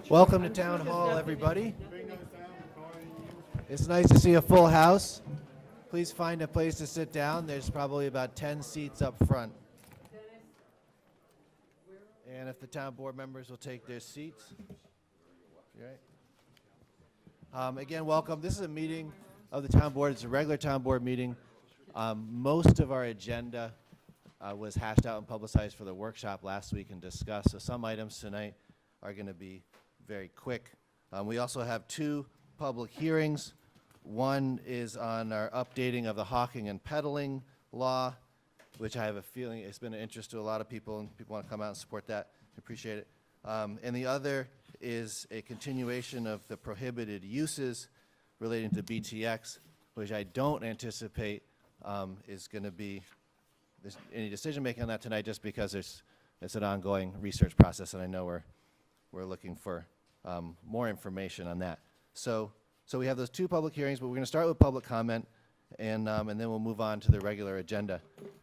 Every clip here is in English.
Welcome to Town Hall, everybody. It's nice to see a full house. Please find a place to sit down. There's probably about 10 seats up front. And if the town board members will take their seats. You right? Again, welcome. This is a meeting of the town board. It's a regular town board meeting. Most of our agenda was hashed out and publicized for the workshop last week and discussed. So some items tonight are going to be very quick. We also have two public hearings. One is on our updating of the hawking and peddling law, which I have a feeling it's been of interest to a lot of people, and people want to come out and support that. I appreciate it. And the other is a continuation of the prohibited uses relating to BTX, which I don't anticipate is going to be any decision making on that tonight, just because it's an ongoing research process, and I know we're looking for more information on that. So we have those two public hearings, but we're going to start with public comment, and then we'll move on to the regular agenda.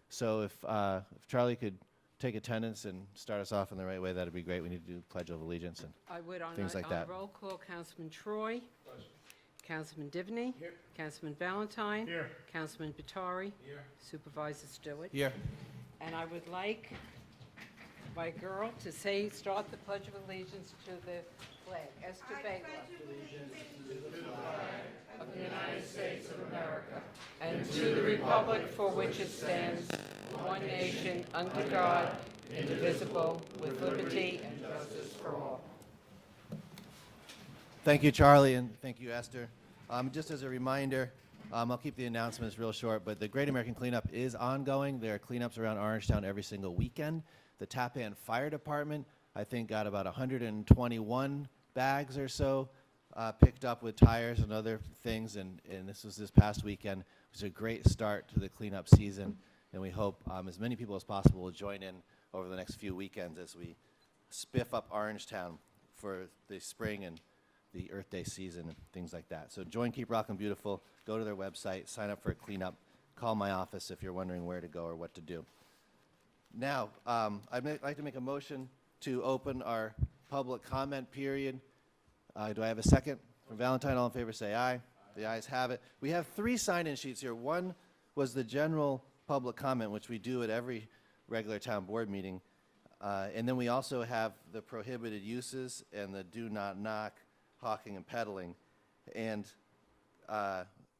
So if Charlie could take attendance and start us off in the right way, that'd be great. We need to do Pledge of Allegiance and I would things like that. Roll call, Councilman Troy. Councilman Divney. Here. Councilman Valentine. Here. Councilman Batari. Here. Supervisor Stewart. Here. And I would like my girl to start the Pledge of Allegiance to the flag. Esther Baker. Allegiance to the flag of the United States of America and to the republic for which it stands, one nation, under God, indivisible, with liberty and justice for all. Thank you, Charlie, and thank you, Esther. Just as a reminder, I'll keep the announcements real short, but the Great American Cleanup is ongoing. There are cleanups around Orangetown every single weekend. The Tappan Fire Department, I think, got about 121 bags or so picked up with tires and other things, and this was this past weekend. It was a great start to the cleanup season, and we hope as many people as possible will join in over the next few weekends as we spiff up Orangetown for the spring and the Earth Day season and things like that. So join Keep Rockin' Beautiful, go to their website, sign up for a cleanup, call my office if you're wondering where to go or what to do. Now, I'd like to make a motion to open our public comment period. Do I have a second? From Valentine, all in favor say aye. The ayes have it. We have 3 sign-in sheets here. One was the general public comment, which we do at every regular town board meeting. And then we also have the prohibited uses and the do not knock, hawking and peddling. And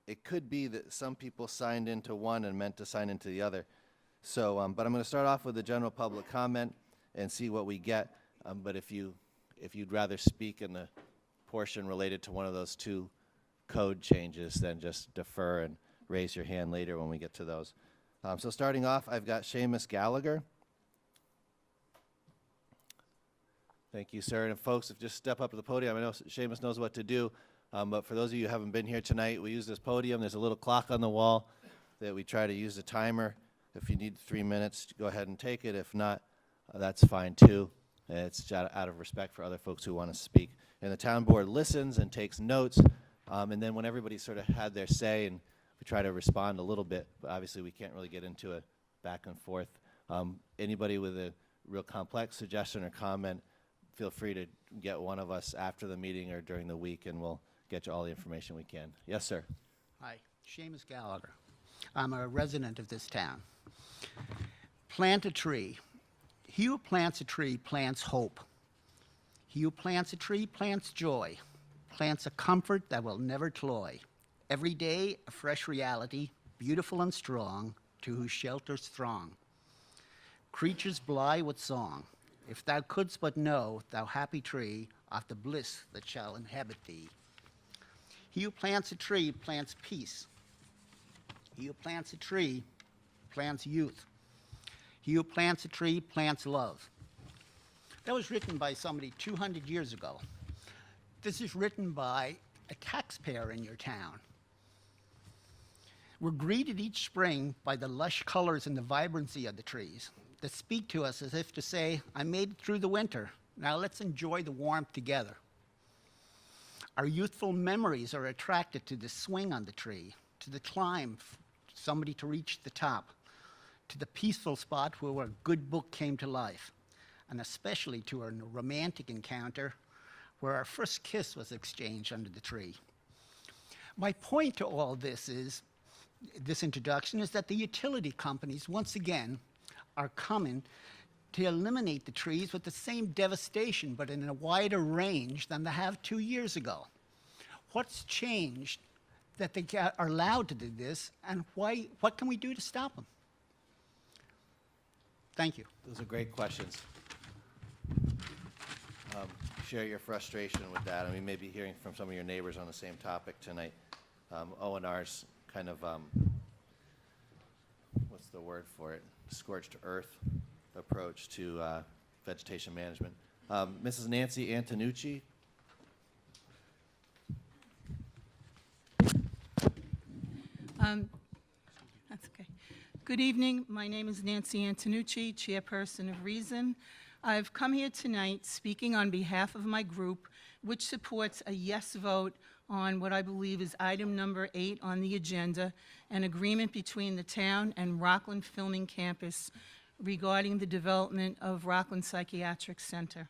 it could be that some people signed into one and meant to sign into the other. So, but I'm going to start off with the general public comment and see what we get. But if you'd rather speak in the portion related to one of those 2 code changes, then just defer and raise your hand later when we get to those. So starting off, I've got Seamus Gallagher. Thank you, sir. And folks, if just step up to the podium. I know Seamus knows what to do, but for those of you who haven't been here tonight, we use this podium. There's a little clock on the wall that we try to use the timer. If you need 3 minutes, go ahead and take it. If not, that's fine too. It's out of respect for other folks who want to speak. And the town board listens and takes notes, and then when everybody sort of had their say, and we try to respond a little bit, but obviously we can't really get into a back and forth. Anybody with a real complex suggestion or comment, feel free to get one of us after the meeting or during the week, and we'll get you all the information we can. Yes, sir. Hi, Seamus Gallagher. I'm a resident of this town. Plant a tree. He who plants a tree plants hope. He who plants a tree plants joy, plants a comfort that will never cloy. Every day a fresh reality, beautiful and strong, to whose shelters throng. Creatures blithe with song. If thou couldst but know, thou happy tree, of the bliss that shall inhabit thee. He who plants a tree plants peace. He who plants a tree plants youth. He who plants a tree plants love. That was written by somebody 200 years ago. This is written by a taxpayer in your town. We're greeted each spring by the lush colors and the vibrancy of the trees that speak to us as if to say, I made it through the winter. Now let's enjoy the warmth together. Our youthful memories are attracted to the swing on the tree, to the climb, somebody to reach the top, to the peaceful spot where a good book came to life, and especially to a romantic encounter where our first kiss was exchanged under the tree. My point to all this is, this introduction, is that the utility companies, once again, are coming to eliminate the trees with the same devastation, but in a wider range than they have 2 years ago. What's changed that they are allowed to do this, and what can we do to stop them? Thank you. Those are great questions. Share your frustration with that. I mean, maybe hearing from some of your neighbors on the same topic tonight. O&R's kind of, what's the word for it? Scorched earth approach to vegetation management. Mrs. Nancy Antonucci. That's okay. Good evening. My name is Nancy Antonucci, Chairperson of Reason. I've come here tonight speaking on behalf of my group, which supports a yes vote on what I believe is item number 8 on the agenda, an agreement between the town and Rockland Filming Campus regarding the development of Rockland Psychiatric Center.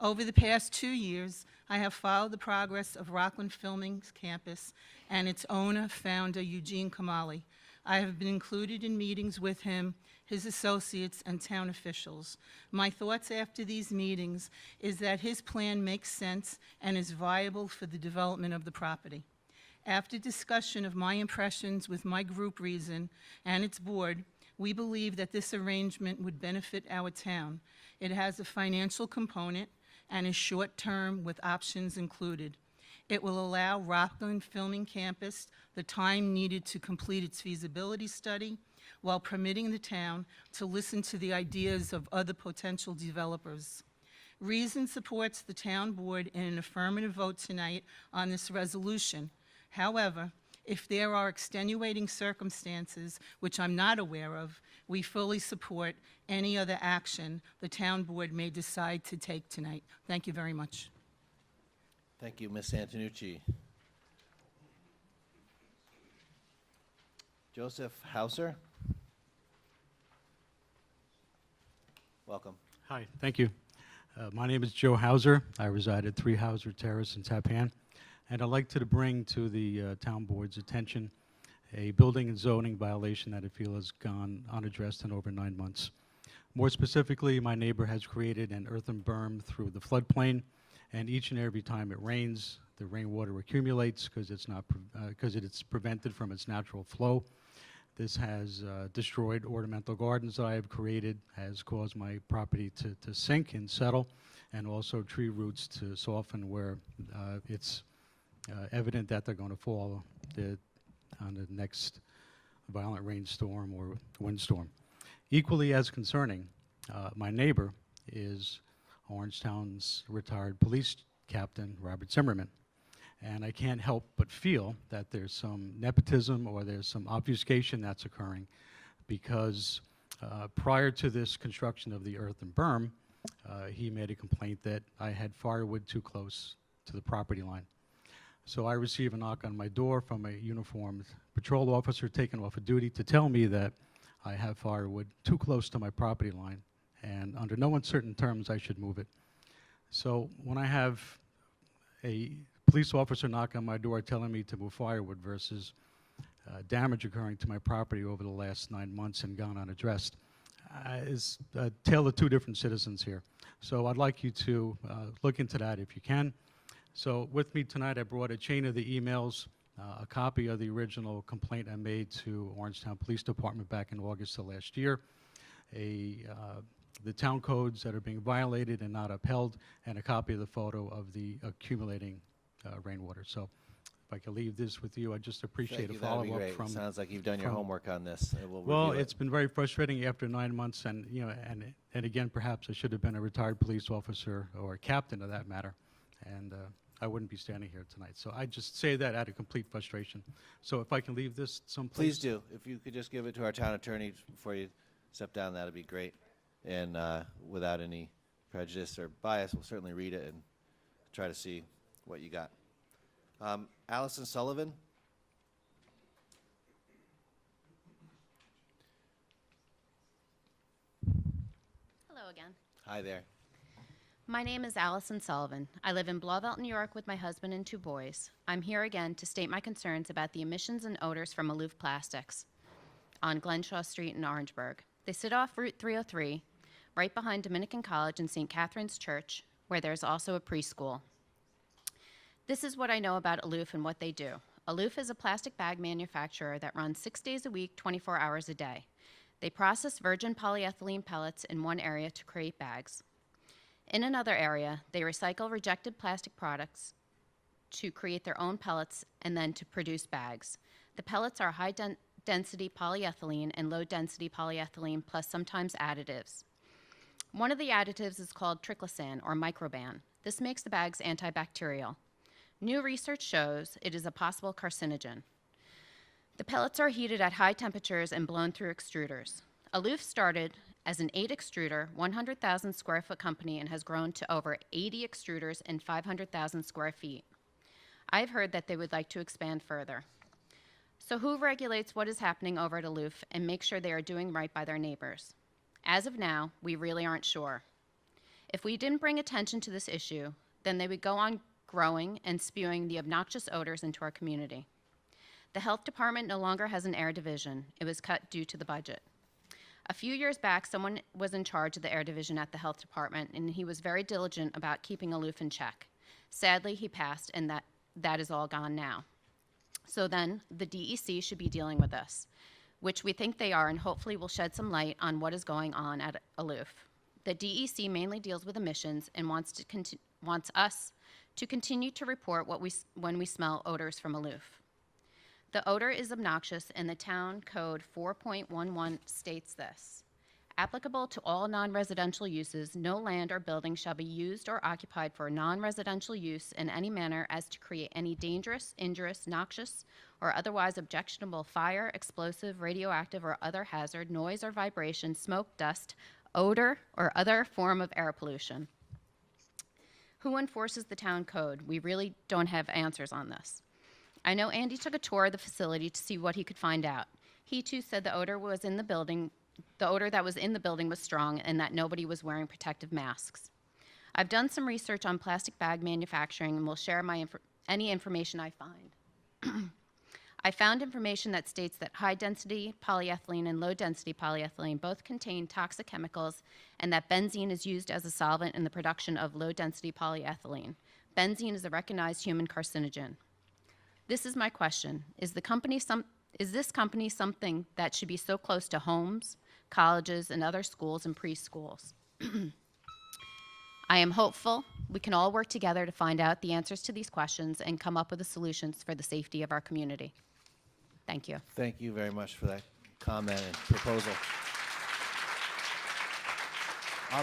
Over the past 2 years, I have followed the progress of Rockland Filming Campus and its owner, founder, Eugene Kamali. I have been included in meetings with him, his associates, and town officials. My thoughts after these meetings is that his plan makes sense and is viable for the development of the property. After discussion of my impressions with my group Reason and its board, we believe that this arrangement would benefit our town. It has a financial component and is short-term with options included. It will allow Rockland Filming Campus the time needed to complete its feasibility study while permitting the town to listen to the ideas of other potential developers. Reason supports the town board in an affirmative vote tonight on this resolution. However, if there are extenuating circumstances, which I'm not aware of, we fully support any other action the town board may decide to take tonight. Thank you very much. Thank you, Ms. Antonucci. Joseph Hauser. Welcome. Hi, thank you. My name is Joe Hauser. I reside at 3 Hauser Terrace in Tappan, and I'd like to bring to the town board's attention a building and zoning violation that I feel has gone unaddressed in over 9 months. More specifically, my neighbor has created an earthen berm through the floodplain, and each and every time it rains, the rainwater accumulates because it's prevented from its natural flow. This has destroyed ornamental gardens that I have created, has caused my property to sink and settle, and also tree roots to soften where it's evident that they're going to fall on the next violent rainstorm or windstorm. Equally as concerning, my neighbor is Orangetown's retired police captain, Robert Zimmerman. And I can't help but feel that there's some nepotism or there's some obfuscation that's occurring because prior to this construction of the earthen berm, he made a complaint that I had firewood too close to the property line. So I receive a knock on my door from a uniformed patrol officer taken off of duty to tell me that I have firewood too close to my property line, and under no uncertain terms I should move it. So when I have a police officer knock on my door telling me to move firewood versus damage occurring to my property over the last 9 months and gone unaddressed, is a tale of 2 different citizens here. So I'd like you to look into that if you can. So with me tonight, I brought a chain of the emails, a copy of the original complaint I made to Orangetown Police Department back in August of last year, the town codes that are being violated and not upheld, and a copy of the photo of the accumulating rainwater. So if I could leave this with you, I'd just appreciate a follow-up from... Sounds like you've done your homework on this. Well, it's been very frustrating after 9 months, and you know, and again, perhaps I should have been a retired police officer or a captain of that matter, and I wouldn't be standing here tonight. So I just say that out of complete frustration. So if I can leave this someplace... Please do. If you could just give it to our town attorney before you step down, that'd be great. And without any prejudice or bias, we'll certainly read it and try to see what you got. Allison Sullivan. Hello again. Hi there. My name is Allison Sullivan. I live in Blauvelt, New York with my husband and 2 boys. I'm here again to state my concerns about the emissions and odors from Aloof Plastics on Glenshaw Street in Orangeburg. They sit off Route 303, right behind Dominican College and St. Catherine's Church, where there's also a preschool. This is what I know about Aloof and what they do. Aloof is a plastic bag manufacturer that runs 6 days a week, 24 hours a day. They process virgin polyethylene pellets in one area to create bags. In another area, they recycle rejected plastic products to create their own pellets and then to produce bags. The pellets are high-density polyethylene and low-density polyethylene plus sometimes additives. One of the additives is called triclosan or microban. This makes the bags antibacterial. New research shows it is a possible carcinogen. The pellets are heated at high temperatures and blown through extruders. Aloof started as an 8-extruder, 100,000 square foot company and has grown to over 80 extruders and 500,000 square feet. I've heard that they would like to expand further. So who regulates what is happening over at Aloof and makes sure they are doing right by their neighbors? As of now, we really aren't sure. If we didn't bring attention to this issue, then they would go on growing and spewing the obnoxious odors into our community. The health department no longer has an air division. It was cut due to the budget. A few years back, someone was in charge of the air division at the health department, and he was very diligent about keeping Aloof in check. Sadly, he passed, and that is all gone now. So then, the DEC should be dealing with this, which we think they are, and hopefully will shed some light on what is going on at Aloof. The DEC mainly deals with emissions and wants us to continue to report when we smell odors from Aloof. The odor is obnoxious, and the town code 4.11 states this. Applicable to all non-residential uses, no land or building shall be used or occupied for non-residential use in any manner as to create any dangerous, injurious, noxious, or otherwise objectionable fire, explosive, radioactive, or other hazard, noise or vibration, smoke, dust, odor, or other form of air pollution. Who enforces the town code? We really don't have answers on this. I know Andy took a tour of the facility to see what he could find out. He too said the odor that was in the building was strong and that nobody was wearing protective masks. I've done some research on plastic bag manufacturing and will share any information I find. I found information that states that high-density polyethylene and low-density polyethylene both contain toxic chemicals and that benzene is used as a solvent in the production of low-density polyethylene. Benzene is a recognized human carcinogen. This is my question. Is this company something that should be so close to homes, colleges, and other schools and preschools? I am hopeful we can all work together to find out the answers to these questions and come up with the solutions for the safety of our community. Thank you. Thank you very much for that comment and proposal.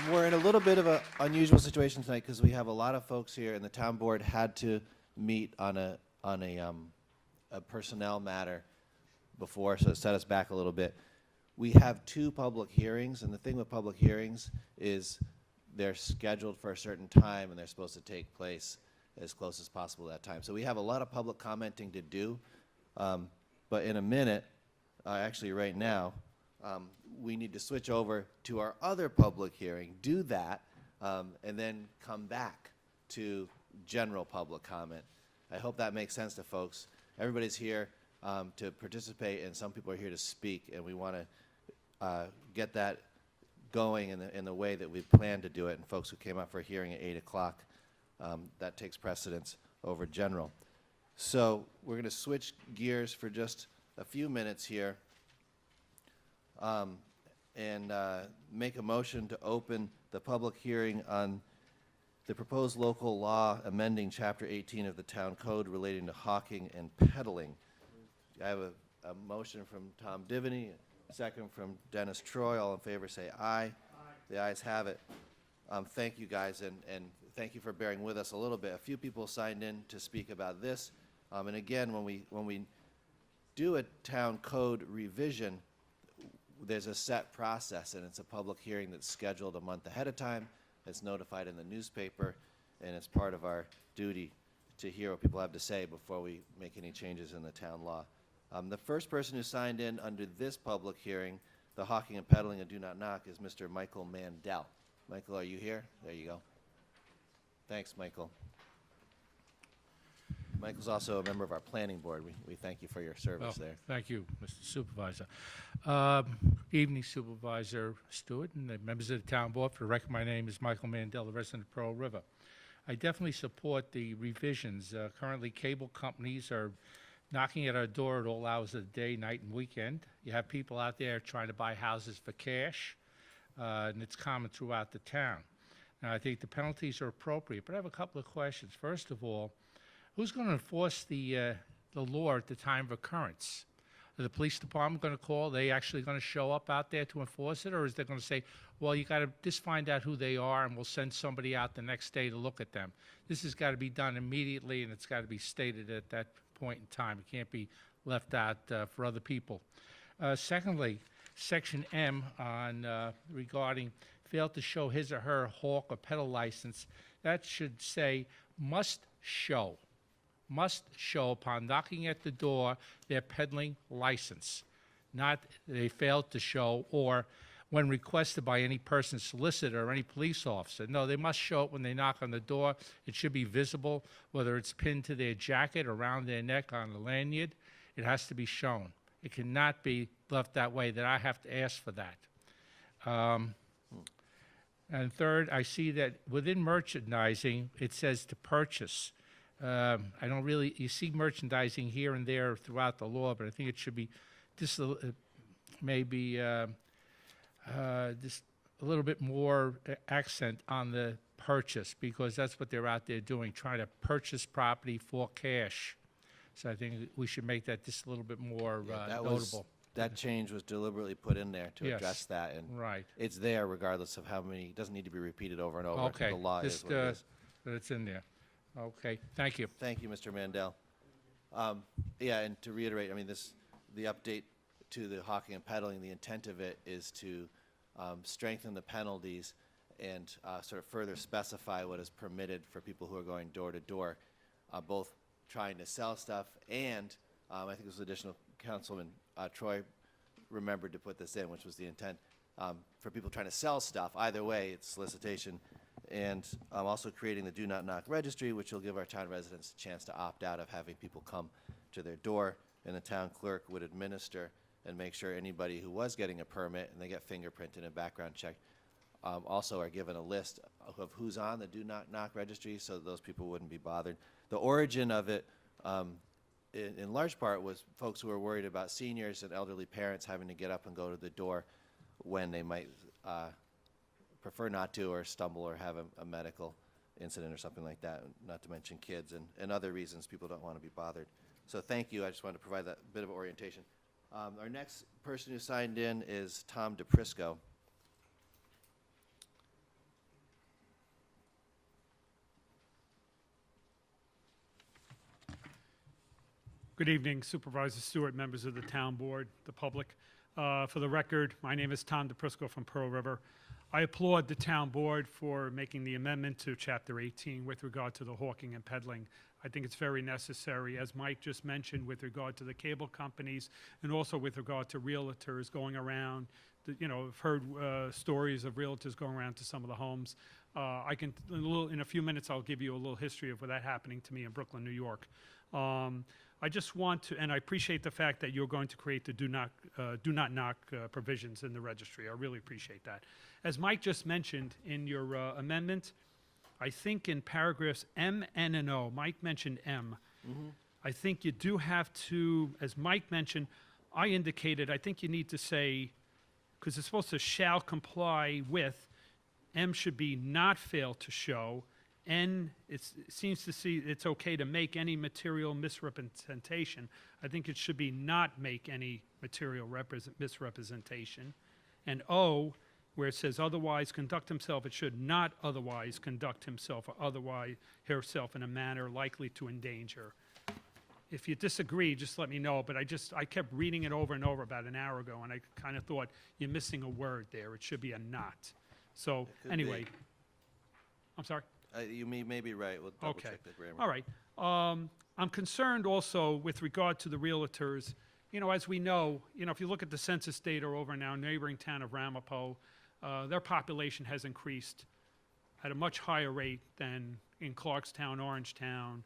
We're in a little bit of an unusual situation tonight because we have a lot of folks here, and the town board had to meet on a personnel matter before, so it set us back a little bit. We have 2 public hearings, and the thing with public hearings is they're scheduled for a certain time, and they're supposed to take place as close as possible to that time. So we have a lot of public commenting to do, but in a minute, actually right now, we need to switch over to our other public hearing, do that, and then come back to general public comment. I hope that makes sense to folks. Everybody's here to participate, and some people are here to speak, and we want to get that going in the way that we plan to do it. And folks who came out for a hearing at 8 o'clock, that takes precedence over general. So we're going to switch gears for just a few minutes here and make a motion to open the public hearing on the proposed local law amending Chapter 18 of the Town Code relating to hawking and peddling. I have a motion from Tom Divany, a second from Dennis Troy. All in favor say aye. Aye. The ayes have it. Thank you guys, and thank you for bearing with us a little bit. A few people signed in to speak about this. And again, when we do a town code revision, there's a set process, and it's a public hearing that's scheduled a month ahead of time. It's notified in the newspaper, and it's part of our duty to hear what people have to say before we make any changes in the town law. The first person who signed in under this public hearing, the hawking and peddling and do not knock, is Mr. Michael Mandel. Michael, are you here? There you go. Thanks, Michael. Michael's also a member of our planning board. We thank you for your service there. Thank you, Mr. Supervisor. Evening Supervisor Stewart and the members of the town board. For the record, my name is Michael Mandel, a resident of Pearl River. I definitely support the revisions. Currently, cable companies are knocking at our door at all hours of the day, night, and weekend. You have people out there trying to buy houses for cash, and it's common throughout the town. Now, I think the penalties are appropriate, but I have a couple of questions. First of all, who's going to enforce the law at the time of occurrence? Is the police department going to call? Are they actually going to show up out there to enforce it? Or is they going to say, well, you got to just find out who they are and we'll send somebody out the next day to look at them? This has got to be done immediately and it's got to be stated at that point in time. It can't be left out for other people. Secondly, Section M on regarding failed to show his or her hawk or peddle license, that should say must show upon knocking at the door their peddling license, not they failed to show or when requested by any person, solicitor, or any police officer. No, they must show it when they knock on the door. It should be visible, whether it's pinned to their jacket, around their neck, on the lanyard. It has to be shown. It cannot be left that way, that I have to ask for that. And third, I see that within merchandising, it says to purchase. I don't really, you see merchandising here and there throughout the law, but I think it should be just maybe just a little bit more accent on the purchase, because that's what they're out there doing, trying to purchase property for cash. So I think we should make that just a little bit more notable. That change was deliberately put in there to Yes. address that, and Right. it's there regardless of how many. It doesn't need to be repeated over and over. Okay. The law is Just what it is. that it's in there. Okay, thank you. Thank you, Mr. Mandel. Yeah, and to reiterate, I mean, the update to the hawking and peddling, the intent of it is to strengthen the penalties and sort of further specify what is permitted for people who are going door to door, both trying to sell stuff and I think it was additional Councilman Troy remembered to put this in, which was the intent for people trying to sell stuff. Either way, it's solicitation. And also creating the Do Not Knock registry, which will give our town residents a chance to opt out of having people come to their door, and the town clerk would administer and make sure anybody who was getting a permit and they get fingerprinted and background checked also are given a list of who's on the Do Not Knock registry, so those people wouldn't be bothered. The origin of it, in large part, was folks who were worried about seniors and elderly parents having to get up and go to the door when they might prefer not to, or stumble, or have a medical incident or something like that, not to mention kids and other reasons people don't want to be bothered. So thank you. I just wanted to provide that bit of orientation. Our next person who signed in is Tom DePrisco. Good evening, Supervisor Stewart, members of the town board, the public. For the record, my name is Tom DePrisco from Pearl River. I applaud the town board for making the amendment to Chapter 18 with regard to the hawking and peddling. I think it's very necessary, as Mike just mentioned, with regard to the cable companies and also with regard to realtors going around. I've heard stories of realtors going around to some of the homes. In a few minutes, I'll give you a little history of that happening to me in Brooklyn, New York. I just want to, and I appreciate the fact that you're going to create the do not knock provisions in the registry. I really appreciate that. As Mike just mentioned in your amendment, I think in paragraphs M, N, and O, Mike mentioned M. I think you do have to, as Mike mentioned, I indicated, I think you need to say, because it's supposed to shall comply with, M should be not fail to show, N, it seems to see it's okay to make any material misrepresentation. I think it should be not make any material misrepresentation. And O, where it says otherwise conduct himself, it should not otherwise conduct himself or otherwise herself in a manner likely to endanger. If you disagree, just let me know, but I kept reading it over and over about an hour ago, and I kind of thought you're missing a word there. It should be a not. So anyway, be. I'm sorry? You may be right. We'll double check the grammar. All right. I'm concerned also with regard to the realtors. As we know, if you look at the census data over in our neighboring town of Ramapo, their population has increased at a much higher rate than in Clarkstown, Orangetown.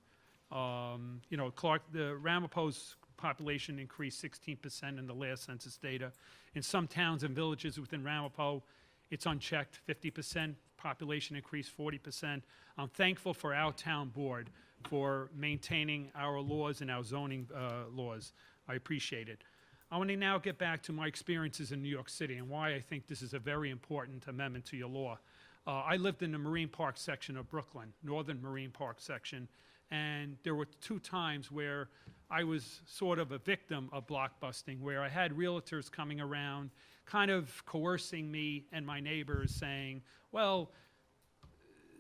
The Ramapo's population increased 16% in the last census data. In some towns and villages within Ramapo, it's unchecked, 50%, population increased 40%. I'm thankful for our town board for maintaining our laws and our zoning laws. I appreciate it. I want to now get back to my experiences in New York City and why I think this is a very important amendment to your law. I lived in the Marine Park section of Brooklyn, Northern Marine Park section, and there were 2 times where I was sort of a victim of blockbusting, where I had realtors coming around kind of coercing me and my neighbors saying, well,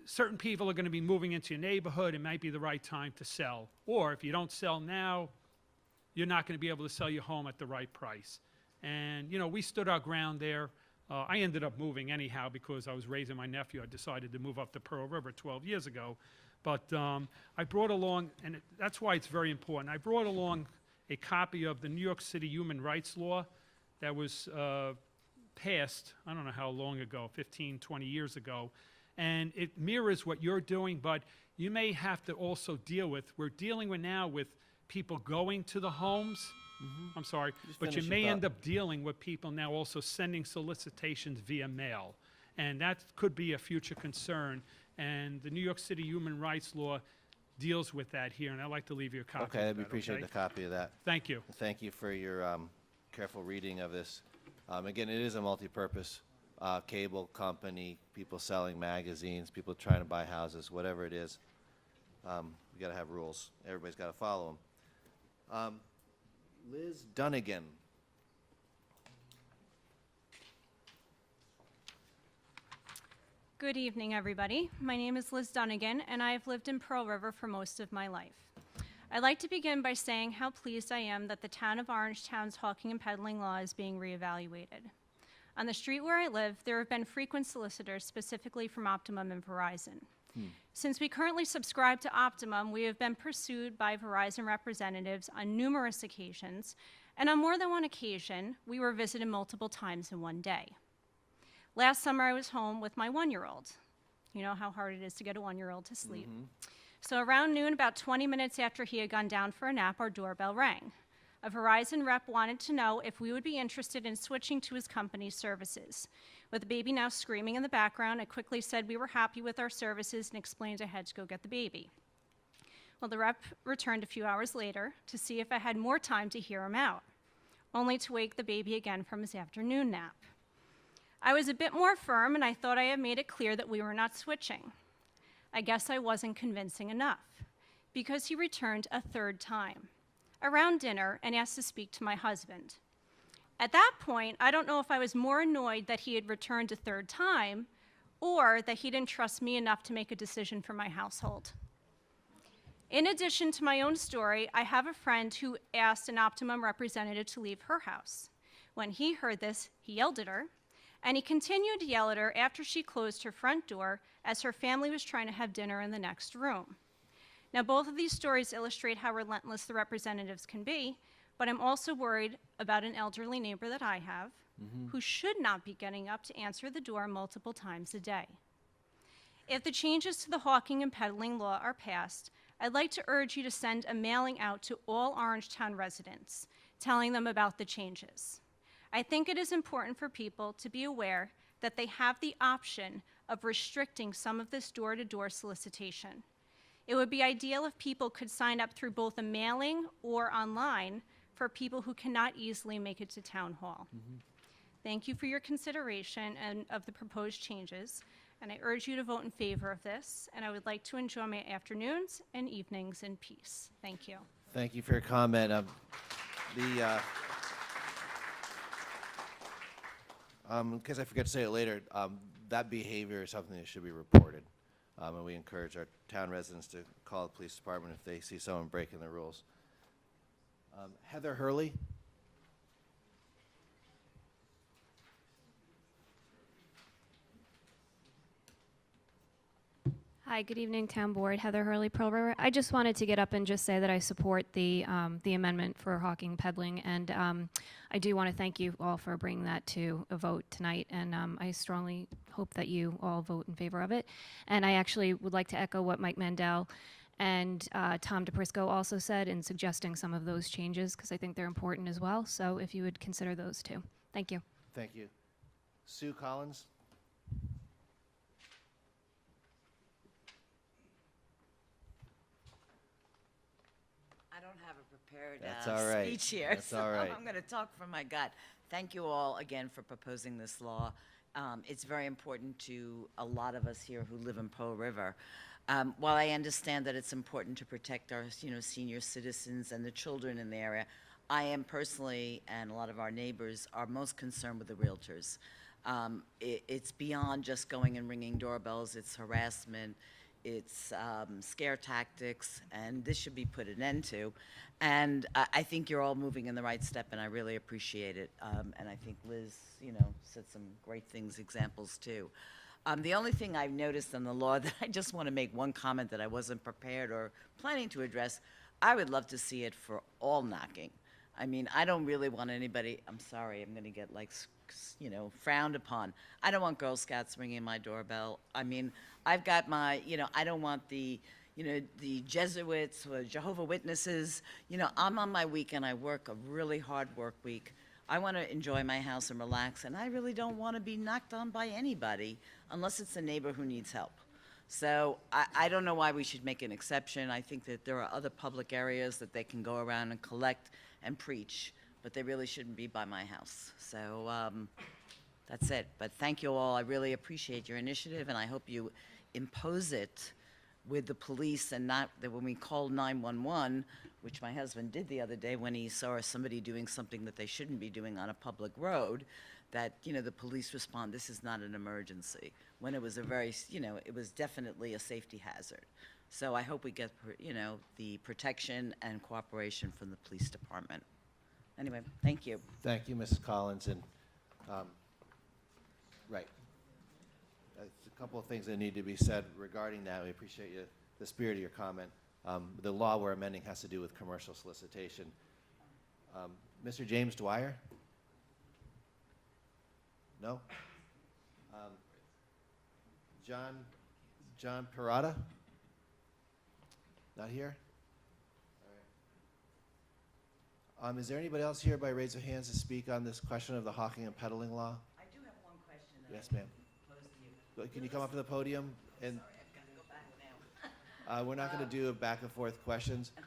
certain people are going to be moving into your neighborhood, it might be the right time to sell. Or if you don't sell now, you're not going to be able to sell your home at the right price. And, we stood our ground there. I ended up moving anyhow because I was raising my nephew. I decided to move up to Pearl River 12 years ago. But I brought along, and that's why it's very important, I brought along a copy of the New York City Human Rights Law that was passed, I don't know how long ago, 15, 20 years ago. And it mirrors what you're doing, but you may have to also we're dealing now with people going to the homes. I'm sorry, but you may end up dealing with people now also sending solicitations via mail. And that could be a future concern. And the New York City Human Rights Law deals with that here, and I'd like to leave you a copy Okay, of we that, appreciate okay? the copy of that. Thank you. Thank you for your careful reading of this. Again, it is a multi-purpose cable company, people selling magazines, people trying to buy houses, whatever it is. We got to have rules. Everybody's got to follow them. Liz Dunnigan. Good evening, everybody. My name is Liz Dunnigan, and I have lived in Pearl River for most of my life. I'd like to begin by saying how pleased I am that the town of Orangetown's hawking and peddling law is being reevaluated. On the street where I live, there have been frequent solicitors, specifically from Optimum and Verizon. Since we currently subscribe to Optimum, we have been pursued by Verizon representatives on numerous occasions, and on more than one occasion, we were visited multiple times in one day. Last summer, I was home with my 1-year-old. You know how hard it is to get a 1-year-old to sleep. So around noon, about 20 minutes after he had gone down for a nap, our doorbell rang. A Verizon rep wanted to know if we would be interested in switching to his company's services. With the baby now screaming in the background, I quickly said we were happy with our services and explained I had to go get the baby. Well, the rep returned a few hours later to see if I had more time to hear him out, only to wake the baby again from his afternoon nap. I was a bit more firm, and I thought I had made it clear that we were not switching. I guess I wasn't convincing enough, because he returned a 3rd time, around dinner, and asked to speak to my husband. At that point, I don't know if I was more annoyed that he had returned a 3rd time, or that he didn't trust me enough to make a decision for my household. In addition to my own story, I have a friend who asked an Optimum representative to leave her house. When he heard this, he yelled at her, and he continued to yell at her after she closed her front door as her family was trying to have dinner in the next room. Now, both of these stories illustrate how relentless the representatives can be, but I'm also worried about an elderly neighbor that I have who should not be getting up to answer the door multiple times a day. If the changes to the hawking and peddling law are passed, I'd like to urge you to send a mailing out to all Orangetown residents, telling them about the changes. I think it is important for people to be aware that they have the option of restricting some of this door-to-door solicitation. It would be ideal if people could sign up through both a mailing or online for people who cannot easily make it to town hall. Thank you for your consideration and of the proposed changes, and I urge you to vote in favor of this, and I would like to enjoy my afternoons and evenings in peace. Thank you. Thank you for your comment. In case I forget to say it later, that behavior is something that should be reported. And we encourage our town residents to call the police department if they see someone breaking the rules. Heather Hurley. Hi, good evening, Town Board. Heather Hurley, Pearl River. I just wanted to get up and just say that I support the amendment for hawking peddling, and I do want to thank you all for bringing that to a vote tonight, and I strongly hope that you all vote in favor of it. And I actually would like to echo what Mike Mandel and Tom DePrisco also said in suggesting some of those changes, because I think they're important as well. So if you would consider those too. Thank you. Thank you. Sue Collins? I don't have a prepared That's all right. speech here, That's so all right. I'm going to talk from my gut. Thank you all again for proposing this law. It's very important to a lot of us here who live in Pearl River. While I understand that it's important to protect our, senior citizens and the children in the area, I am personally, and a lot of our neighbors, are most concerned with the realtors. It's beyond just going and ringing doorbells. It's harassment. It's scare tactics, and this should be put an end to. And I think you're all moving in the right step, and I really appreciate it. And I think Liz, said some great things, examples too. The only thing I've noticed in the law that I just want to make one comment that I wasn't prepared or planning to address, I would love to see it for all knocking. I mean, I don't really want anybody, I'm sorry, I'm going to get frowned upon. I don't want Girl Scouts ringing my doorbell. I mean, I've got my, I don't want the Jesuits or Jehovah's Witnesses. I'm on my weekend. I work a really hard work week. I want to enjoy my house and relax, and I really don't want to be knocked on by anybody unless it's a neighbor who needs help. So I don't know why we should make an exception. I think that there are other public areas that they can go around and collect and preach, but they really shouldn't be by my house. So that's it. But thank you all. I really appreciate your initiative, and I hope you impose it with the police and not that when we call 911, which my husband did the other day when he saw somebody doing something that they shouldn't be doing on a public road, that, the police respond, this is not an emergency, when it was a very, it was definitely a safety hazard. So I hope we get, the protection and cooperation from the police department. Anyway, thank you. Thank you, Mrs. Collins. And, right. A couple of things that need to be said regarding that. We appreciate the spirit of your comment. The law we're amending has to do with commercial solicitation. Mr. James Dwyer? No? John Parada? Not here? All right. Is there anybody else here by raise of hands to speak on this question of the hawking and peddling law? I do have one question. Yes, ma'am. Can you come up to the podium? And Sorry, I've got to go back now. we're not going to do back and forth questions. Okay.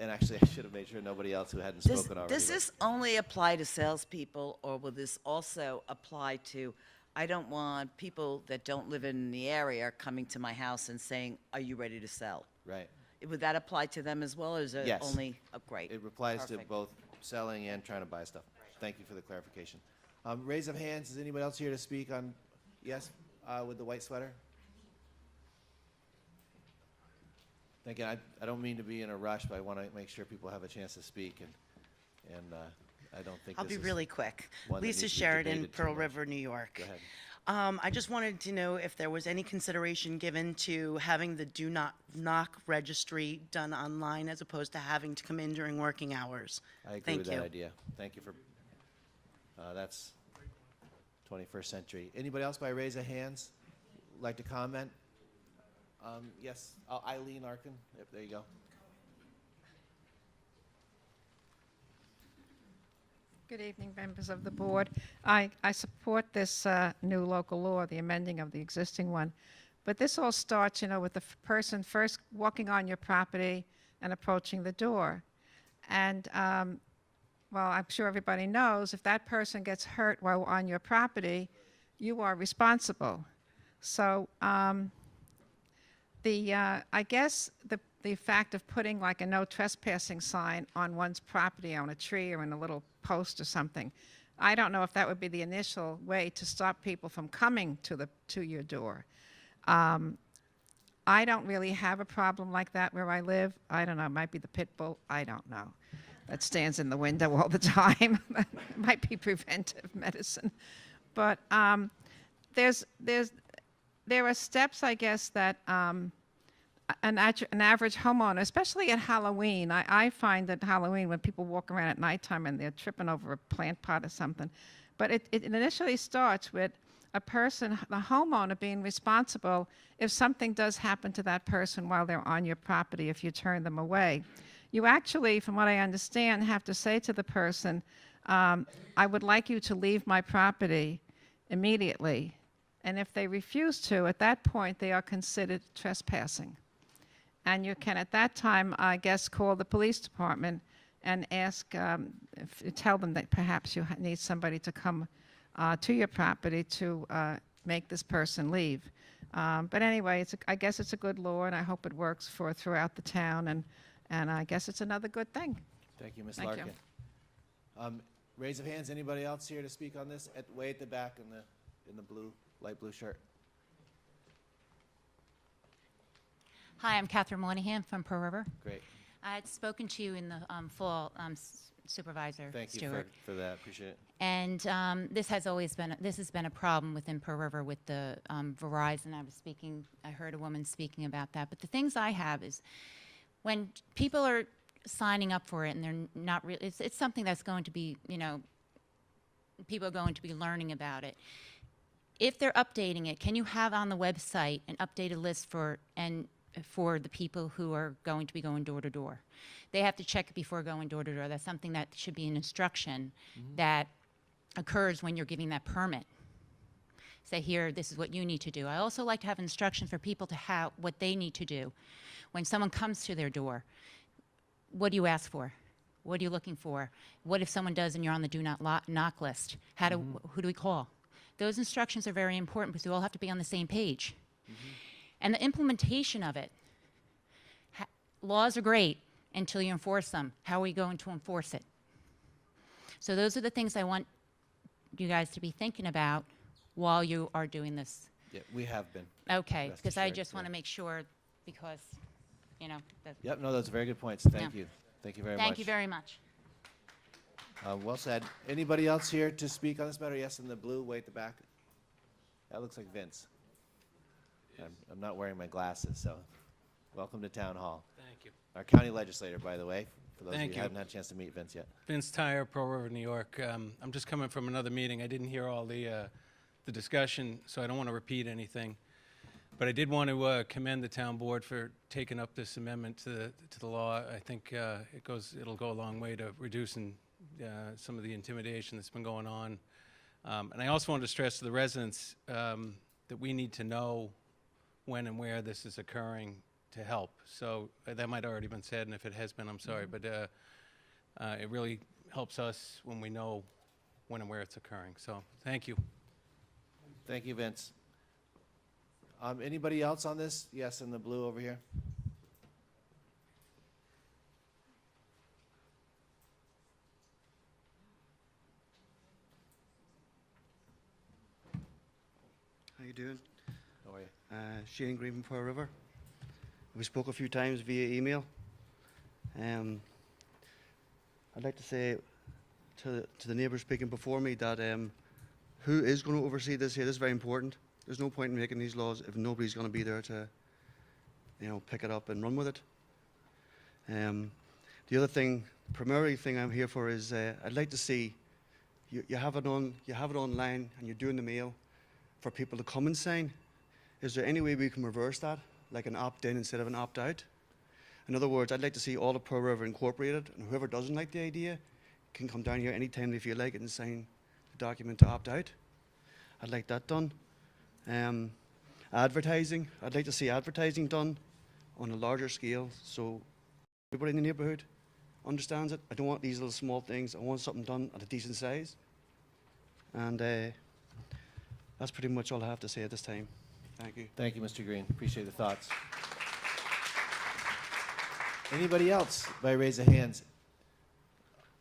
And actually, I should have made sure nobody else who hadn't spoken already. Does this only apply to salespeople, or will this also apply to, I don't want people that don't live in the area coming to my house and saying, are you ready to sell? Right. Would that apply to them as well, or is it Yes. only, oh, great. It applies to Perfect. both selling and trying to buy stuff. Thank you for the clarification. Raise of hands. Is anybody else here to speak on, yes, with the white sweater? Again, I don't mean to be in a rush, but I want to make sure people have a chance to speak, and I don't think I'll this be is really quick. one that Lisa needs to be Sheridan, debated too Pearl much. River, New York. Go ahead. I just wanted to know if there was any consideration given to having the do not knock registry done online as opposed to having to come in during working hours. I agree Thank with you. that idea. Thank you for, that's 21st century. Anybody else by raise of hands like to comment? Yes, Eileen Arkin. Yep, there you go. Good evening, members of the board. I support this new local law, the amending of the existing one. But this all starts, with the person first walking on your property and approaching the door. And, well, I'm sure everybody knows, if that person gets hurt while on your property, you are responsible. So I guess the fact of putting like a no trespassing sign on one's property on a tree or in a little post or something, I don't know if that would be the initial way to stop people from coming to your door. I don't really have a problem like that where I live. I don't know, it might be the pit bull, I don't know. That stands in the window all the time. It might be preventive medicine. But there's there are steps, I guess, that an average homeowner, especially at Halloween, I find that Halloween when people walk around at nighttime and they're tripping over a plant pot or something, but it initially starts with a person, the homeowner, being responsible if something does happen to that person while they're on your property, if you turn them away. You actually, from what I understand, have to say to the person, I would like you to leave my property immediately. And if they refuse to, at that point, they are considered trespassing. And you can, at that time, I guess, call the police department and ask, tell them that perhaps you need somebody to come to your property to make this person leave. But anyway, I guess it's a good law, and I hope it works throughout the town, and I guess it's another good thing. Thank you, Ms. Thank you. Larkin. Raise of hands. Anybody else here to speak on this? Way at the back in the blue, light blue shirt. Hi, I'm Catherine Moynihan from Pearl River. Great. I had spoken to you in the fall, Supervisor Thank you Stewart. for that. Appreciate it. And this has been a problem within Pearl River with the Verizon. I heard a woman speaking about that. But the things I have is when people are signing up for it and they're not really, it's something that's going to be, people are going to be learning about it. If they're updating it, can you have on the website an updated list for the people who are going to be going door to door? They have to check it before going door to door. That's something that should be an instruction that occurs when you're giving that permit. Say, here, this is what you need to do. I also like to have instruction for people to have what they need to do. When someone comes to their door, what do you ask for? What are you looking for? What if someone does and you're on the do not knock list? Who do we call? Those instructions are very important because we all have to be on the same page. And the implementation of it, laws are great until you enforce them. How are we going to enforce it? So those are the things I want you guys to be thinking about while you are doing this. Yeah, we have been. Okay, Rest because I assured, just want yeah. to make sure, because, that. Yep, no, those are very good points. Thank Yeah. you. Thank you very much. Thank you very much. Well said. Anybody else here to speak on this matter? Yes, in the blue, way at the back. That looks like Vince. I'm not wearing my glasses, so welcome to Town Hall. Thank you. Our county legislator, by the way, for those of Thank you you. who haven't had a chance to meet Vince yet. Vince Tyre, Pearl River, New York. I'm just coming from another meeting. I didn't hear all the discussion, so I don't want to repeat anything. But I did want to commend the town board for taking up this amendment to the law. I think it'll go a long way to reducing some of the intimidation that's been going on. And I also wanted to stress to the residents that we need to know when and where this is occurring to help. So that might have already been said, and if it has been, I'm sorry. But it really helps us when we know when and where it's occurring. So thank you. Thank you, Vince. Anybody else on this? Yes, in the blue over here. How you doing? How are you? Shane Green from Pearl River. We spoke a few times via email. I'd like to say to the neighbour speaking before me that who is going to oversee this here? This is very important. There's no point in making these laws if nobody's going to be there to, pick it up and run with it. The other thing, primary thing I'm here for is I'd like to see you have it online and you're doing the mail for people to come and sign. Is there any way we can reverse that, like an opt-in instead of an opt-out? In other words, I'd like to see all of Pearl River incorporated, and whoever doesn't like the idea can come down here anytime they feel like it and sign the document to opt out. I'd like that done. Advertising, I'd like to see advertising done on a larger scale so everybody in the neighbourhood understands it. I don't want these little small things. I want something done at a decent size. And that's pretty much all I have to say at this time. Thank you. Thank you, Mr. Green. Appreciate the thoughts. Anybody else by raise of hands?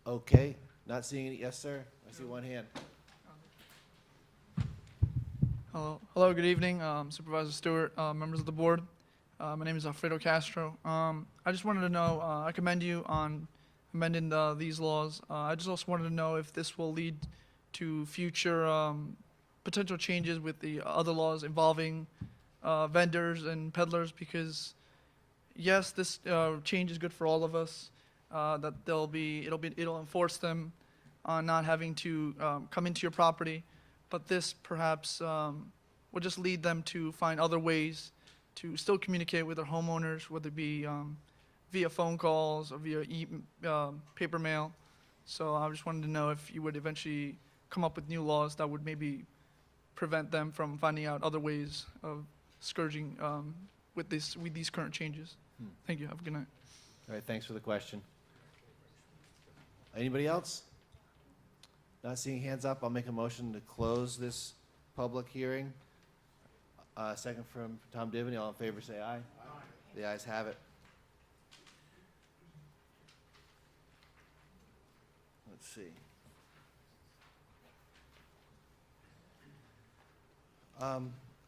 Okay, not seeing any. Yes, sir. I see one hand. Hello, good evening, Supervisor Stewart, members of the board. My name is Alfredo Castro. I just wanted to know, I commend you on amending these laws. I just also wanted to know if this will lead to future potential changes with the other laws involving vendors and peddlers, because yes, this change is good for all of us. That it'll enforce them on not having to come into your property, but this perhaps will just lead them to find other ways to still communicate with their homeowners, whether it be via phone calls or via paper mail. So I just wanted to know if you would eventually come up with new laws that would maybe prevent them from finding out other ways of scourging with these current changes. Thank you. Have a good night. All right, thanks for the question. Anybody else? Not seeing hands up, I'll make a motion to close this public hearing. Second from Tom Divany. All in favor, say aye. Aye. The ayes have it. Let's see.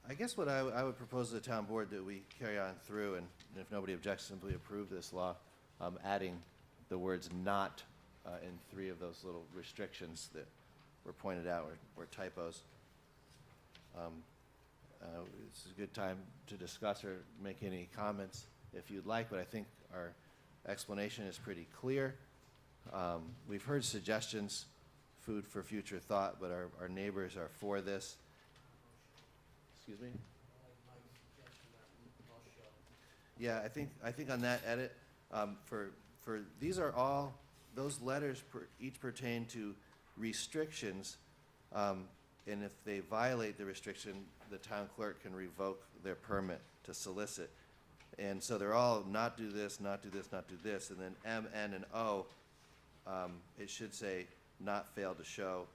I guess what I would propose to the town board that we carry on through, and if nobody objects, simply approve this law, adding the words "not" in 3 of those little restrictions that were pointed out were typos. This is a good time to discuss or make any comments if you'd like, but I think our explanation is pretty clear. We've heard suggestions, food for future thought, but our neighbors are for this. Excuse me? Yeah, I think on that edit, for these are all, those letters each pertain to restrictions, and if they violate the restriction, the town clerk can revoke their permit to solicit. And so they're all not do this, not do this, not do this, and then M, N, and O, it should say not fail to show,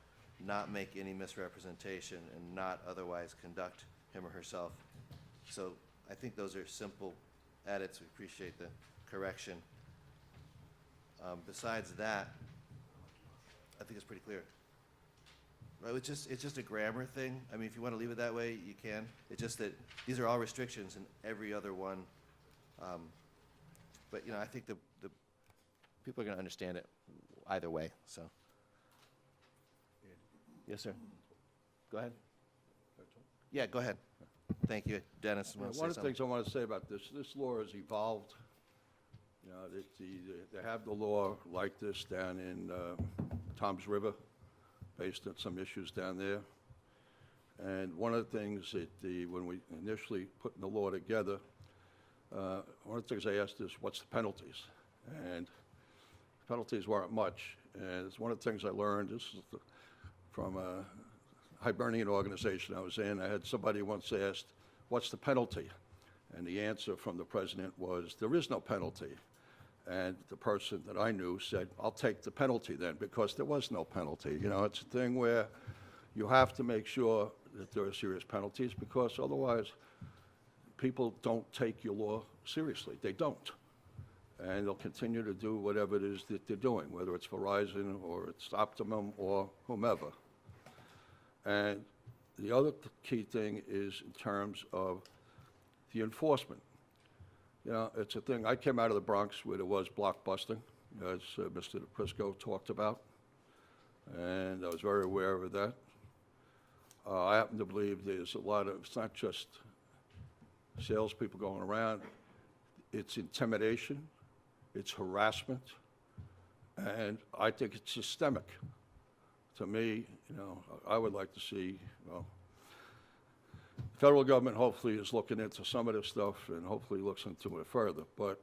not make any misrepresentation, and not otherwise conduct him or herself. So I think those are simple edits. We appreciate the correction. Besides that, I think it's pretty clear. Right, it's just a grammar thing. I mean, if you want to leave it that way, you can. It's just that these are all restrictions and every other one. But, I think the people are going to understand it either way, so. Yes, sir. Go ahead. Yeah, go ahead. Thank you. Dennis, One of the things I want to say about this law has evolved. They have the law like this down in Toms River, based on some issues down there. And one of the things that when we initially put the law together, one of the things I asked is, what's the penalties? And the penalties weren't much. And it's one of the things I learned, this is from a Hibernian organization I was in. I had somebody once asked, what's the penalty? And the answer from the president was, there is no penalty. And the person that I knew said, I'll take the penalty then, because there was no penalty. It's a thing where you have to make sure that there are serious penalties, because otherwise people don't take your law seriously. They don't. And they'll continue to do whatever it is that they're doing, whether it's Verizon or it's Optimum or whomever. And the other key thing is in terms of the enforcement. It's a thing. I came out of the Bronx where there was blockbusting, as Mr. DePrisco talked about, and I was very aware of that. I happen to believe there's a lot of, it's not just salespeople going around, it's intimidation, it's harassment, and I think it's systemic. To me, I would like to see, the federal government hopefully is looking into some of this stuff and hopefully looks into it further. But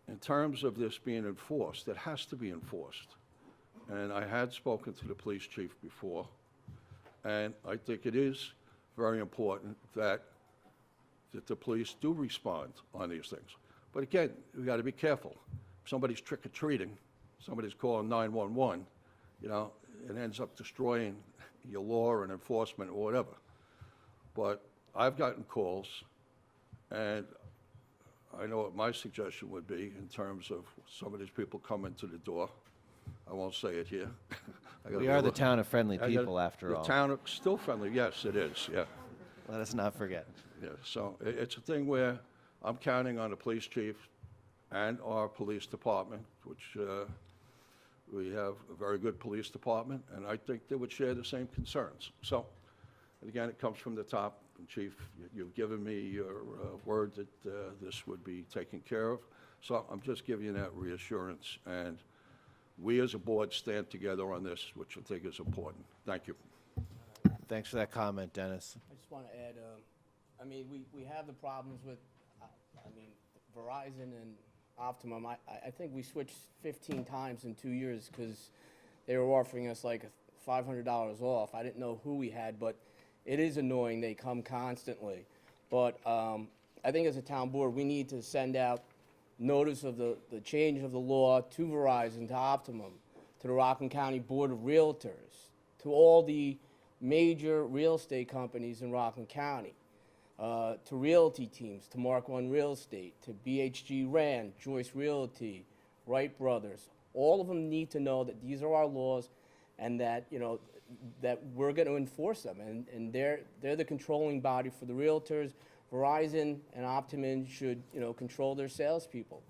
in terms of this being enforced, it has to be enforced. And I had spoken to the police chief before, and I think it is very important that the police do respond on these things. But again, we got to be careful. If somebody's trick-or-treating, somebody's calling 911, it ends up destroying your law and enforcement or whatever. But I've gotten calls, and I know what my suggestion would be in terms of some of these people coming to the door. I won't say it here. We are the town of friendly people, after all. The town of still friendly, yes, it is, yeah. Let us not forget. Yeah, so it's a thing where I'm counting on the police chief and our police department, which we have a very good police department, and I think they would share the same concerns. So, and again, it comes from the top, Chief, you've given me your word that this would be taken care of. So I'm just giving you that reassurance. And we as a board stand together on this, which I think is important. Thank you. Thanks for that comment, Dennis. I just want to add, I mean, we have the problems with, I mean, Verizon and Optimum. I think we switched 15 times in 2 years because they were offering us like $500 off. I didn't know who we had, but it is annoying. They come constantly. But I think as a town board, we need to send out notice of the change of the law to Verizon, to Optimum, to the Rockland County Board of Realtors, to all the major real estate companies in Rockland County, to realty teams, to Mark One Real Estate, to BHG Rand, Joyce Realty, Wright Brothers. All of them need to know that these are our laws and that, you know, that we're going to enforce them. And they're the controlling body for the realtors. Verizon and Optimum should, you know, control their salespeople.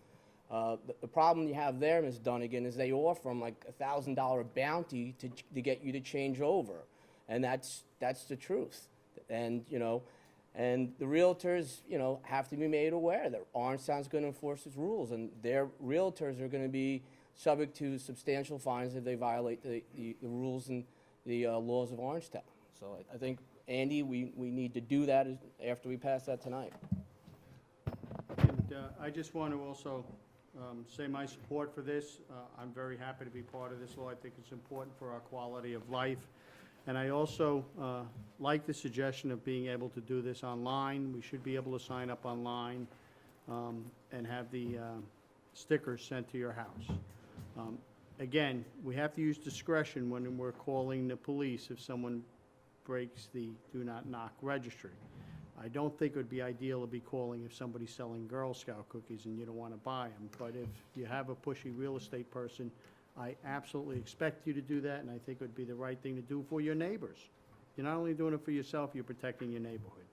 The problem you have there, Ms. Dunnigan, is they offer them like a $1,000 bounty to get you to change over. And that's the truth. And, you know, and the realtors, you know, have to be made aware that Orangetown's going to enforce its rules, and their realtors are going to be subject to substantial fines if they violate the rules and the laws of Orangetown. So I think, Andy, we need to do that after we pass that tonight. And I just want to also say my support for this. I'm very happy to be part of this law. I think it's important for our quality of life. And I also like the suggestion of being able to do this online. We should be able to sign up online and have the stickers sent to your house. Again, we have to use discretion when we're calling the police if someone breaks the do not knock registry. I don't think it would be ideal to be calling if somebody's selling Girl Scout cookies and you don't want to buy them. But if you have a pushy real estate person, I absolutely expect you to do that, and I think it would be the right thing to do for your neighbors. You're not only doing it for yourself, you're protecting your neighborhood.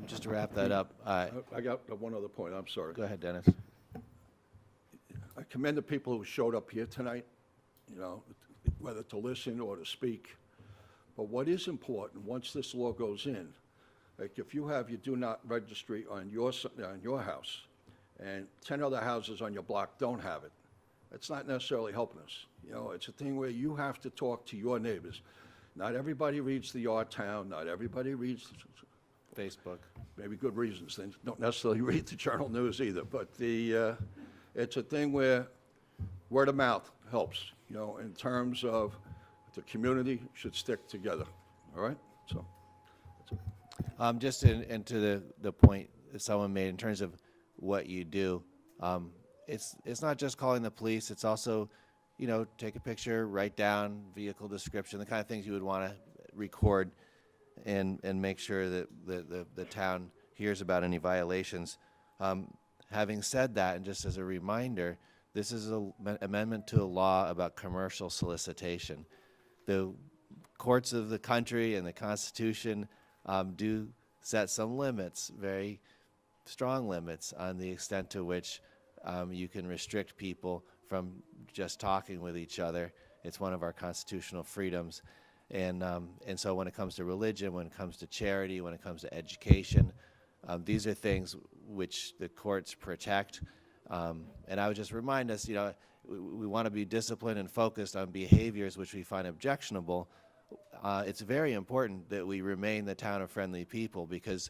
Just to wrap that up, I got one other point. I'm sorry. go ahead, Dennis. I commend the people who showed up here tonight, you know, whether to listen or to speak. But what is important, once this law goes in, like if you have your do not registry on your house, and 10 other houses on your block don't have it, it's not necessarily helping us. You know, it's a thing where you have to talk to your neighbors. Not everybody reads the Our Town, not everybody reads Facebook. Maybe good reasons. They don't necessarily read the Journal News either. But it's a thing where word of mouth helps, you know, in terms of the community should stick together. All right? So, that's it. Just into the point that someone made in terms of what you do, it's not just calling the police. It's also, you know, take a picture, write down vehicle description, the kind of things you would want to record and make sure that the town hears about any violations. Having said that, and just as a reminder, this is an amendment to a law about commercial solicitation. The courts of the country and the Constitution do set some limits, very strong limits, on the extent to which you can restrict people from just talking with each other. It's one of our constitutional freedoms. And so when it comes to religion, when it comes to charity, when it comes to education, these are things which the courts protect. And I would just remind us, you know, we want to be disciplined and focused on behaviors which we find objectionable. It's very important that we remain the town of friendly people, because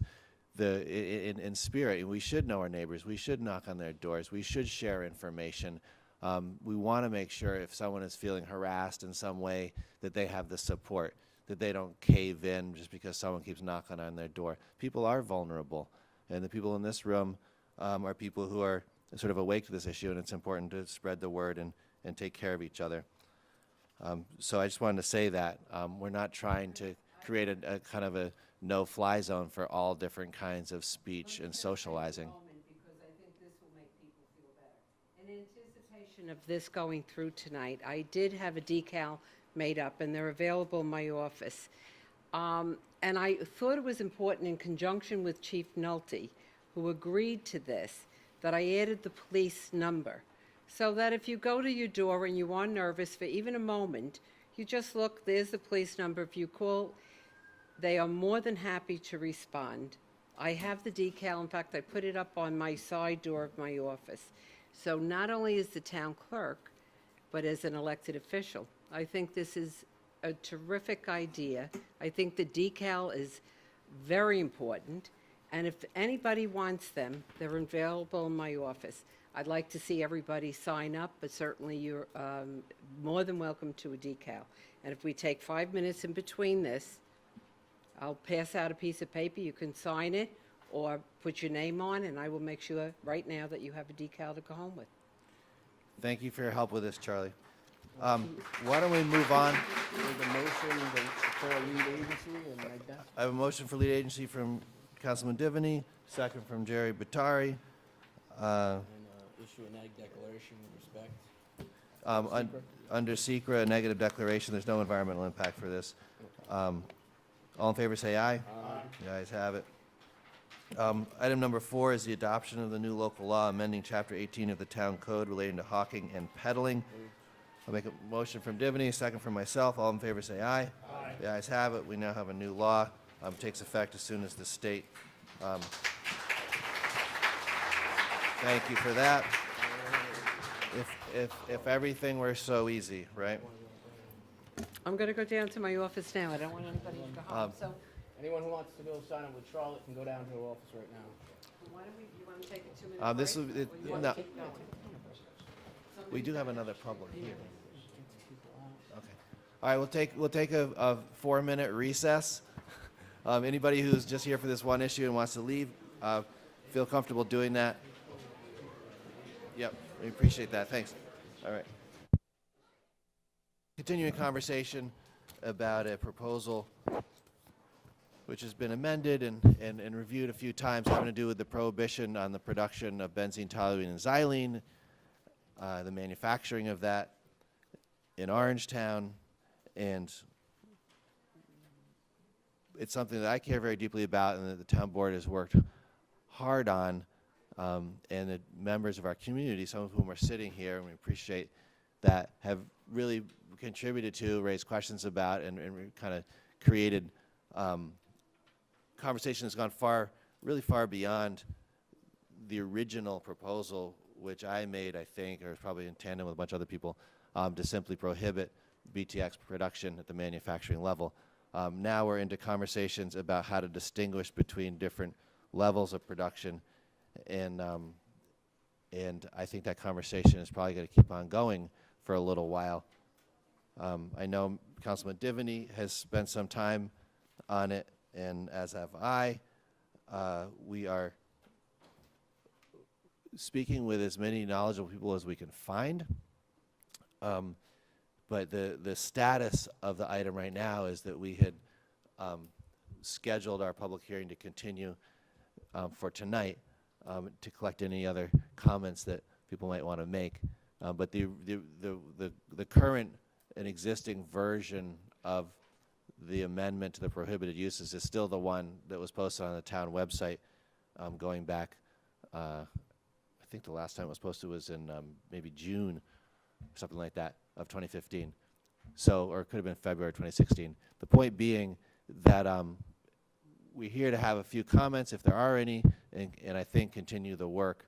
in spirit, we should know our neighbors. We should knock on their doors. We should share information. We want to make sure if someone is feeling harassed in some way that they have the support, that they don't cave in just because someone keeps knocking on their door. People are vulnerable, and the people in this room are people who are sort of awake to this issue, and it's important to spread the word and take care of each other. So I just wanted to say that. We're not trying to create a kind of a no-fly zone for all different kinds of speech and socializing. Because I think this will make people feel better. In anticipation of this going through tonight, I did have a decal made up, and they're available in my office. And I thought it was important, in conjunction with Chief Nolte, who agreed to this, that I added the police number, so that if you go to your door and you are nervous for even a moment, you just look, there's the police number. If you call they are more than happy to respond. I have the decal. In fact, I put it up on my side door of my office. So not only as the town clerk, but as an elected official, I think this is a terrific idea. I think the decal is very important. And if anybody wants them, they're available in my office. I'd like to see everybody sign up, but certainly you're more than welcome to a decal. And if we take 5 minutes in between this, I'll pass out a piece of paper. You can sign it or put your name on, and I will make sure right now that you have a decal to go home with. Thank you for your help with this, Charlie. Why don't we move on? There's a motion for a lead agency and like that. I have a motion for lead agency from Councilman Divany, second from Jerry Batari. And issue an ag declaration with respect. Under secra, a negative declaration. There's no environmental impact for this. All in favor, say aye. Aye. The ayes have it. Item number 4 is the adoption of the new local law amending Chapter 18 of the Town Code relating to hawking and peddling. I'll make a motion from Divany, a second from myself. All in favor, say aye. Aye. The ayes have it. We now have a new law. Takes effect as soon as the state. Thank you for that. If everything were so easy, right? I'm going to go down to my office now. I don't want anybody to go home. So Anyone who wants to go sign up with Charlotte can go down to her office right now. why don't you want to take a 2-minute break? This will, Or you want no, to keep going? we do have another public here. Okay. All right, we'll take a 4-minute recess. Anybody who's just here for this one issue and wants to leave, feel comfortable doing that. Yep, we appreciate that. Thanks. All right. Continuing conversation about a proposal which has been amended and reviewed a few times, having to do with the prohibition on the production of benzene, toluene, and xylene, the manufacturing of that in Orangetown, and it's something that I care very deeply about and that the town board has worked hard on, and the members of our community, some of whom are sitting here, and we appreciate that, have really contributed to, raised questions about, and kind of created conversation that's gone really far beyond the original proposal, which I made, I think, or probably in tandem with a bunch of other people, to simply prohibit BTX production at the manufacturing level. Now we're into conversations about how to distinguish between different levels of production, and I think that conversation is probably going to keep on going for a little while. I know Councilman Divany has spent some time on it, and as have I. We are speaking with as many knowledgeable people as we can find. But the status of the item right now is that we had scheduled our public hearing to continue for tonight to collect any other comments that people might want to make. But the current and existing version of the amendment to the prohibited uses is still the one that was posted on the town website going back, I think the last time it was posted was in maybe June, something like that, of 2015. So, or it could have been February 2016. The point being that we're here to have a few comments, if there are any, and I think continue the work.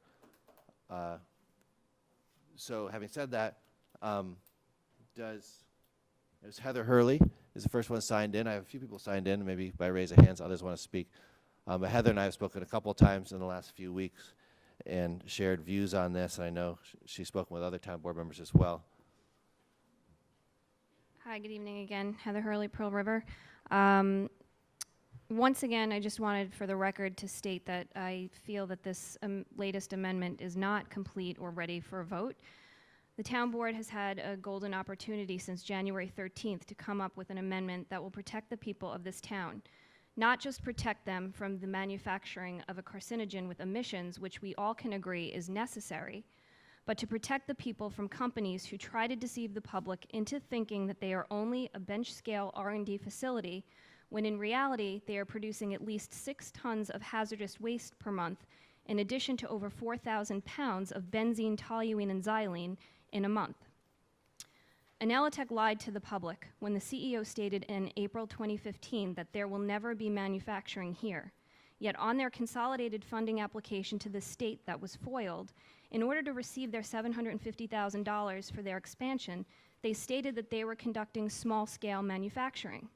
So having said that, there's Heather Hurley is the first one signed in. I have a few people signed in, maybe by raise of hands, others want to speak. But Heather and I have spoken a couple of times in the last few weeks and shared views on this, and I know she's spoken with other town board members as well. Hi, good evening again. Heather Hurley, Pearl River. Once again, I just wanted for the record to state that I feel that this latest amendment is not complete or ready for a vote. The town board has had a golden opportunity since January 13th to come up with an amendment that will protect the people of this town. Not just protect them from the manufacturing of a carcinogen with emissions, which we all can agree is necessary, but to protect the people from companies who try to deceive the public into thinking that they are only a bench-scale R&D facility, when in reality they are producing at least 6 tons of hazardous waste per month, in addition to over 4,000 pounds of benzene, toluene, and xylene in a month. Inelitech lied to the public when the CEO stated in April 2015 that there will never be manufacturing here. Yet on their consolidated funding application to the state that was foiled, in order to receive their $750,000 for their expansion, they stated that they were conducting small-scale manufacturing.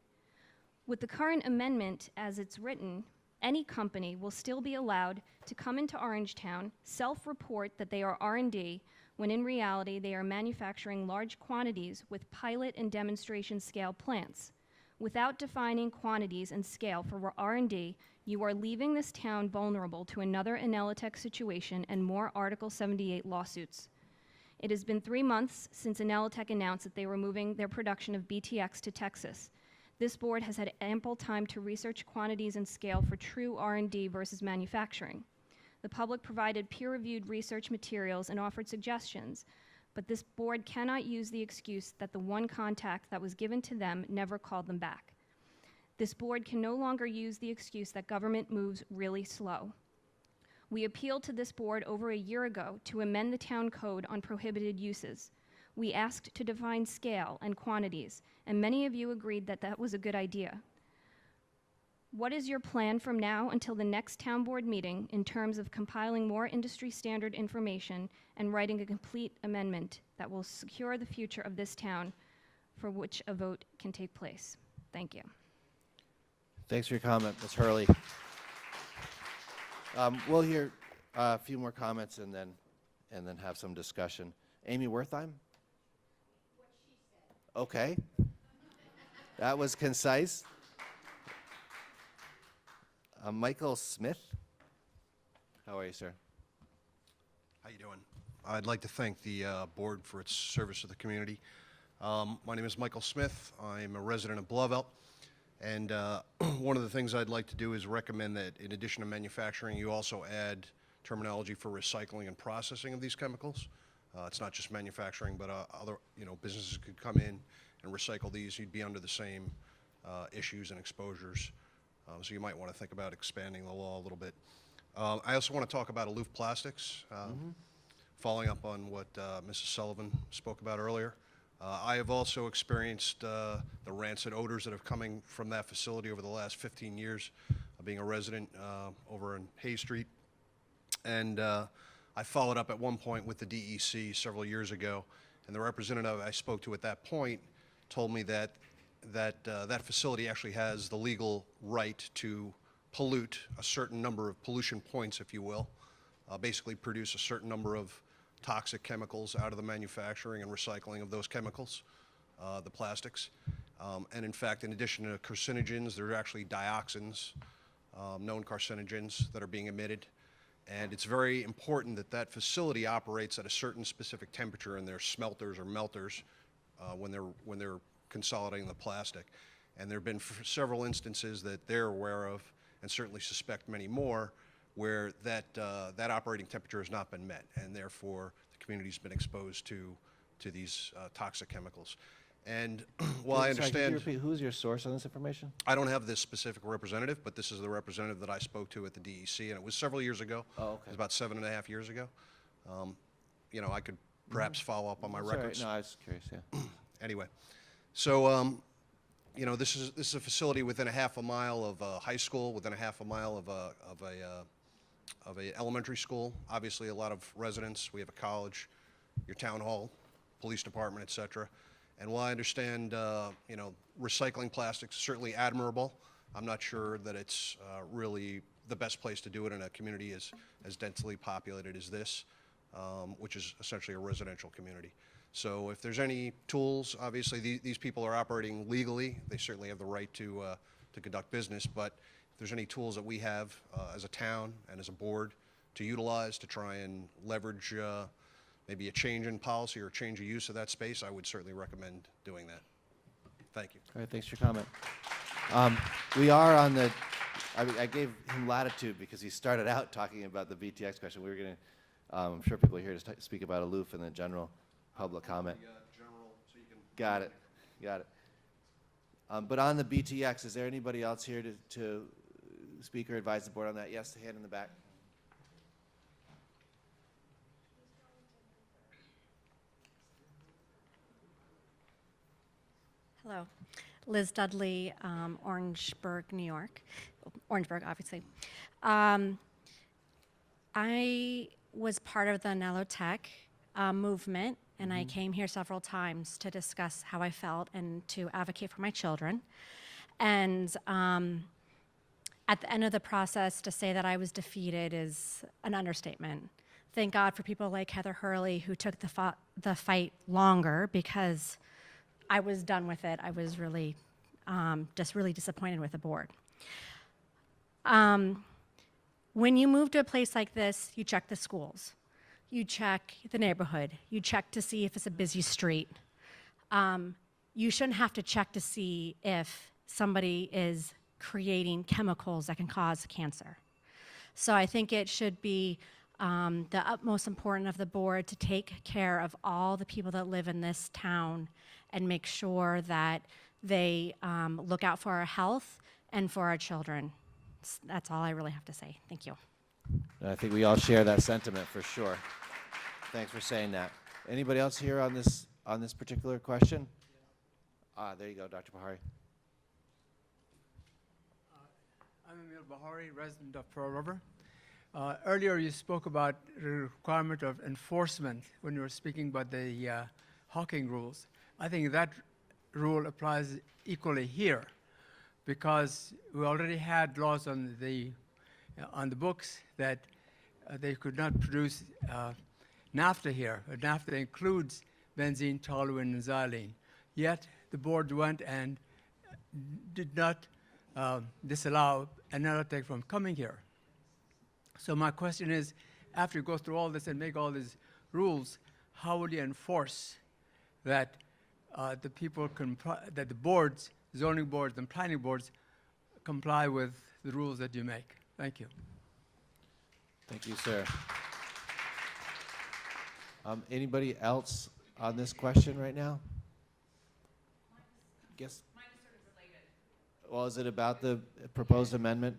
With the current amendment as it's written, any company will still be allowed to come into Orangetown, self-report that they are R&D, when in reality they are manufacturing large quantities with pilot and demonstration scale plants. Without defining quantities and scale for R&D, you are leaving this town vulnerable to another Inelitech situation and more Article 78 lawsuits. It has been 3 months since Inelitech announced that they were moving their production of BTX to Texas. This board has had ample time to research quantities and scale for true R&D versus manufacturing. The public provided peer-reviewed research materials and offered suggestions, but this board cannot use the excuse that the one contact that was given to them never called them back. This board can no longer use the excuse that government moves really slow. We appealed to this board over a year ago to amend the town code on prohibited uses. We asked to define scale and quantities, and many of you agreed that that was a good idea. What is your plan from now until the next town board meeting in terms of compiling more industry standard information and writing a complete amendment that will secure the future of this town for which a vote can take place? Thank you. Thanks for your comment, Ms. Hurley. We'll hear a few more comments and then have some discussion. Amy Wertheim? Okay. That was concise. Michael Smith? How are you, sir? How you doing? I'd like to thank the board for its service to the community. My name is Michael Smith. I'm a resident of Blauvelt. And one of the things I'd like to do is recommend that in addition to manufacturing, you also add terminology for recycling and processing of these chemicals. It's not just manufacturing, but other businesses could come in and recycle these. You'd be under the same issues and exposures. So you might want to think about expanding the law a little bit. I also want to talk about aloof plastics, following up on what Mrs. Sullivan spoke about earlier. I have also experienced the rancid odors that have coming from that facility over the last 15 years, being a resident over in Hay Street. And I followed up at one point with the DEC several years ago, and the representative I spoke to at that point told me that that facility actually has the legal right to pollute a certain number of pollution points, if you will, basically produce a certain number of toxic chemicals out of the manufacturing and recycling of those chemicals, the plastics. And in fact, in addition to carcinogens, there are actually dioxins, known carcinogens, that are being emitted. And it's very important that that facility operates at a certain specific temperature in their smelters or melters when they're consolidating the plastic. And there have been several instances that they're aware of, and certainly suspect many more, where that operating temperature has not been met, and therefore the community's been exposed to these toxic chemicals. And while I understand... Sorry, could you repeat, who's your source on this information? I don't have this specific representative, but this is the representative that I spoke to at the DEC, and it was several years ago. Oh, okay. It was about 7.5 years ago. I could perhaps follow up on my That's all right. records. No, I was curious, yeah. Anyway, so this is a facility within a half a mile of a high school, within a half a mile of a elementary school. Obviously, a lot of residents. We have a college, your town hall, police department, et cetera. And while I understand, recycling plastics is certainly admirable, I'm not sure that it's really the best place to do it in a community as densely populated as this, which is essentially a residential community. So if there's any tools, obviously these people are operating legally. They certainly have the right to conduct business, but if there's any tools that we have as a town and as a board to utilize to try and leverage maybe a change in policy or a change of use of that space, I would certainly recommend doing that. Thank you. All right, thanks for your comment. We are on the, I gave him latitude because he started out talking about the BTX question. We were going to, I'm sure people are here to speak about aloof and the general public comment. Got it. But on the BTX, is there anybody else here to speak or advise the board on that? Yes, hand in the back. Hello. Liz Dudley, Orangeburg, New York. Orangeburg, obviously. I was part of the Nellotech movement, and I came here several times to discuss how I felt and to advocate for my children. And at the end of the process, to say that I was defeated is an understatement. Thank God for people like Heather Hurley who took the fight longer, because I was done with it. I was really just really disappointed with the board. When you move to a place like this, you check the schools, you check the neighborhood, you check to see if it's a busy street. You shouldn't have to check to see if somebody is creating chemicals that can cause cancer. So I think it should be the utmost important of the board to take care of all the people that live in this town and make sure that they look out for our health and for our children. That's all I really have to say. Thank you. I think we all share that sentiment for sure. Thanks for saying that. Anybody else here on this particular question? There you go, Dr. Bahari. I'm Emil Bahari, resident of Pearl River. Earlier you spoke about the requirement of enforcement when you were speaking about the hawking rules. I think that rule applies equally here, because we already had laws on the books that they could not produce naphtha here. Naphtha includes benzene, toluene, and xylene. Yet the board went and did not disallow Nellotech from coming here. So my question is, after you go through all this and make all these rules, how will you enforce that the people that the boards, zoning boards and planning boards, comply with the rules that you make? Thank you. Thank you, sir. Anybody else on this question right now? Guess. Mine is sort of related. Well, is it about the proposed amendment?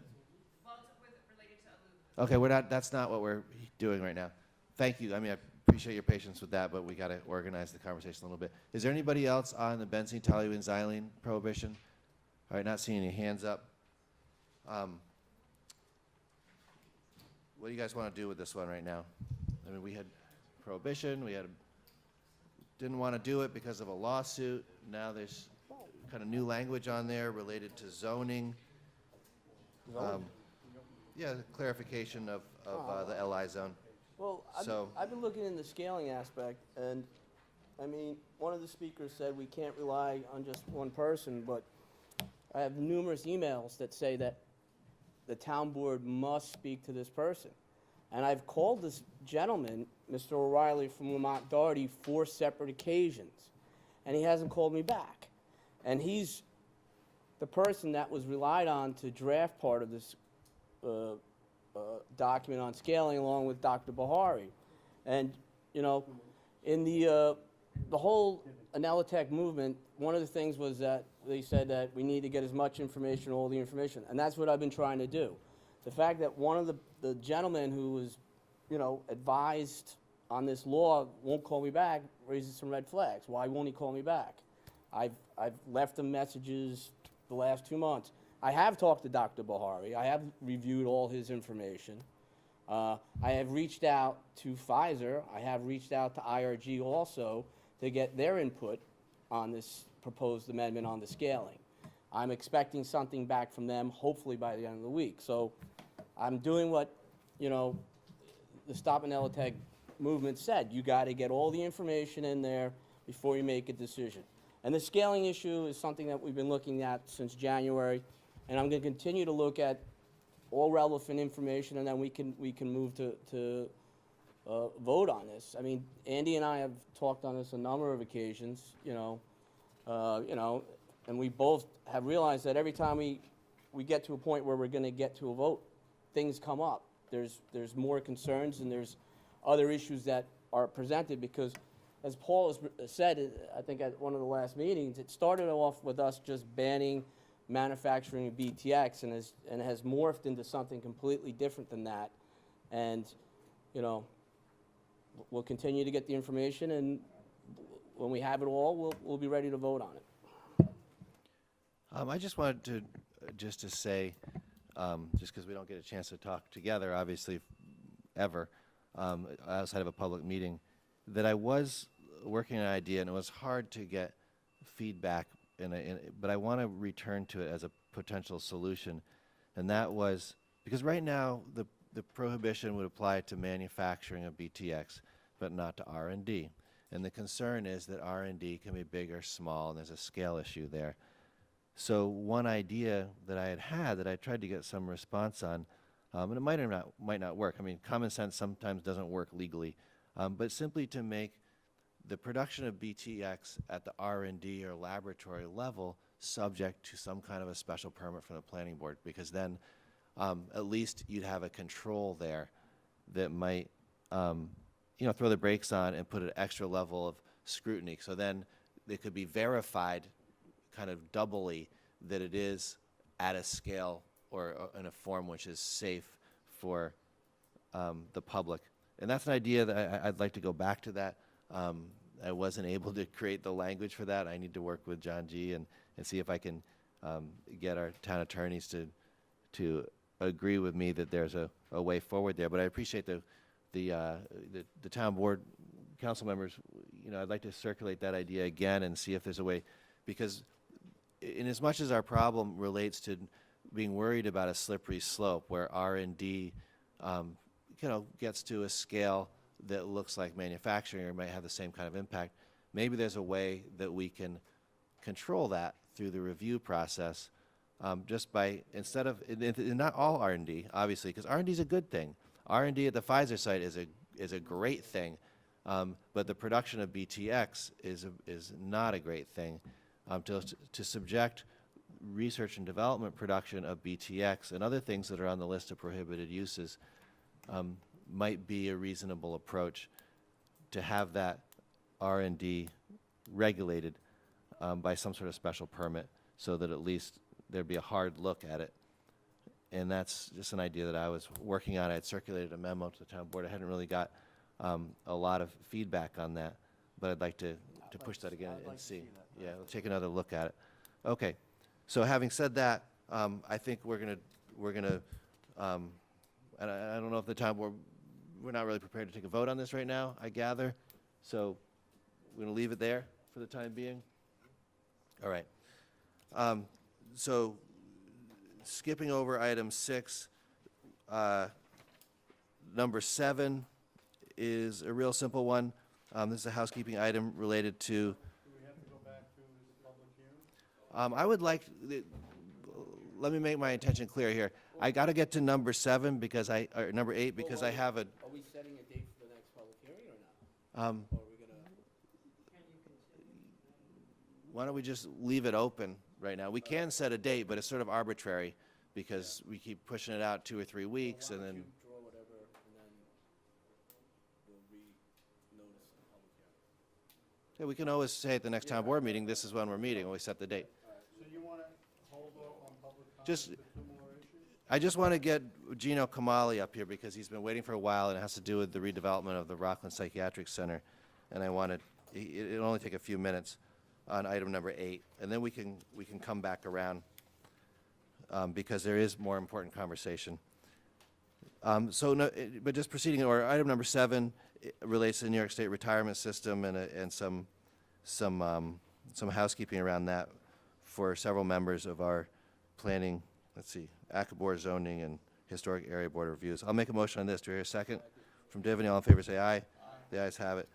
Well, it's related to Okay, we're not. That's not what we're doing right now. Thank you. I mean, I appreciate your patience with that, but we got to organize the conversation a little bit. Is there anybody else on the benzene, toluene, xylene prohibition? All right, not seeing any hands up. What do you guys want to do with this one right now? I mean, we had prohibition. We had didn't want to do it because of a lawsuit. Now there's kind of new language on there related to zoning. Yeah, clarification of the LI zone. Well, I've been looking in the scaling aspect, and I mean, one of the speakers said we can't rely on just one person, but I have numerous emails that say that the town board must speak to this person. And I've called this gentleman, Mr. O'Reilly from Lamont Doherty, 4 separate occasions, and he hasn't called me back. And he's the person that was relied on to draft part of this document on scaling, along with Dr. Bahari. And, you know, in the whole Nellotech movement, one of the things was that they said that we need to get as much information, all the information, and that's what I've been trying to do. The fact that one of the gentlemen who was, you know, advised on this law won't call me back raises some red flags. Why won't he call me back? I've left him messages the last 2 months. I have talked to Dr. Bahari. I have reviewed all his information. I have reached out to Pfizer. I have reached out to IRG also to get their input on this proposed amendment on the scaling. I'm expecting something back from them, hopefully by the end of the week. So I'm doing what, you know, the Stop Nellotech movement said. You got to get all the information in there before you make a decision. And the scaling issue is something that we've been looking at since January, and I'm going to continue to look at all relevant information, and then we can move to vote on this. I mean, Andy and I have talked on this a number of occasions, you know, and we both have realized that every time we get to a point where we're going to get to a vote, things come up. There's more concerns, and there's other issues that are presented, because as Paul has said, I think at one of the last meetings, it started off with us just banning manufacturing of BTX, and has morphed into something completely different than that. And, you know, we'll continue to get the information, and when we have it all, we'll be ready to vote on it. I just wanted to just to say, just because we don't get a chance to talk together, obviously, ever, outside of a public meeting, that I was working on an idea, and it was hard to get feedback, but I want to return to it as a potential solution, and that was, because right now, the prohibition would apply to manufacturing of BTX, but not to R&D. And the concern is that R&D can be big or small, and there's a scale issue there. So one idea that I had that I tried to get some response on, and it might not work. I mean, common sense sometimes doesn't work legally, but simply to make the production of BTX at the R&D or laboratory level subject to some kind of a special permit from the planning board, because then at least you'd have a control there that might throw the brakes on and put an extra level of scrutiny. So then it could be verified kind of doubly that it is at a scale or in a form which is safe for the public. And that's an idea that I'd like to go back to that. I wasn't able to create the language for that. I need to work with John G. and see if I can get our town attorneys to agree with me that there's a way forward there. But I appreciate the town board council members. I'd like to circulate that idea again and see if there's a way, because in as much as our problem relates to being worried about a slippery slope where R&D gets to a scale that looks like manufacturing or might have the same kind of impact, maybe there's a way that we can control that through the review process, just by, instead of, not all R&D, obviously, because R&D is a good thing. R&D at the Pfizer site is a great thing, but the production of BTX is not a great thing. To subject research and development production of BTX and other things that are on the list of prohibited uses might be a reasonable approach, to have that R&D regulated by some sort of special permit, so that at least there'd be a hard look at it. And that's just an idea that I was working on. I had circulated a memo to the town board. I hadn't really got a lot of feedback on that, but I'd like to push that again and see. Yeah, we'll take another look at it. Okay, so having said that, I think we're gonna, and I don't know if the town board, we're not really prepared to take a vote on this right now, I gather. So we're gonna leave it there for the time being. All right. So skipping over item 6, number 7 is a real simple one. This is a housekeeping item related to. I would like, let me make my intention clear here. I got to get to number 7 because or number 8 because I have a. Are we setting a date for the next public hearing or not? Or are we gonna? Why don't we just leave it open right now? We can set a date, but it's sort of arbitrary because we keep pushing it out 2 or 3 weeks, and then. You draw whatever, and then we'll re-notice the public hearing. Yeah, we can always say at the next town board meeting, this is when we're meeting, when we set the date. So you want to hold off on public comment Just, for 2 more issues? I just want to get Gino Kamali up here because he's been waiting for a while, and it has to do with the redevelopment of the Rockland Psychiatric Center. And I wanted, it'll only take a few minutes on item number 8, and then we can come back around because there is more important conversation. But just proceeding, or item number 7 relates to the New York State retirement system and some housekeeping around that for several members of our planning, ACABOR zoning and historic area board of reviews. I'll make a motion on this. Do I hear a second? From Divany, all in favor say aye. Aye. The ayes have it.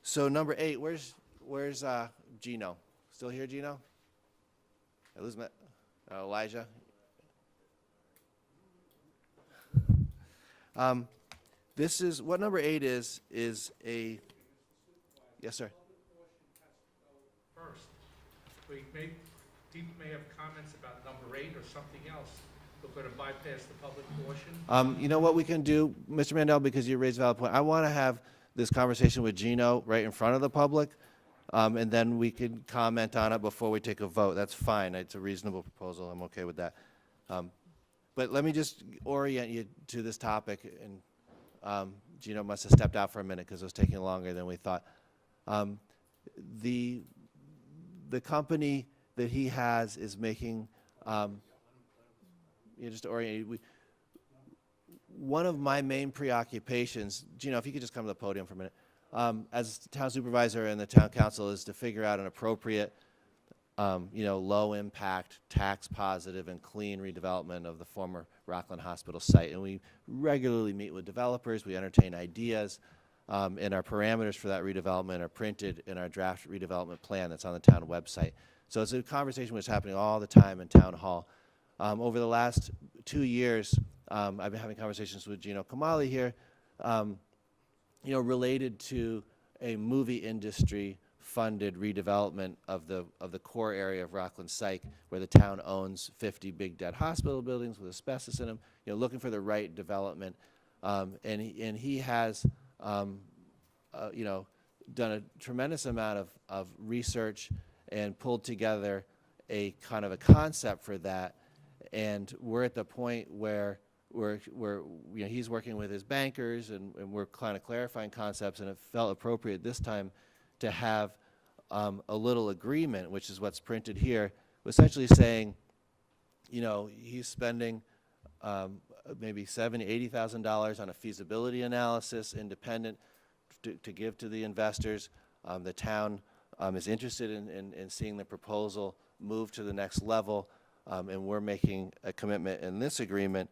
So number 8, where's Gino? Still here, Gino? Elizabeth, Elijah? This is, what number 8 is a, yes, sir? First, people may have comments about number 8 or something else. We're going to bypass the public portion. You know what we can do, Mr. Mandel, because you raised a valid point. I want to have this conversation with Gino right in front of the public, and then we can comment on it before we take a vote. That's fine. It's a reasonable proposal. I'm okay with that. But let me just orient you to this topic, and Gino must have stepped out for a minute because it was taking longer than we thought. The the company that he has is making, just to orient you, one of my main preoccupations, Gino, if you could just come to the podium for a minute, as town supervisor and the town council, is to figure out an appropriate, low impact, tax positive and clean redevelopment of the former Rockland Hospital site. And we regularly meet with developers, we entertain ideas, and our parameters for that redevelopment are printed in our draft redevelopment plan that's on the town website. So it's a conversation that's happening all the time in town hall. Over the last 2 years, I've been having conversations with Gino Kamali here, related to a movie industry funded redevelopment of the core area of Rockland Psych, where the town owns 50 big dead hospital buildings with asbestos in them, looking for the right development. And he has, done a tremendous amount of research and pulled together a kind of a concept for that. And we're at the point where he's working with his bankers and we're kind of clarifying concepts, and it felt appropriate this time to have a little agreement, which is what's printed here, essentially saying, he's spending maybe $70,000, $80,000 on a feasibility analysis, independent, to give to the investors. The town is interested in seeing the proposal move to the next level, and we're making a commitment in this agreement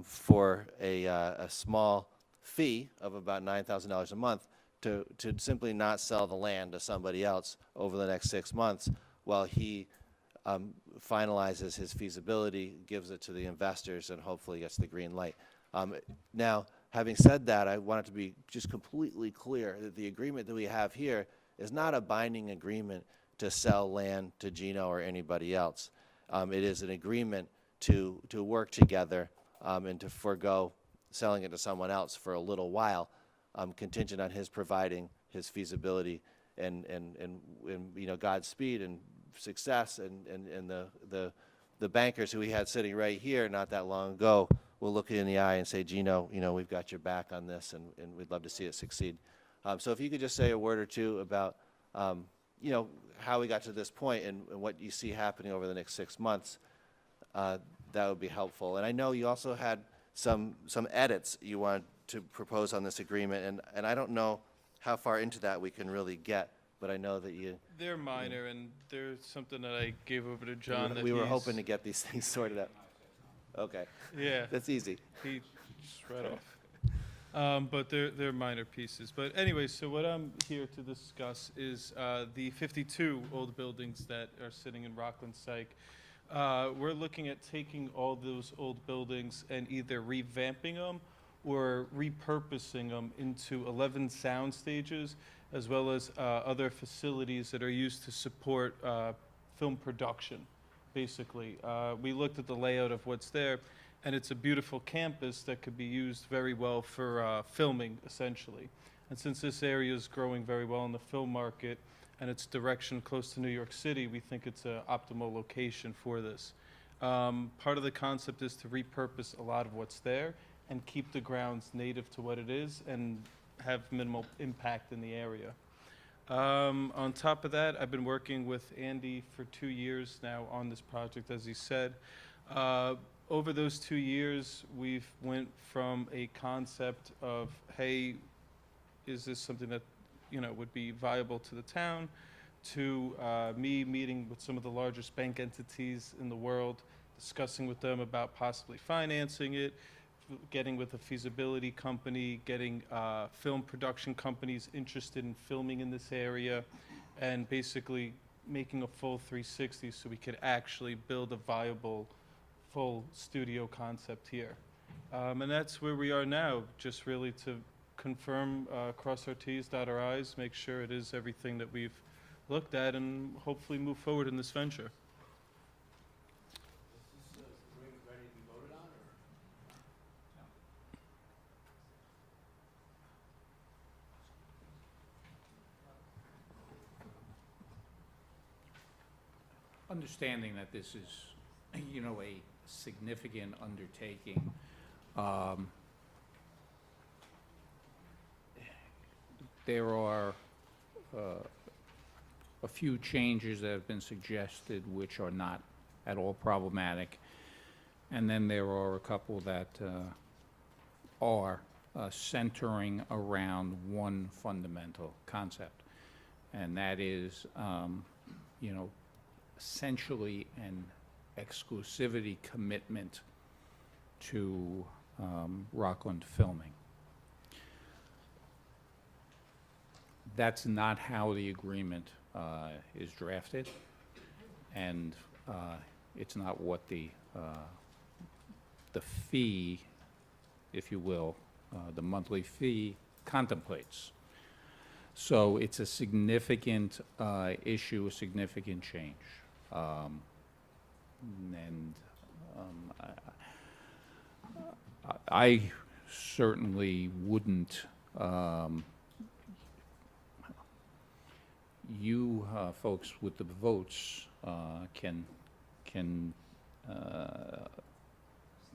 for a small fee of about $9,000 a month to simply not sell the land to somebody else over the next 6 months while he finalizes his feasibility, gives it to the investors, and hopefully gets the green light. Now, having said that, I want it to be just completely clear that the agreement that we have here is not a binding agreement to sell land to Gino or anybody else. It is an agreement to work together and to forego selling it to someone else for a little while, contingent on his providing his feasibility and Godspeed and success, and the bankers who we had sitting right here not that long ago will look you in the eye and say, Gino, we've got your back on this, and we'd love to see it succeed. So if you could just say a word or two about how we got to this point and what you see happening over the next 6 months, that would be helpful. And I know you also had some edits you wanted to propose on this agreement, and I don't know how far into that we can really get, but I know that you... They're minor, and there's something that I gave over to John that we were hoping to get these things sorted out. Okay. Yeah. That's easy. He just read off. But they're minor pieces. But anyway, so what I'm here to discuss is the 52 old buildings that are sitting in Rockland Psych. We're looking at taking all those old buildings and either revamping them or repurposing them into 11 sound stages, as well as other facilities that are used to support film production, basically. We looked at the layout of what's there, and it's a beautiful campus that could be used very well for filming, essentially. And since this area is growing very well in the film market, and its direction close to New York City, we think it's an optimal location for this. Part of the concept is to repurpose a lot of what's there and keep the grounds native to what it is and have minimal impact in the area. On top of that, I've been working with Andy for 2 years now on this project, as he said. Over those 2 years, we've went from a concept of, hey, is this something that would be viable to the town, to me meeting with some of the largest bank entities in the world, discussing with them about possibly financing it, getting with a feasibility company, getting film production companies interested in filming in this area, and basically making a full 360 so we could actually build a viable full studio concept here. And that's where we are now, just really to confirm, cross our T's, dot our I's, make sure it is everything that we've looked at, and hopefully move forward in this venture. Understanding that this is, a significant undertaking, there are a few changes that have been suggested which are not at all problematic. And then there are a couple that are centering around one fundamental concept, and that is, you know, essentially an exclusivity commitment to Rockland filming. That's not how the agreement is drafted, and it's not what the fee, if you will, the monthly fee contemplates. So it's a significant issue, a significant change. I certainly wouldn't, you folks with the votes can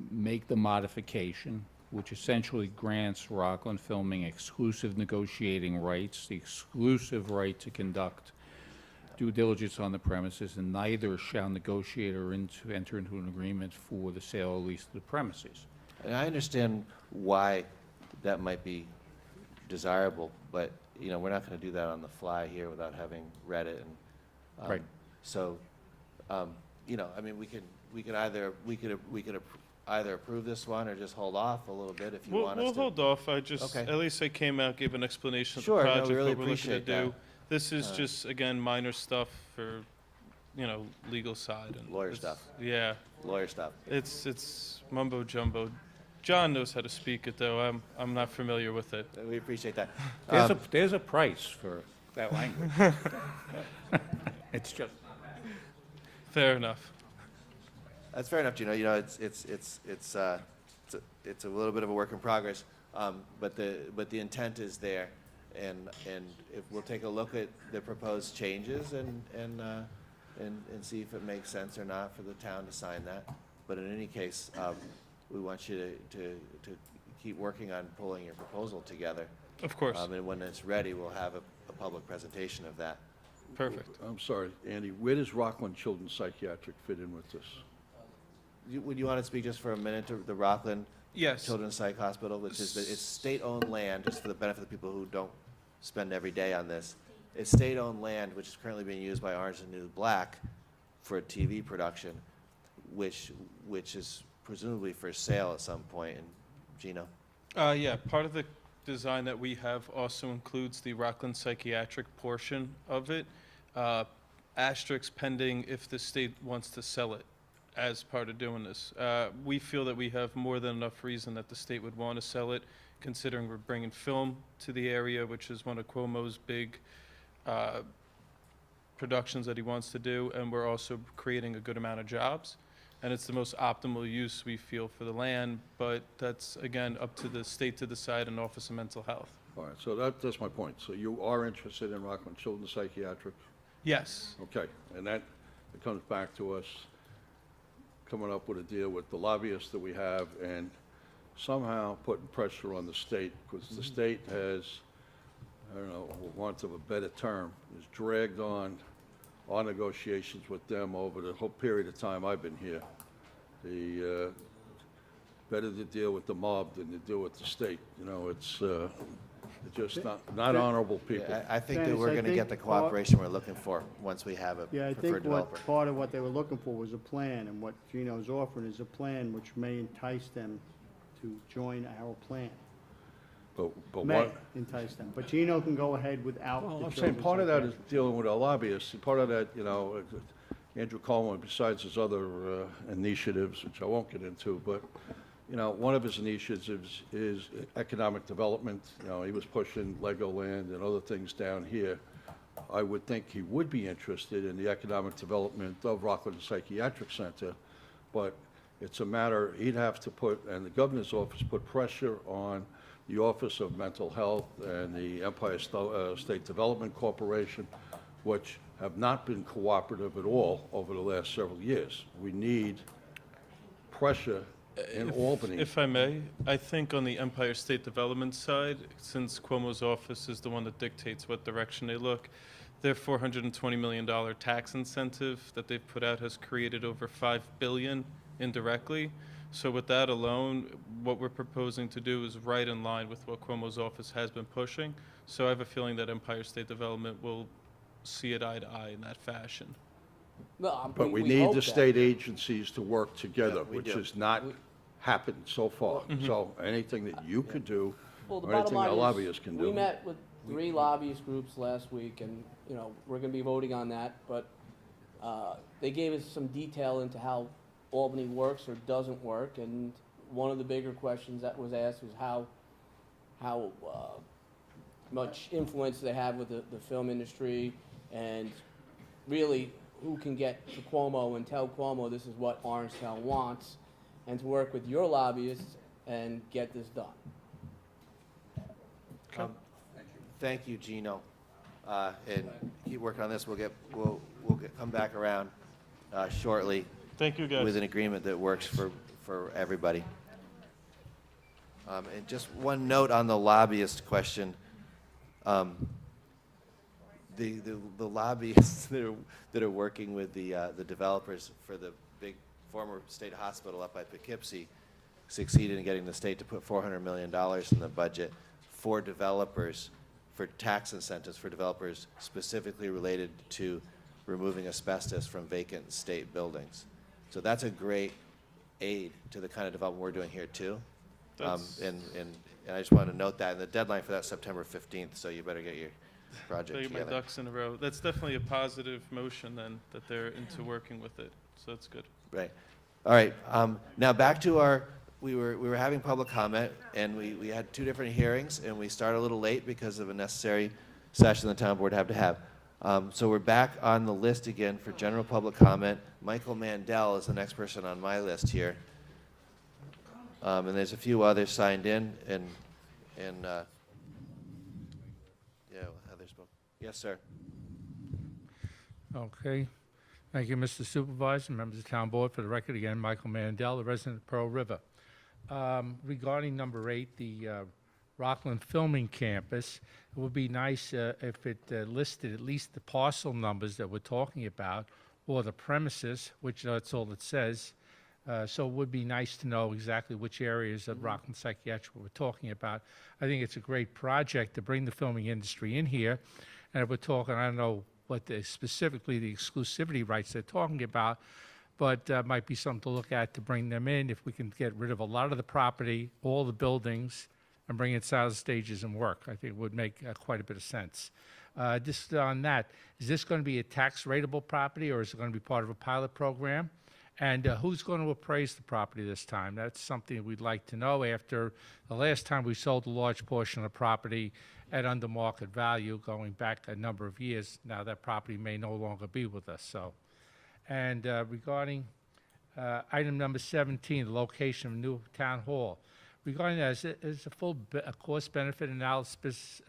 make the modification, which essentially grants Rockland Filming exclusive negotiating rights, the exclusive right to conduct due diligence on the premises, and neither shall negotiate or enter into an agreement for the sale or lease of the premises. And I understand why that might be desirable, but, you know, we're not going to do that on the fly here without having read it. And, Right. So, you know, I mean, we could either approve this one or just hold off a little bit if you want us We'll to. hold off. I just, Okay. at least I came out, gave an explanation of Sure, the no, we project, really what we're looking to appreciate do. that. This is just, again, minor stuff for, you know, legal side. And Lawyer it's- stuff. Yeah. Lawyer stuff. It's mumbo jumbo. John knows how to speak it, though. I'm not familiar with it. We appreciate that. There's a price for that language. It's just. Fair enough. That's fair enough, Gino. You know, it's a little bit of a work in progress, but the intent is there, and if we'll take a look at the proposed changes and see if it makes sense or not for the town to sign that. But in any case, we want you to keep working on pulling your proposal together. Of course. And when it's ready, we'll have a public presentation of that. Perfect. I'm sorry, Andy, where does Rockland Children's Psychiatric fit in with this? Would you want to speak just for a minute to the Rockland Yes. Children's Psych Hospital, which is it's state-owned land, just for the benefit of the people who don't spend every day on this. It's state-owned land, which is currently being used by Orange and New Black for a TV production, which is presumably for sale at some point. And Gino? Yeah, part of the design that we have also includes the Rockland Psychiatric portion of it. Asterisk pending if the state wants to sell it as part of doing this. We feel that we have more than enough reason that the state would want to sell it, considering we're bringing film to the area, which is one of Cuomo's big productions that he wants to do, and we're also creating a good amount of jobs. And it's the most optimal use, we feel, for the land, but that's, again, up to the state to decide and Office of Mental Health. All right, so that's my point. So you are interested in Rockland Children's Psychiatric? Yes. Okay, and that, it comes back to us coming up with a deal with the lobbyists that we have and somehow putting pressure on the state, because the state has, I don't know, want of a better term, is dragged on our negotiations with them over the whole period of time I've been here. The better to deal with the mob than to deal with the state. You know, it's just not honorable people. Yeah, I think that Dennis, we're I going to think get the cooperation we're looking for once we have a Yeah, I preferred think developer. what, part of what they were looking for was a plan, and what Gino's offering is a plan which may entice them to join our plan. But May what? entice them, but Gino can go ahead without. Well, the I'm saying children's part of that is psychiatric. dealing with our lobbyists, and part of that, you know, Andrew Coleman, besides his other initiatives, which I won't get into, but, you know, one of his initiatives is economic development. You know, he was pushing Legoland and other things down here. I would think he would be interested in the economic development of Rockland Psychiatric Center, but it's a matter, he'd have to put, and the governor's office put pressure on the Office of Mental Health and the Empire State Development Corporation, which have not been cooperative at all over the last several years. We need pressure in Albany. If I may, I think on the Empire State Development side, since Cuomo's office is the one that dictates what direction they look, Their $420 million tax incentive that they've put out has created over $5 billion indirectly. So with that alone, what we're proposing to do is right in line with what Cuomo's office has been pushing. So I have a feeling that Empire State Development will see it eye to eye in that fashion. Well, But we we need hope the that. state agencies to work together, Yeah, we which do. has not happened so far. So anything that you could do, Well, the or bottom anything our line lobbyists is, can we do. met with 3 lobbyist groups last week, and, you know, we're gonna be voting on that, but they gave us some detail into how Albany works or doesn't work, and one of the bigger questions that was asked was how much influence they have with the film industry, and really who can get to Cuomo and tell Cuomo this is what Orangetown wants, and to work with your lobbyists and get this done. Thank you, Gino. And keep working on this. We'll come back around shortly Thank you, guys. with an agreement that works for everybody. And just one note on the lobbyist question. The lobbyists that are working with the developers for the big former state hospital up by Poughkeepsie succeeded in getting the state to put $400 million in the budget for developers, for tax incentives for developers specifically related to removing asbestos from vacant state buildings. So that's a great aid to the kind of development we're doing here too. And I just wanted to note that. And the deadline for that is September 15th, so you better get your project Get my together. ducks in a row. That's definitely a positive motion then, that they're into working with it. So that's good. Right. All right. Now back to we were having public comment, and we had 2 different hearings, and we started a little late because of a necessary session the town board had to have. So we're back on the list again for general public comment. Michael Mandel is the next person on my list here. And there's a few others signed in, and yeah, Heather spoke. Yes, sir. Okay. Thank you, Mr. Supervisor, members of the town board. For the record, again, Michael Mandel, a resident of Pearl River. Regarding number 8, the Rockland Filming Campus, it would be nice if it listed at least the parcel numbers that we're talking about, or the premises, which that's all it says. So it would be nice to know exactly which areas of Rockland Psychiatric we're talking about. I think it's a great project to bring the filming industry in here. And if we're talking, I don't know what specifically the exclusivity rights they're talking about, but might be something to look at to bring them in. If we can get rid of a lot of the property, all the buildings, and bring it south stages and work, I think it would make quite a bit of sense. Just on that, is this going to be a tax rateable property, or is it going to be part of a pilot program? And who's going to appraise the property this time? That's something we'd like to know after the last time we sold a large portion of the property at under market value, going back a number of years. Now that property may no longer be with us. So, and regarding item number 17, the location of new town hall. Regarding that, is a full cost-benefit analysis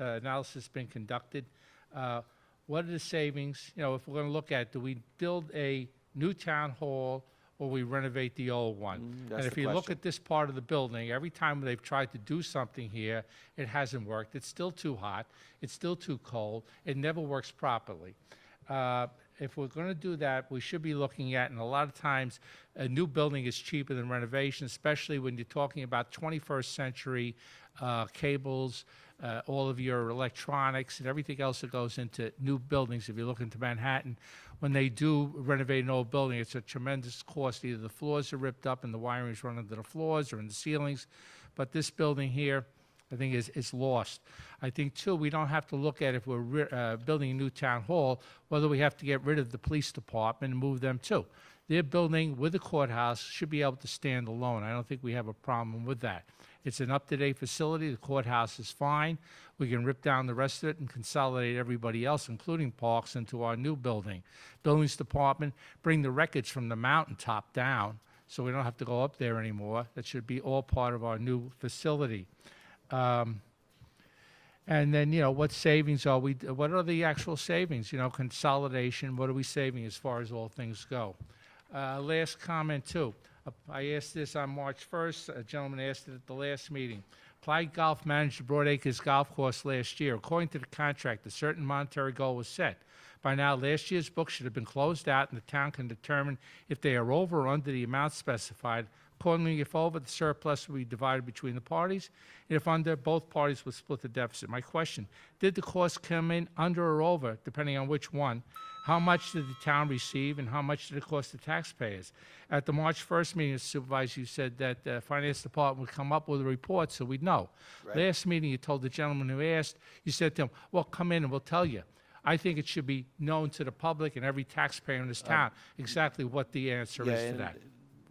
been conducted? What are the savings? You know, if we're going to look at, do we build a new town hall, or we renovate the old one? That's And if the you look question. at this part of the building, every time they've tried to do something here, it hasn't worked. It's still too hot. It's still too cold. It never works properly. If we're going to do that, we should be looking at, and a lot of times, a new building is cheaper than renovation, especially when you're talking about 21st century cables, all of your electronics and everything else that goes into new buildings. If you look into Manhattan, when they do renovate an old building, it's a tremendous cost. Either the floors are ripped up and the wiring is run under the floors or in the ceilings. But this building here, I think, is lost. I think, too, we don't have to look at, if we're building a new town hall, whether we have to get rid of the police department and move them, too. Their building with the courthouse should be able to stand alone. I don't think we have a problem with that. It's an up-to-date facility. The courthouse is fine. We can rip down the rest of it and consolidate everybody else, including parks, into our new building. Buildings department, bring the records from the mountaintop down, so we don't have to go up there anymore. That should be all part of our new facility. And then, you know, what savings are we, what are the actual savings? You know, consolidation, what are we saving as far as all things go? Last comment, too. I asked this on March 1st. A gentleman asked it at the last meeting. Applied Golf managed the Broadacres Golf Course last year. According to the contract, a certain monetary goal was set. By now, last year's books should have been closed out, and the town can determine if they are over or under the amount specified. Accordingly, if over, the surplus will be divided between the parties, and if under, both parties will split the deficit. My question, did the cost come in under or over, depending on which one? How much did the town receive, and how much did it cost the taxpayers? At the March 1st meeting, Mr. Supervisor, you said that the Finance Department would come up with a report so we'd know. Right. Last meeting, you told the gentleman who asked, you said to him, well, come in and we'll tell you. I think it should be known to the public and every taxpayer in this town exactly what the answer is to and that.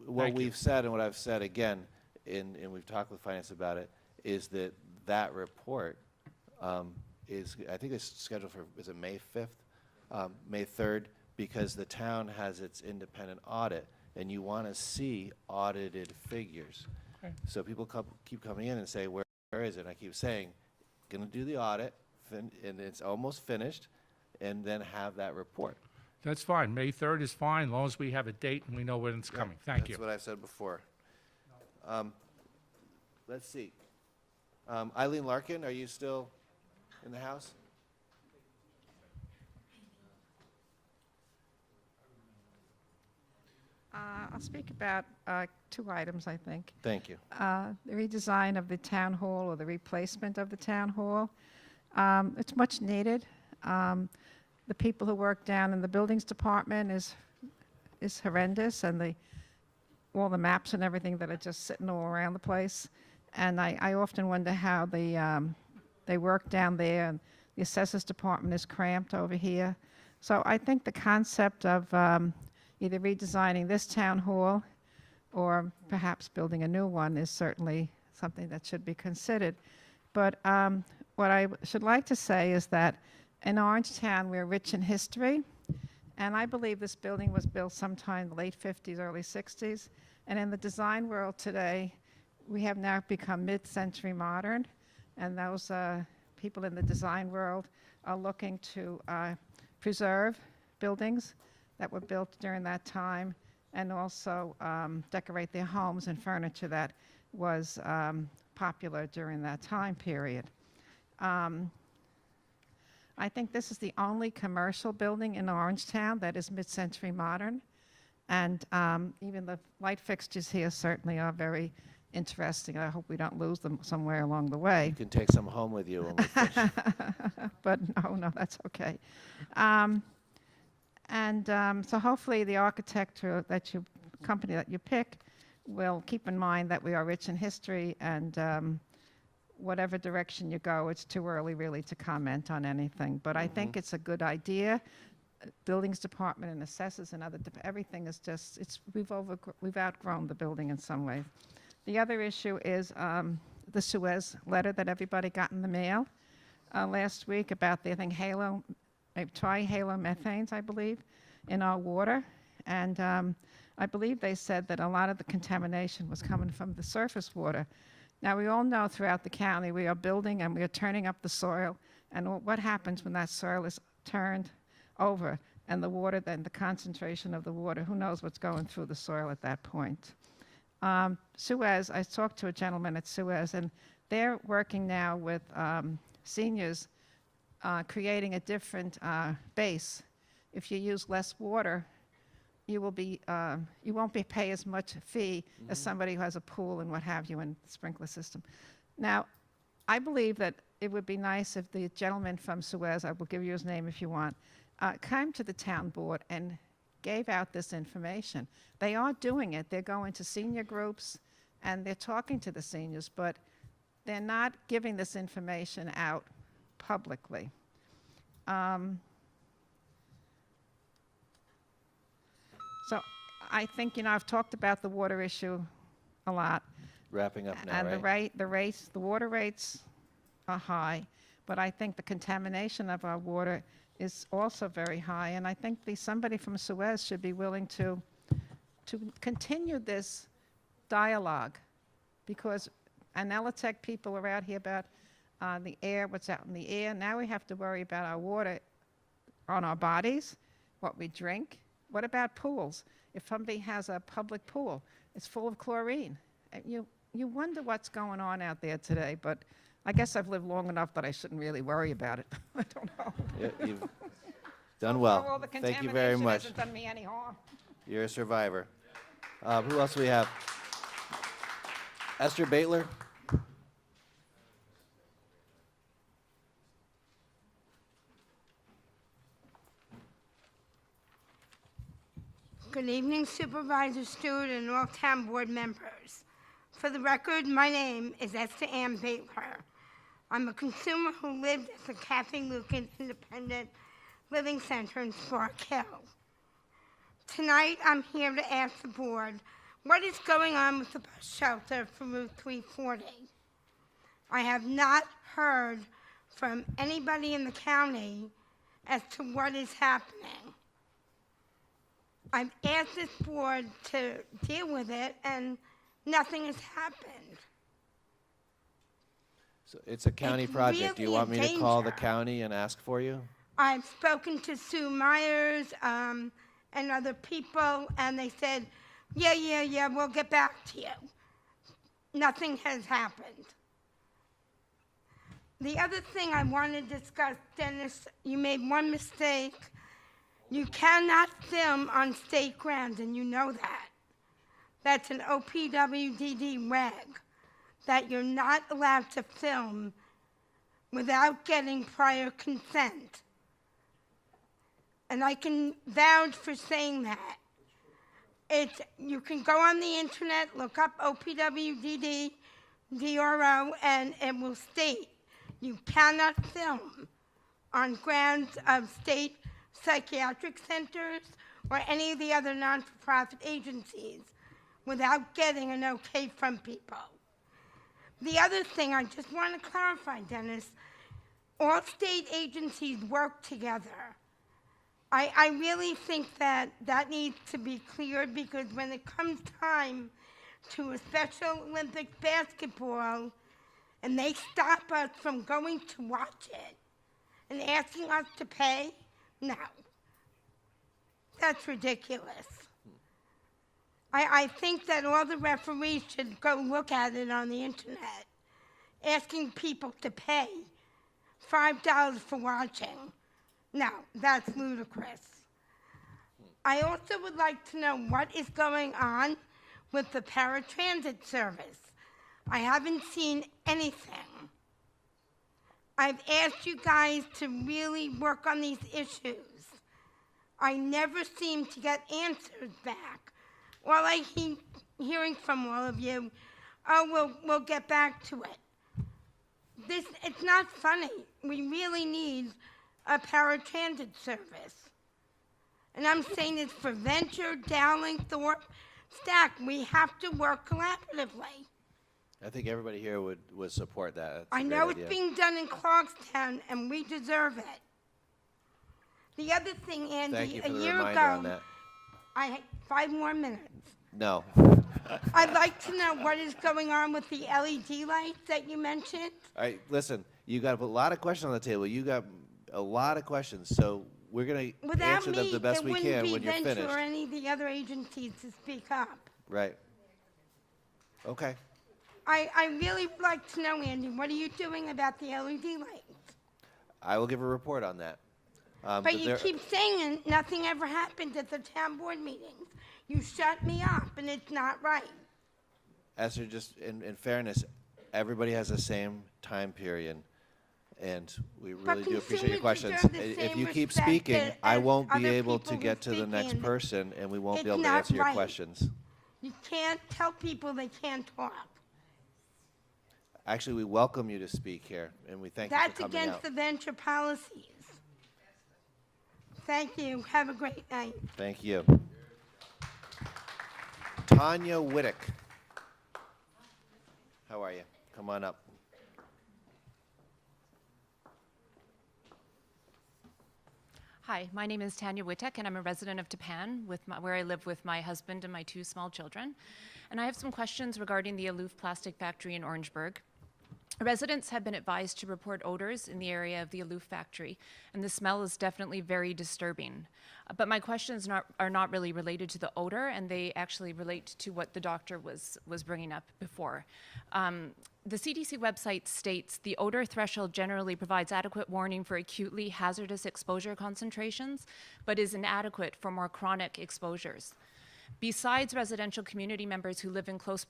What Thank you. we've said and what I've said again, and we've talked with finance about it, is that that report is, I think it's scheduled for, is it May 5th? May 3rd, because the town has its independent audit, and you want to see audited figures. Okay. So people keep coming in and say, where is it? And I keep saying, going to do the audit, and it's almost finished, and then have that report. That's fine. May 3rd is fine, as long as we have a date and we know when it's coming. Thank you. That's what I've said before. Let's see. Eileen Larkin, are you still in the house? I'll speak about two items, I think. Thank you. The redesign of the town hall or the replacement of the town hall. It's much needed. The people who work down in the buildings department is horrendous, and all the maps and everything that are just sitting all around the place. And I often wonder how they work down there, and the assessors department is cramped over here. So I think the concept of either redesigning this town hall or perhaps building a new one is certainly something that should be considered. But what I should like to say is that in Orangetown, we're rich in history, and I believe this building was built sometime in the late 50s, early 60s. And in the design world today, we have now become mid-century modern, and those people in the design world are looking to preserve buildings that were built during that time, and also decorate their homes and furniture that was popular during that time period. I think this is the only commercial building in Orangetown that is mid-century modern, and even the light fixtures here certainly are very interesting. I hope we don't lose them somewhere along the way. You can take some home with you when we finish. But no, that's okay. So hopefully the architecture company that you pick will keep in mind that we are rich in history, and whatever direction you go, it's too early really to comment on anything. But I think it's a good idea. Buildings department and assessors and everything is just, we've outgrown the building in some ways. The other issue is the Suez letter that everybody got in the mail last week about the, I think, trihalomethanes, I believe, in our water. And I believe they said that a lot of the contamination was coming from the surface water. Now, we all know throughout the county we are building and we are turning up the soil. And what happens when that soil is turned over and the water, then the concentration of the water, who knows what's going through the soil at that point. Suez, I talked to a gentleman at Suez, and they're working now with seniors creating a different base. If you use less water, you won't pay as much fee as somebody who has a pool and what have you and sprinkler system. Now, I believe that it would be nice if the gentleman from Suez, I will give you his name if you want, came to the town board and gave out this information. They are doing it. They're going to senior groups and they're talking to the seniors, but they're not giving this information out publicly. So I think, I've talked about the water issue a lot. Wrapping up now, And right? the water rates are high, but I think the contamination of our water is also very high. And I think somebody from Suez should be willing to continue this dialogue, because Anelitech people are out here about the air, what's out in the air. Now we have to worry about our water on our bodies, what we drink. What about pools? If somebody has a public pool, it's full of chlorine. you wonder what's going on out there today, but I guess I've lived long enough that I shouldn't really worry about it. I don't know. You've done All well. the Thank you very contamination much. hasn't done me any harm. You're a survivor. Who else do we have? Esther Baitler? Good evening, Supervisor Stewart and all town board members. For the record, my name is Esther Ann Baitler. I'm a consumer who lived at the Kathy Lucas Independent Living Center in Spark Hill. Tonight, I'm here to ask the board what is going on with the bus shelter for Route 340. I have not heard from anybody in the county as to what is happening. I've asked this board to deal with it, and nothing has happened. So it's a county It's project. Do you really want a me to call the danger. county and ask for you? I've spoken to Sue Myers and other people, and they said, yeah, we'll get back to you. Nothing has happened. The other thing I want to discuss, Dennis, you made one mistake. You cannot film on state grounds, and you know that. That's an OPWDD reg, that you're not allowed to film without getting prior consent. And I can vouch for saying that. You can go on the internet, look up OPWDD, DRO, and it will state you cannot film on grounds of state psychiatric centers or any of the other non-for-profit agencies without getting an okay from people. The other thing I just want to clarify, Dennis, all state agencies work together. I really think that needs to be cleared, because when it comes time to a Special Olympics basketball and they stop us from going to watch it and asking us to pay, no. That's ridiculous. I think that all the referees should go look at it on the internet, asking people to pay $5 for watching. No, that's ludicrous. I also would like to know what is going on with the paratransit service. I haven't seen anything. I've asked you guys to really work on these issues. I never seem to get answers back. All I keep hearing from all of you, oh, we'll get back to it. It's not funny. We really need a paratransit service. And I'm saying this for Venture, Dowling, Thorpe, Stack. We have to work collaboratively. I think everybody here would support that. That's a I great know idea. it's being done in Clarkstown, and we deserve it. The other thing, Thank Andy, you a for the year reminder ago, on that. I had 5 more minutes. No. I'd like to know what is going on with the LED lights that you mentioned. All right, listen, you got a lot of questions on the table. You got a lot of questions, so we're going to Without answer them me, the best it we wouldn't can be when you're Venture finished. or any of the other agencies to speak up. Right. Okay. I really would like to know, Andy, what are you doing about the LED lights? I will give a report on that. But you keep saying nothing ever happened at the town board meetings. You shut me up, and it's not right. Esther, just in fairness, everybody has the same time period, and we really do appreciate your questions. consumers deserve the If same you keep respect speaking, as I won't be other able to people who get to the speak next in. person, and we won't It's be able to not answer your right. questions. You can't tell people they can't talk. Actually, we welcome you to speak here, and we thank you That's for coming against out. the venture policies. Thank you. Have a great night. Thank you. Tanya Whittick. How are you? Come on up. Hi, my name is Tanya Wittek, and I'm a resident of Tapan, where I live with my husband and my 2 small children. And I have some questions regarding the Aloof Plastic Factory in Orangeburg. Residents have been advised to report odors in the area of the Aloof factory, and the smell is definitely very disturbing. But my questions are not really related to the odor, and they actually relate to what the doctor was bringing up before. The CDC website states the odor threshold generally provides adequate warning for acutely hazardous exposure concentrations, but is inadequate for more chronic exposures. Besides residential community members who live in close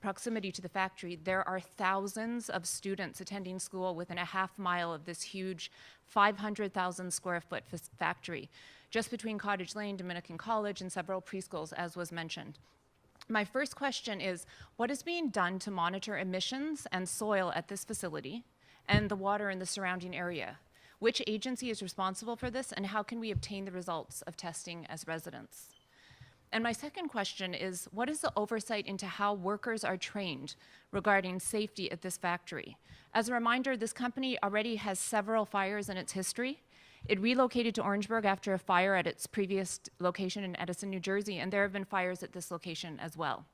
proximity to the factory, there are thousands of students attending school within a half-mile of this huge 500,000 square foot factory, just between Cottage Lane, Dominican College, and several preschools, as was mentioned. My first question is, what is being done to monitor emissions and soil at this facility and the water in the surrounding area? Which agency is responsible for this, and how can we obtain the results of testing as residents? And my second question is, what is the oversight into how workers are trained regarding safety at this factory? As a reminder, this company already has several fires in its history. It relocated to Orangeburg after a fire at its previous location in Edison, New Jersey, and there have been fires at this location as well.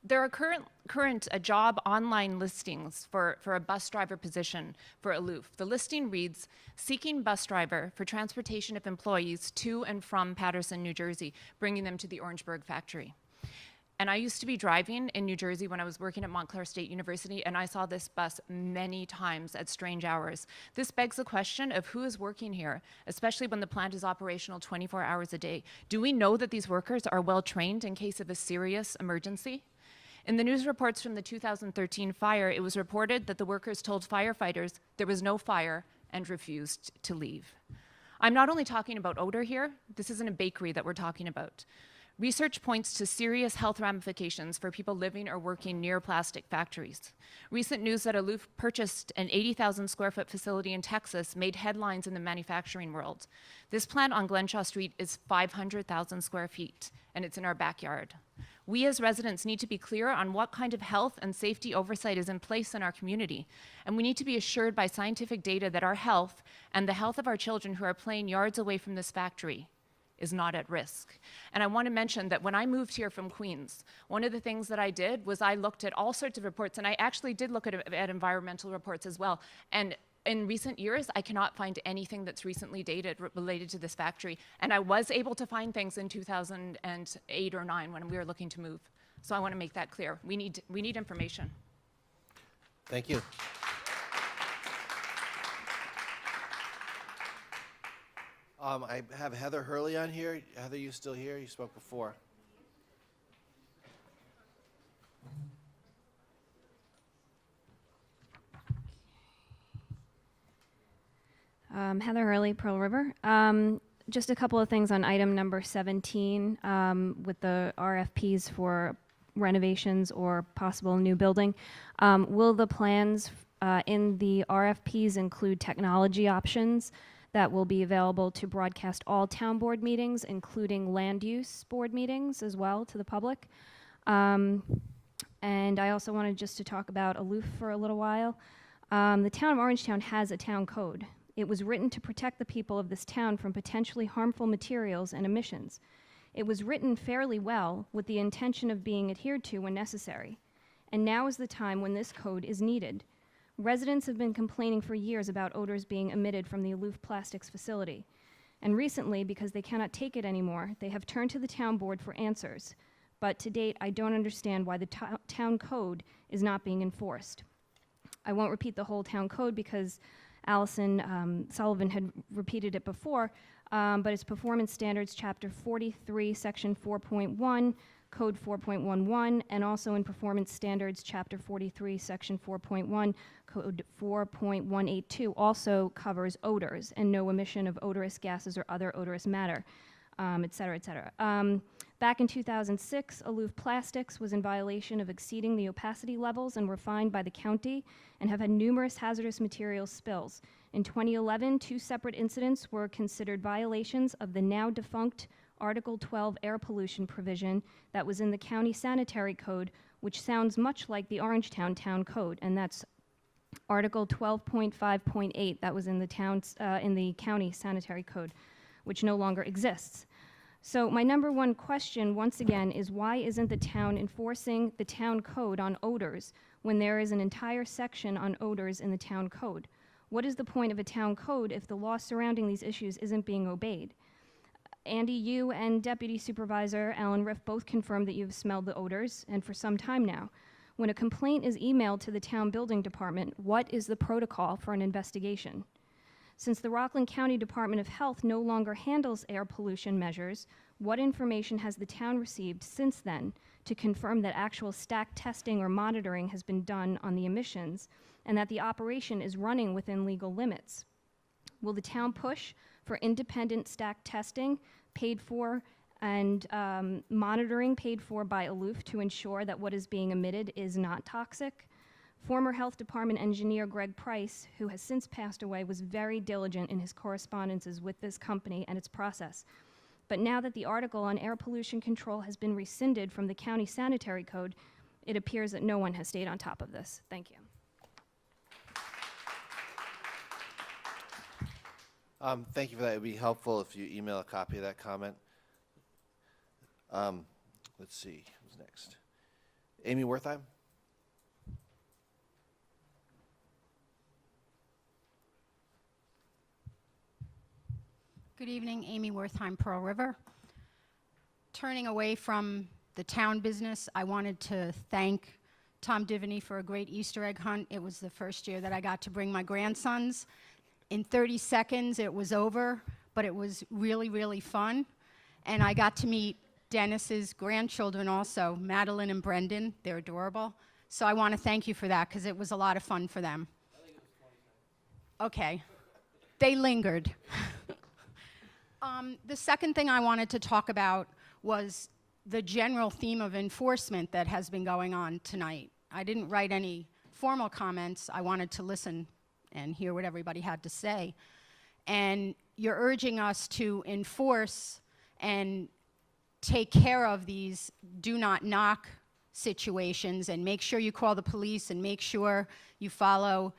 There are current job online listings for a bus driver position for Aloof. The listing reads, seeking bus driver for transportation of employees to and from Paterson, New Jersey, bringing them to the Orangeburg factory. And I used to be driving in New Jersey when I was working at Montclair State University, and I saw this bus many times at strange hours. This begs the question of who is working here, especially when the plant is operational 24 hours a day. Do we know that these workers are well trained in case of a serious emergency? In the news reports from the 2013 fire, it was reported that the workers told firefighters there was no fire and refused to leave. I'm not only talking about odor here, this isn't a bakery that we're talking about. Research points to serious health ramifications for people living or working near plastic factories. Recent news that Aloof purchased an 80,000 square foot facility in Texas made headlines in the manufacturing world. This plant on Glenshaw Street is 500,000 square feet, and it's in our backyard. We as residents need to be clear on what kind of health and safety oversight is in place in our community, and we need to be assured by scientific data that our health and the health of our children who are playing yards away from this factory is not at risk. And I want to mention that when I moved here from Queens, one of the things that I did was I looked at all sorts of reports, and I actually did look at environmental reports as well. And in recent years, I cannot find anything that's recently dated related to this factory. And I was able to find things in 2008 or 9 when we were looking to move. So I want to make that clear. We need information. Thank you. I have Heather Hurley on here. Heather, you still here? You spoke before. Heather Hurley, Pearl River. Just a couple of things on item number 17 with the RFPs for renovations or possible new building. Will the plans in the RFPs include technology options that will be available to broadcast all town board meetings, including land use board meetings as well to the public? And I also wanted just to talk about Aloof for a little while. The town of Orangetown has a town code. It was written to protect the people of this town from potentially harmful materials and emissions. It was written fairly well with the intention of being adhered to when necessary. And now is the time when this code is needed. Residents have been complaining for years about odors being emitted from the Aloof Plastics facility. And recently, because they cannot take it anymore, they have turned to the town board for answers. But to date, I don't understand why the town code is not being enforced. I won't repeat the whole town code because Allison Sullivan had repeated it before, but it's Performance Standards, Chapter 43, Section 4.1, Code 4.11, and also in Performance Standards, Chapter 43, Section 4.1, Code 4.182 also covers odors and no emission of odorous gases or other odorous matter, et cetera, et cetera. Back in 2006, Aloof Plastics was in violation of exceeding the opacity levels and were fined by the county and have had numerous hazardous materials spills. In 2011, 2 separate incidents were considered violations of the now defunct Article 12 air pollution provision that was in the county sanitary code, which sounds much like the Orangetown town code, and that's Article 12.5.8 that was in the county sanitary code, which no longer exists. So my number one question, once again, is why isn't the town enforcing the town code on odors when there is an entire section on odors in the town code? What is the point of a town code if the law surrounding these issues isn't being obeyed? Andy, you and Deputy Supervisor Alan Riff both confirmed that you've smelled the odors, and for some time now. When a complaint is emailed to the town building department, what is the protocol for an investigation? Since the Rockland County Department of Health no longer handles air pollution measures, what information has the town received since then to confirm that actual stack testing or monitoring has been done on the emissions and that the operation is running within legal limits? Will the town push for independent stack testing paid for and monitoring paid for by Aloof to ensure that what is being emitted is not toxic? Former Health Department engineer Greg Price, who has since passed away, was very diligent in his correspondences with this company and its process. But now that the article on air pollution control has been rescinded from the county sanitary code, it appears that no one has stayed on top of this. Thank you. Thank you for that. It would be helpful if you email a copy of that comment. Let's see, who's next? Amy Wertheim? Good evening, Amy Wertheim, Pearl River. Turning away from the town business, I wanted to thank Tom Divany for a great Easter egg hunt. It was the first year that I got to bring my grandsons. In 30 seconds, it was over, but it was really, really fun. And I got to meet Dennis's grandchildren also, Madeline and Brendan. They're adorable. So I want to thank you for that, because it was a lot of fun for them. Okay. They lingered. The second thing I wanted to talk about was the general theme of enforcement that has been going on tonight. I didn't write any formal comments. I wanted to listen and hear what everybody had to say. And you're urging us to enforce and take care of these do not knock situations and make sure you call the police and make sure you follow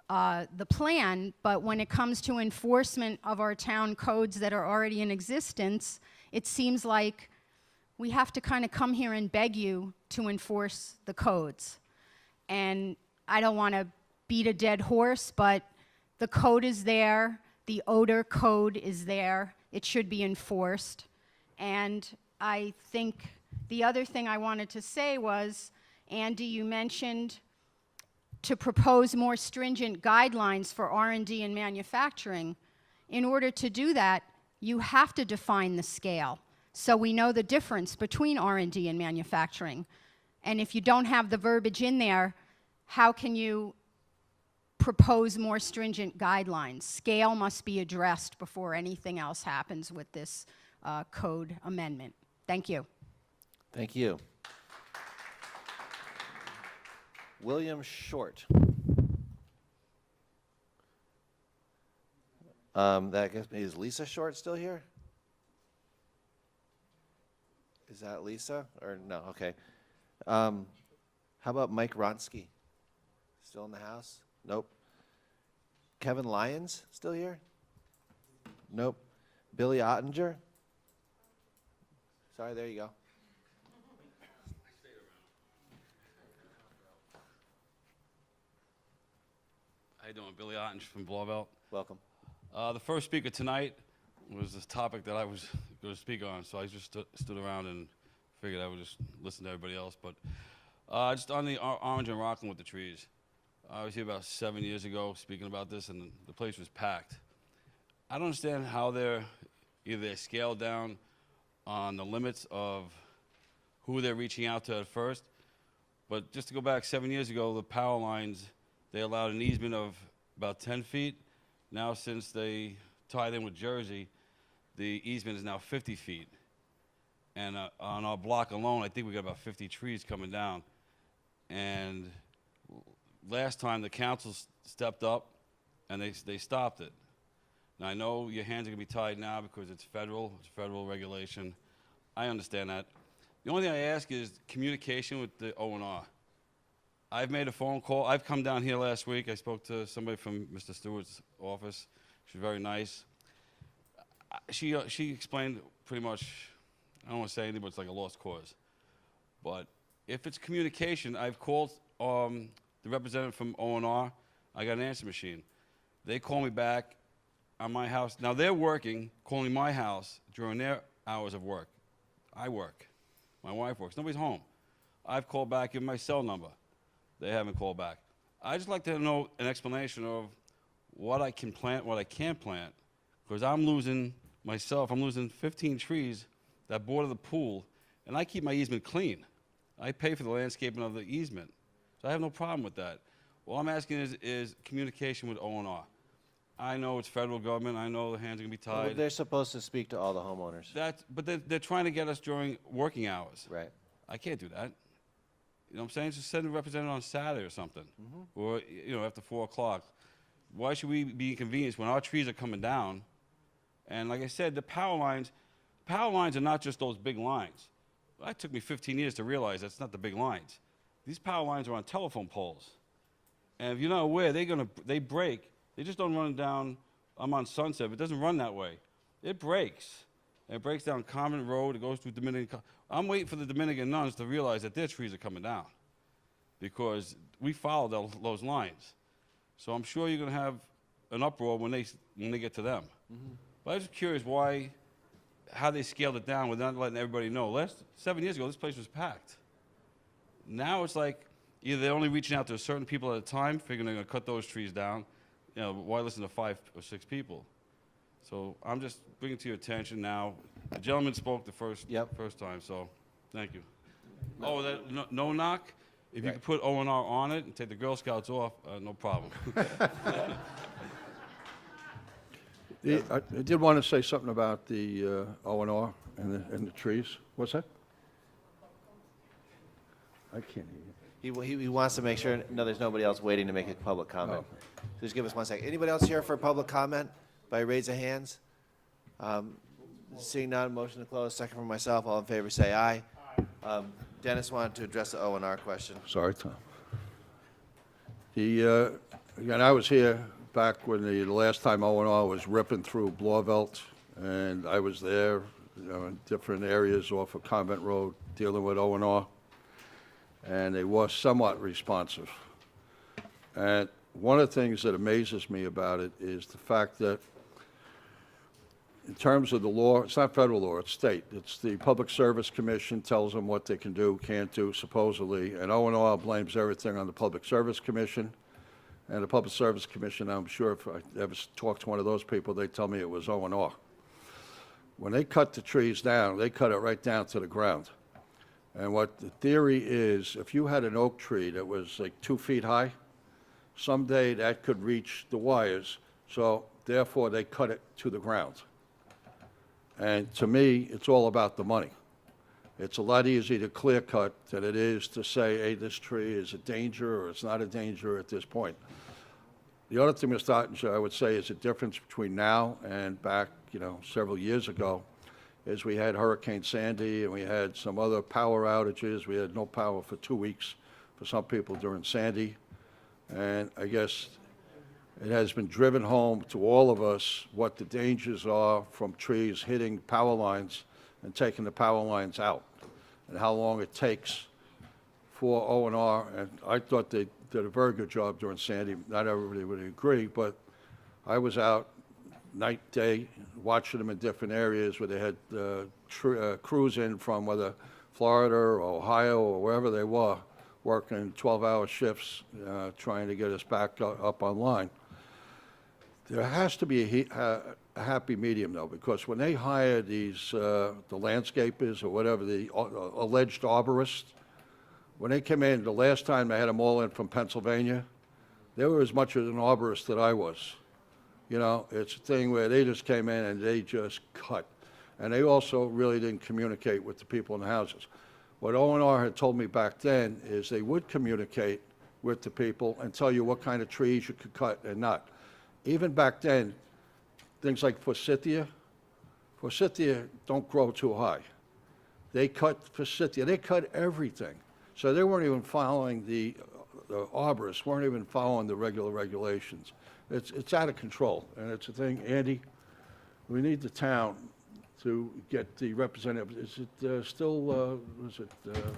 the plan, but when it comes to enforcement of our town codes that are already in existence, it seems like we have to kind of come here and beg you to enforce the codes. And I don't want to beat a dead horse, but the code is there, the odor code is there, it should be enforced. And I think the other thing I wanted to say was, Andy, you mentioned to propose more stringent guidelines for R&D and manufacturing. In order to do that, you have to define the scale so we know the difference between R&D and manufacturing. And if you don't have the verbiage in there, how can you propose more stringent guidelines? Scale must be addressed before anything else happens with this code amendment. Thank you. Thank you. William Short. That gets me. Is Lisa Short still here? Is that Lisa or no? Okay. How about Mike Ronsky? Still in the house? Nope. Kevin Lyons still here? Nope. Billy Ottinger? Sorry, there you go. How you doing? Billy Ottinger from Blauvelt. Welcome. The first speaker tonight was this topic that I was going to speak on, so I just stood around and figured I would just listen to everybody else. But just on the Orange and Rockland with the trees, I was here about 7 years ago speaking about this, and the place was packed. I don't understand how they're scaled down on the limits of who they're reaching out to at first. But just to go back 7 years ago, the power lines, they allowed an easement of about 10 feet. Now, since they tied in with Jersey, the easement is now 50 feet. And on our block alone, I think we got about 50 trees coming down. And last time, the council stepped up, and they stopped it. Now, I know your hands are going to be tied now because it's federal regulation. I understand that. The only thing I ask is communication with the O&R. I've made a phone call. I've come down here last week. I spoke to somebody from Mr. Stewart's office. She was very nice. She explained pretty much, I don't want to say anything, but it's like a lost cause. But if it's communication, I've called the representative from O&R. I got an answer machine. They call me back on my house. Now they're working, calling my house during their hours of work. I work. My wife works. Nobody's home. I've called back, given my cell number. They haven't called back. I just like to know an explanation of what I can plant, what I can't plant, because I'm losing 15 trees that border the pool, and I keep my easement clean. I pay for the landscaping of the easement, so I have no problem with that. All I'm asking is communication with O&R. I know it's federal government. I know the hands are going to be Well, tied. they're supposed to speak to all the homeowners. But they're trying to get us during working hours. Right. I can't do that. You know what I'm saying? Just send a representative on Saturday or something, or after 4 o'clock. Why should we be inconvenienced when our trees are coming down? And like I said, the power lines are not just those big lines. That took me 15 years to realize that's not the big lines. These power lines are on telephone poles. And if you're not aware, they break. They just don't run down, I'm on Sunset, but it doesn't run that way. It breaks. And it breaks down Convent Road, it goes through Dominican. I'm waiting for the Dominican nuns to realize that their trees are coming down because we followed those lines. So I'm sure you're going to have an uproar when they get to them. But I'm just curious how they scaled it down without letting everybody know. 7 years ago, this place was packed. Now it's like either they're only reaching out to certain people at a time, figuring they're going to cut those trees down. Why listen to 5 or 6 people? So I'm just bringing it to your attention now. The gentleman spoke the first time, so thank you. Oh, that no knock? If you could put O&R on it and take the Girl Scouts off, no problem. I did want to say something about the O&R and the trees. What's that? I can't hear you. He wants to make sure there's nobody else waiting to make a public comment. Just give us 1 second. Anybody else here for public comment by raise of hands? Seeing none, motion to close. Second from myself. All in favor, say aye. Dennis wanted to address the O&R question. Sorry, Tom. Again, I was here back when the last time O&R was ripping through Blauvelt, and I was there in different areas off of Convent Road dealing with O&R, and they were somewhat responsive. And one of the things that amazes me about it is the fact that in terms of the law, it's not federal law, it's state. It's the Public Service Commission tells them what they can do, can't do, supposedly, and O&R blames everything on the Public Service Commission. And the Public Service Commission, I'm sure if I ever talked to one of those people, they'd tell me it was O&R. When they cut the trees down, they cut it right down to the ground. And what the theory is, if you had an oak tree that was like 2 feet high, someday that could reach the wires, so therefore they cut it to the ground. And to me, it's all about the money. It's a lot easier to clear cut than it is to say, hey, this tree is a danger or it's not a danger at this point. The other thing, Mr. Ottinger, I would say is the difference between now and back, several years ago, is we had Hurricane Sandy and we had some other power outages. We had no power for 2 weeks for some people during Sandy. And I guess it has been driven home to all of us what the dangers are from trees hitting power lines and taking the power lines out, and how long it takes for O&R. And I thought they did a very good job during Sandy. Not everybody would agree, but I was out night, day, watching them in different areas where they had crews in from whether Florida or Ohio or wherever they were, working 12-hour shifts, trying to get us back up online. There has to be a happy medium, though, because when they hire these, the landscapers or whatever, the alleged arborists, when they came in, the last time they had them all in from Pennsylvania, they were as much as an arborist that I was. It's a thing where they just came in and they just cut. And they also really didn't communicate with the people in the houses. What O&R had told me back then is they would communicate with the people and tell you what kind of trees you could cut and not. Even back then, things like forsythia don't grow too high. They cut forsythia, they cut everything. So they weren't even following the arborists weren't even following the regular regulations. It's out of control, and it's a thing, Andy, we need the town to get the representative. Is it still, was it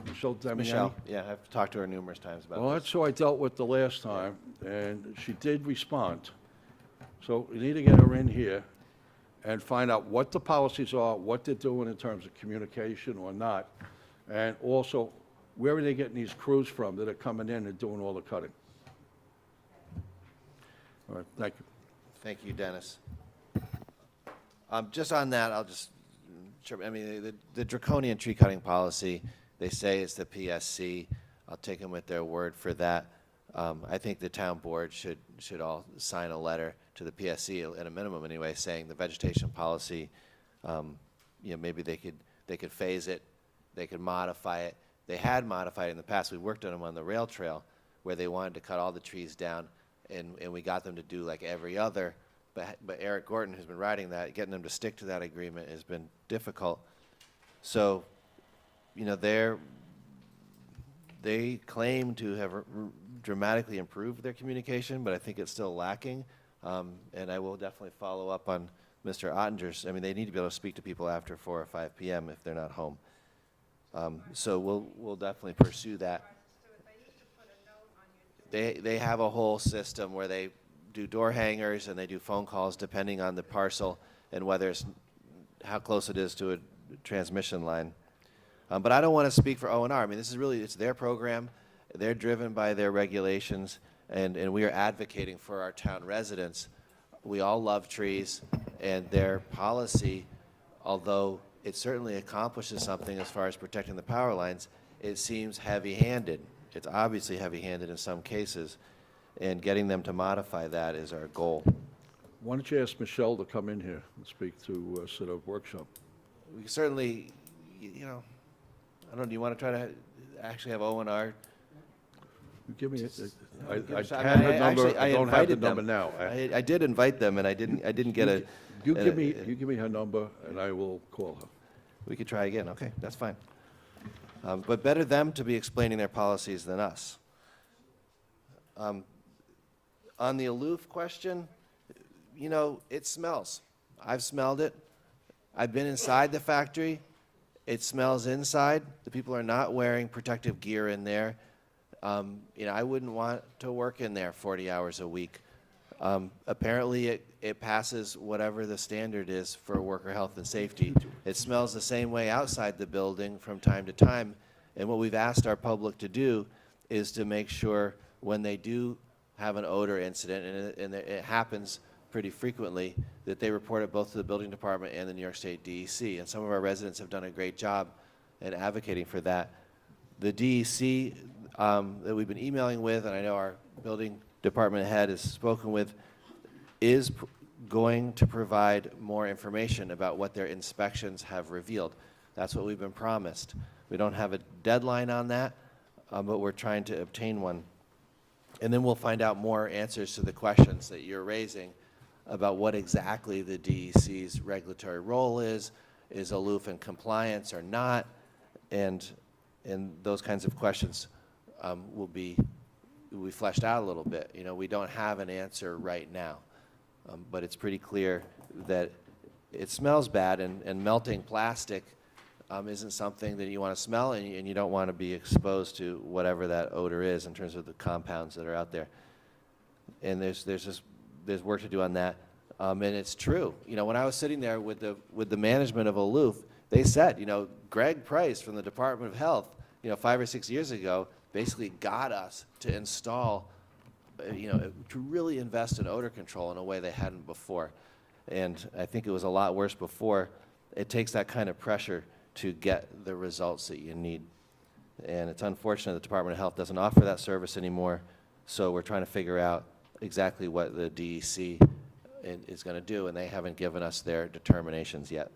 Michelle Damiani? Michelle, yeah, I've talked to her numerous times about Well, this. that's who I dealt with the last time, and she did respond. So we need to get her in here and find out what the policies are, what they're doing in terms of communication or not, and also, where are they getting these crews from that are coming in and doing all the cutting? All right, thank you. Thank you, Dennis. Just on that, I mean, the draconian tree cutting policy, they say it's the PSC. I'll take them at their word for that. I think the town board should all sign a letter to the PSC, at a minimum anyway, saying the vegetation policy, maybe they could phase it, they could modify it. They had modified it in the past. We worked on them on the rail trail where they wanted to cut all the trees down, and we got them to do like every other. But Eric Gordon, who's been writing that, getting them to stick to that agreement has been difficult. So, they claim to have dramatically improved their communication, but I think it's still lacking. And I will definitely follow up on Mr. Ottinger's. I mean, they need to be able to speak to people after 4 or 5 p.m. if they're not home. So we'll definitely pursue that. They have a whole system where they do door hangers and they do phone calls depending on the parcel and how close it is to a transmission line. But I don't want to speak for O&R. I mean, it's their program. They're driven by their regulations, and we are advocating for our town residents. We all love trees, and their policy, although it certainly accomplishes something as far as protecting the power lines, it seems heavy-handed. It's obviously heavy-handed in some cases, and getting them to modify that is our goal. Why don't you ask Michelle to come in here and speak to us at a workshop? We certainly, I don't know, do you want to try to actually have O&R? Give me, I Give us- had her number, actually, I don't have the invited number them. now. I did invite them, and I didn't get a. You give me her number, and I will call her. We could try again. Okay, that's fine. But better them to be explaining their policies than us. On the aloof question, it smells. I've smelled it. I've been inside the factory. It smells inside. The people are not wearing protective gear in there. I wouldn't want to work in there 40 hours a week. Apparently, it passes whatever the standard is for worker health and safety. It smells the same way outside the building from time to time. And what we've asked our public to do is to make sure when they do have an odor incident, and it happens pretty frequently, that they report it both to the building department and the New York State DEC. And some of our residents have done a great job in advocating for that. The DEC that we've been emailing with, and I know our building department head has spoken with, is going to provide more information about what their inspections have revealed. That's what we've been promised. We don't have a deadline on that, but we're trying to obtain one. And then we'll find out more answers to the questions that you're raising about what exactly the DEC's regulatory role is aloof in compliance or not, and those kinds of questions will be fleshed out a little bit. We don't have an answer right now, but it's pretty clear that it smells bad, and melting plastic isn't something that you want to smell, and you don't want to be exposed to whatever that odor is in terms of the compounds that are out there. And there's work to do on that. And it's true. When I was sitting there with the management of Aloof, they said, Greg Price from the Department of Health, 5 or 6 years ago, basically got us to install, to really invest in odor control in a way they hadn't before. And I think it was a lot worse before. It takes that kind of pressure to get the results that you need. And it's unfortunate the Department of Health doesn't offer that service anymore, so we're trying to figure out exactly what the DEC is going to do, and they haven't given us their determinations yet.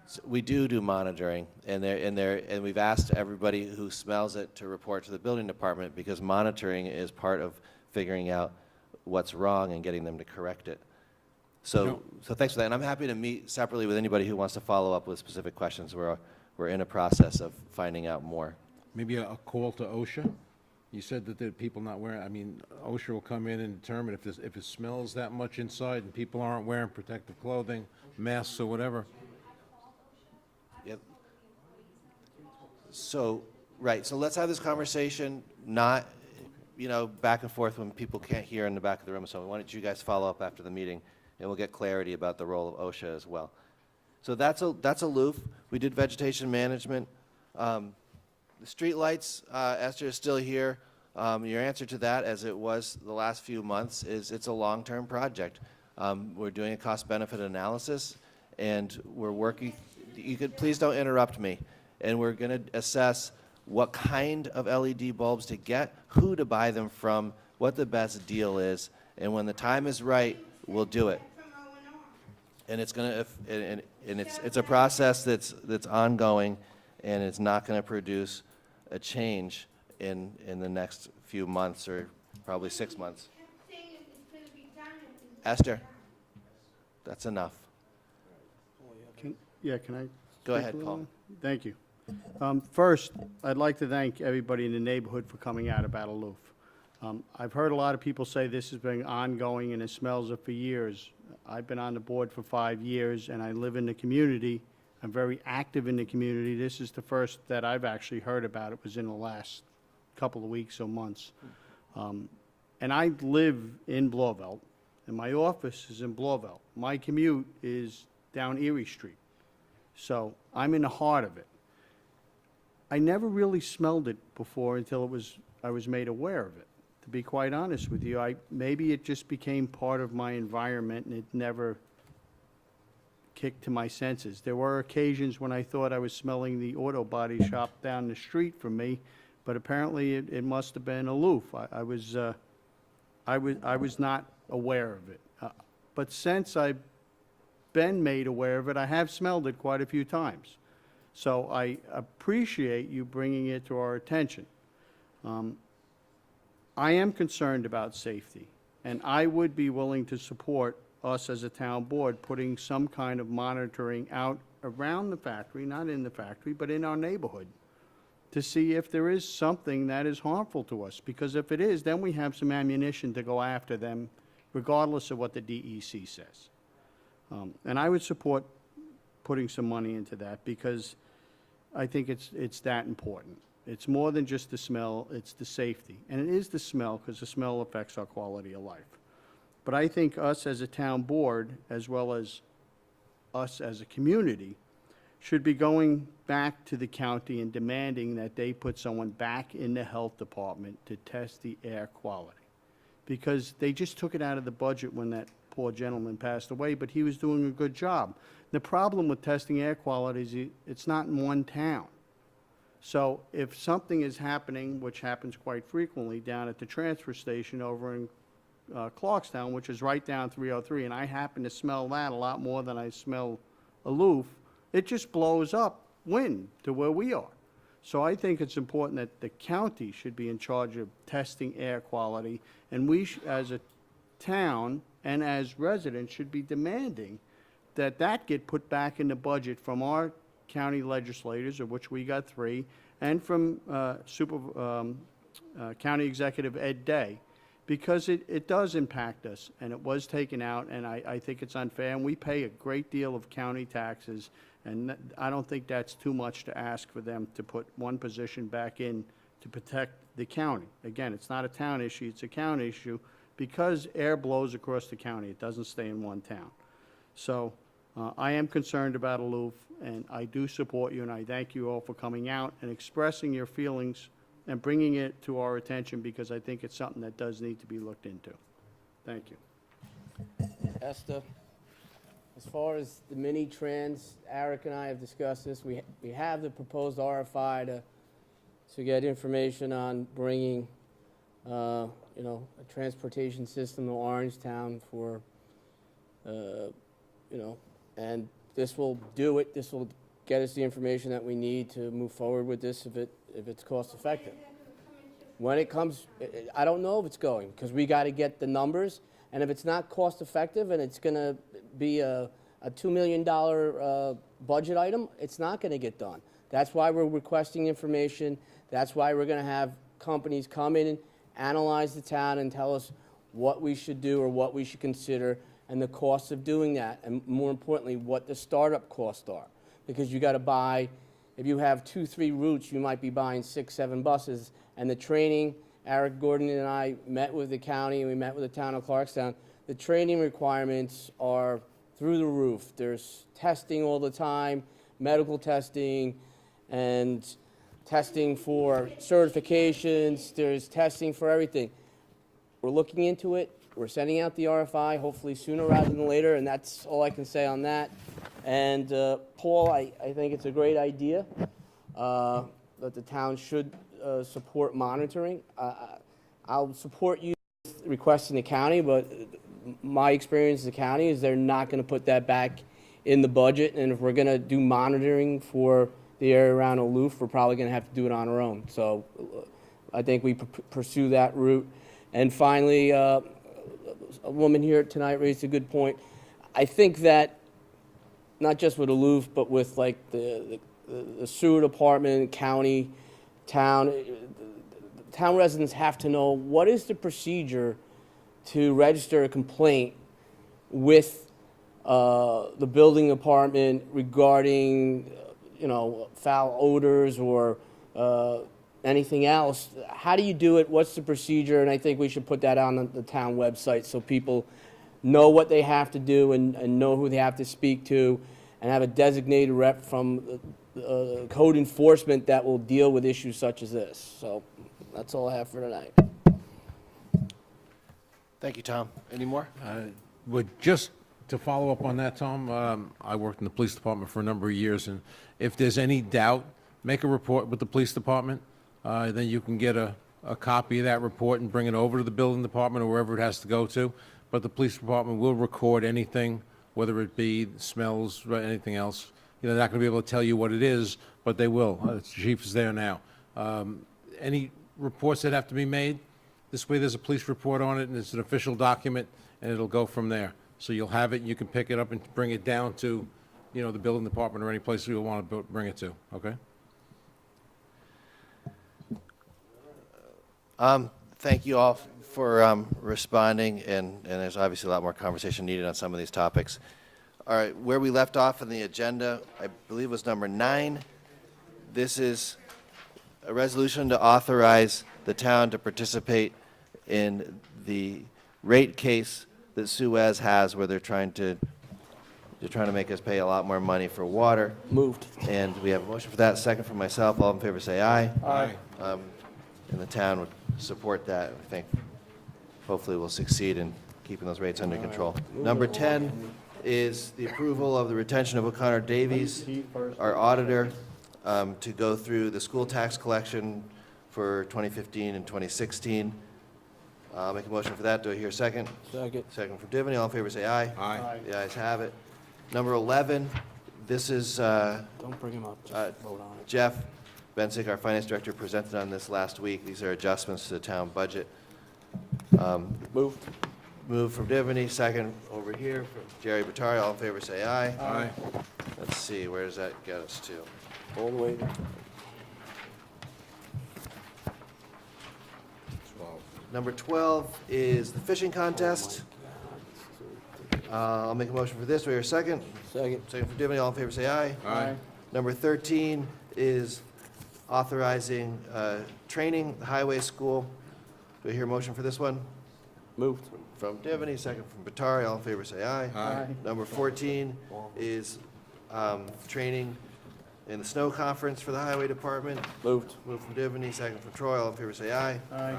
So we do monitoring, and we've asked everybody who smells it to report to the building department, because monitoring is part of figuring out what's wrong and getting them to correct it. So thanks for that, and I'm happy to meet separately with anybody who wants to follow up with specific questions. We're in a process of finding out more. Maybe a call to OSHA? You said that the people not wearing, I mean, OSHA will come in and determine if it smells that much inside and people aren't wearing protective clothing, masks or whatever. Yep. So, right, so let's have this conversation, not, back and forth when people can't hear in the back of the room. So why don't you guys follow up after the meeting, and we'll get clarity about the role of OSHA as well. So that's aloof. We did vegetation management. The street lights, Esther is still here. Your answer to that, as it was the last few months, is it's a long-term project. We're doing a cost-benefit analysis, and we're working. You could please don't interrupt me. And we're going to assess what kind of LED bulbs to get, who to buy them from, what the best deal is, and when the time is right, we'll do it. And it's going to, and it's a process that's ongoing, and it's not going to produce a change in the next few months, or probably 6 months. Esther, that's enough. Can I? Go speak ahead, a little? Paul. Thank you. First, I'd like to thank everybody in the neighborhood for coming out about Aloof. I've heard a lot of people say this has been ongoing and it smells it for years. I've been on the board for 5 years, and I live in the community. I'm very active in the community. This is the first that I've actually heard about. It was in the last couple of weeks or months. And I live in Blauvelt, and my office is in Blauvelt. My commute is down Erie Street. So I'm in the heart of it. I never really smelled it before until I was made aware of it. To be quite honest with you, maybe it just became part of my environment and it never kicked to my senses. There were occasions when I thought I was smelling the auto body shop down the street from me, but apparently it must have been Aloof. I was not aware of it. But since I've been made aware of it, I have smelled it quite a few times. So I appreciate you bringing it to our attention. I am concerned about safety, and I would be willing to support us as a town board putting some kind of monitoring out around the factory, not in the factory, but in our neighborhood, to see if there is something that is harmful to us. Because if it is, then we have some ammunition to go after them, regardless of what the DEC says. And I would support putting some money into that, because I think it's that important. It's more than just the smell, it's the safety. And it is the smell, because the smell affects our quality of life. But I think us as a town board, as well as us as a community, should be going back to the county and demanding that they put someone back in the health department to test the air quality. Because they just took it out of the budget when that poor gentleman passed away, but he was doing a good job. The problem with testing air quality is it's not in one town. So if something is happening, which happens quite frequently down at the transfer station over in Clarkstown, which is right down 303, and I happen to smell that a lot more than I smell Aloof, it just blows up wind to where we are. So I think it's important that the county should be in charge of testing air quality, and we, as a town and as residents, should be demanding that that get put back in the budget from our county legislators, of which we got 3, and from County Executive Ed Day, because it does impact us, and it was taken out, and I think it's unfair, and we pay a great deal of county taxes, and I don't think that's too much to ask for them to put one position back in to protect the county. Again, it's not a town issue, it's a county issue, because air blows across the county. It doesn't stay in one town. So I am concerned about Aloof, and I do support you, and I thank you all for coming out and expressing your feelings and bringing it to our attention, because I think it's something that does need to be looked into. Thank you. Esther, as far as the mini trans, Eric and I have discussed this. We have the proposed RFI to get information on bringing, a transportation system to Orangetown for, and this will do it. This will get us the information that we need to move forward with this if it's cost effective. When it comes, I don't know if it's going, because we got to get the numbers, and if it's not cost effective and it's going to be a $2 million budget item, it's not going to get done. That's why we're requesting information. That's why we're going to have companies come in and analyze the town and tell us what we should do or what we should consider and the costs of doing that, and more importantly, what the startup costs are. Because you got to buy, if you have 2-3 routes, you might be buying 6-7 buses, and the training, Eric Gordon and I met with the county and we met with the town of Clarkstown. The training requirements are through the roof. There's testing all the time, medical testing, and testing for certifications. There's testing for everything. We're looking into it. We're sending out the RFI, hopefully sooner rather than later, and that's all I can say on that. And Paul, I think it's a great idea that the town should support monitoring. I'll support you requesting the county, but my experience as the county is they're not going to put that back in the budget, and if we're going to do monitoring for the area around Aloof, we're probably going to have to do it on our own. So I think we pursue that route. And finally, a woman here tonight raised a good point. I think that not just with Aloof, but with like the sewer department, county, town residents have to know what is the procedure to register a complaint with the building department regarding, foul odors or anything else. How do you do it? What's the procedure? And I think we should put that on the town website so people know what they have to do and know who they have to speak to, and have a designated rep from code enforcement that will deal with issues such as this. So that's all I have for tonight. Thank you, Tom. Any more? Just to follow up on that, Tom, I worked in the police department for a number of years, and if there's any doubt, make a report with the police department. Then you can get a copy of that report and bring it over to the building department or wherever it has to go to. But the police department will record anything, whether it be smells or anything else. They're not going to be able to tell you what it is, but they will. The chief is there now. Any reports that have to be made, this way there's a police report on it, and it's an official document, and it'll go from there. So you'll have it, and you can pick it up and bring it down to, the building department or any place you want to bring it to, okay? Thank you all for responding, and there's obviously a lot more conversation needed on some of these topics. All right, where we left off in the agenda, I believe was number 9. This is a resolution to authorize the town to participate in the rate case that Suez has, where they're trying to make us pay a lot more money for water. Moved. And we have a motion for that. Second from myself. All in favor say aye. Aye. And the town would support that. I think hopefully we'll succeed in keeping those rates under control. Number 10 is the approval of the retention of O'Connor Davies, our auditor, to go through the school tax collection for 2015 and 2016. I'll make a motion for that. Do I hear a second? Second. Second from Divany. All in favor say aye. Aye. The ayes have it. Number 11, this is Don't bring him up, just vote on it. Jeff Bensick, our finance director, presented on this last week. These are adjustments to the town budget. Moved. Move from Divany, second over here from Jerry Bottari. All in favor say aye. Aye. Let's see, where does that get us to? All the way. 12. Number 12 is the fishing contest. I'll make a motion for this. Do I hear a second? Second. Second from Divany. All in favor say aye. Aye. Number 13 is authorizing training, the highway school. Do I hear a motion for this one? Moved. From Divany, second from Bottari. All in favor say aye. Aye. Number 14 is training in the snow conference for the highway department. Moved. Move from Divany, second from Troy. All in favor say aye. Aye.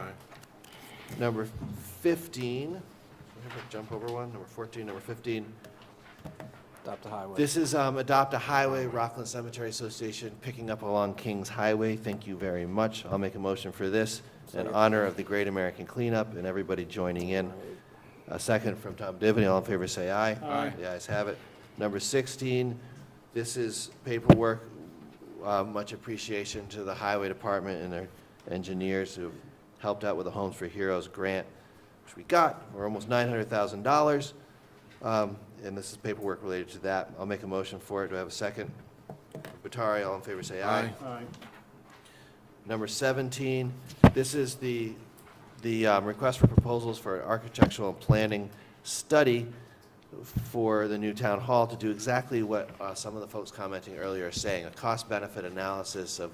Number 15, we have to jump over one. Number 14, number 15. Adopt the highway. This is Adopt a Highway, Rockland Cemetery Association, picking up along Kings Highway. Thank you very much. I'll make a motion for this in honor of the Great American Cleanup and everybody joining in. A second from Tom Divany. All in favor say aye. Aye. The ayes have it. Number 16, this is paperwork. Much appreciation to the Highway Department and their engineers who have helped out with the Homes for Heroes grant, which we got. We're almost $900,000. And this is paperwork related to that. I'll make a motion for it. Do I have a second? Bottari, all in favor say aye. Aye. Number 17, this is the request for proposals for an architectural and planning study for the new town hall to do exactly what some of the folks commenting earlier are saying, a cost-benefit analysis of,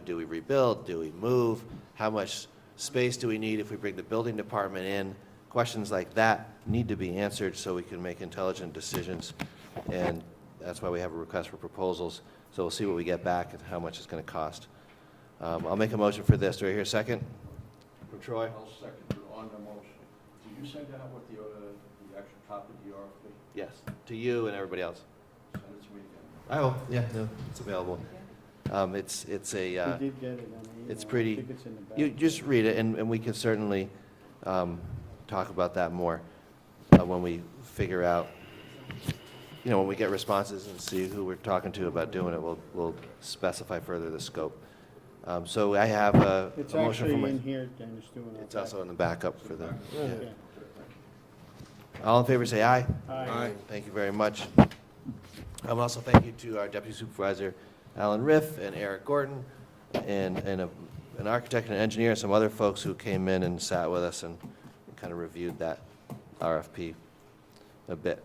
do we rebuild, do we move, how much space do we need if we bring the building department in? Questions like that need to be answered so we can make intelligent decisions, and that's why we have a request for proposals. So we'll see what we get back and how much it's going to cost. I'll make a motion for this. Do I hear a second? From Troy? I'll second it on the motion. Did you send out what the actual copy of the RFP? Yes, to you and everybody else. Send it to me again. I will, yeah, no, it's available. It's We a, did get it on the email. it's I pretty, think it's in the back. you just read it, and we can certainly talk about that more when we figure out, when we get responses and see who we're talking to about doing it, we'll specify further the scope. So I have a It's motion actually from in here, Dennis, doing it. It's also in the backup for the, Yeah. all in favor, say aye. Aye. Thank you very much. Also thank you to our Deputy Supervisor, Alan Riff, and Eric Gordon, and an architect and an engineer, and some other folks who came in and sat with us and kind of reviewed that RFP a bit.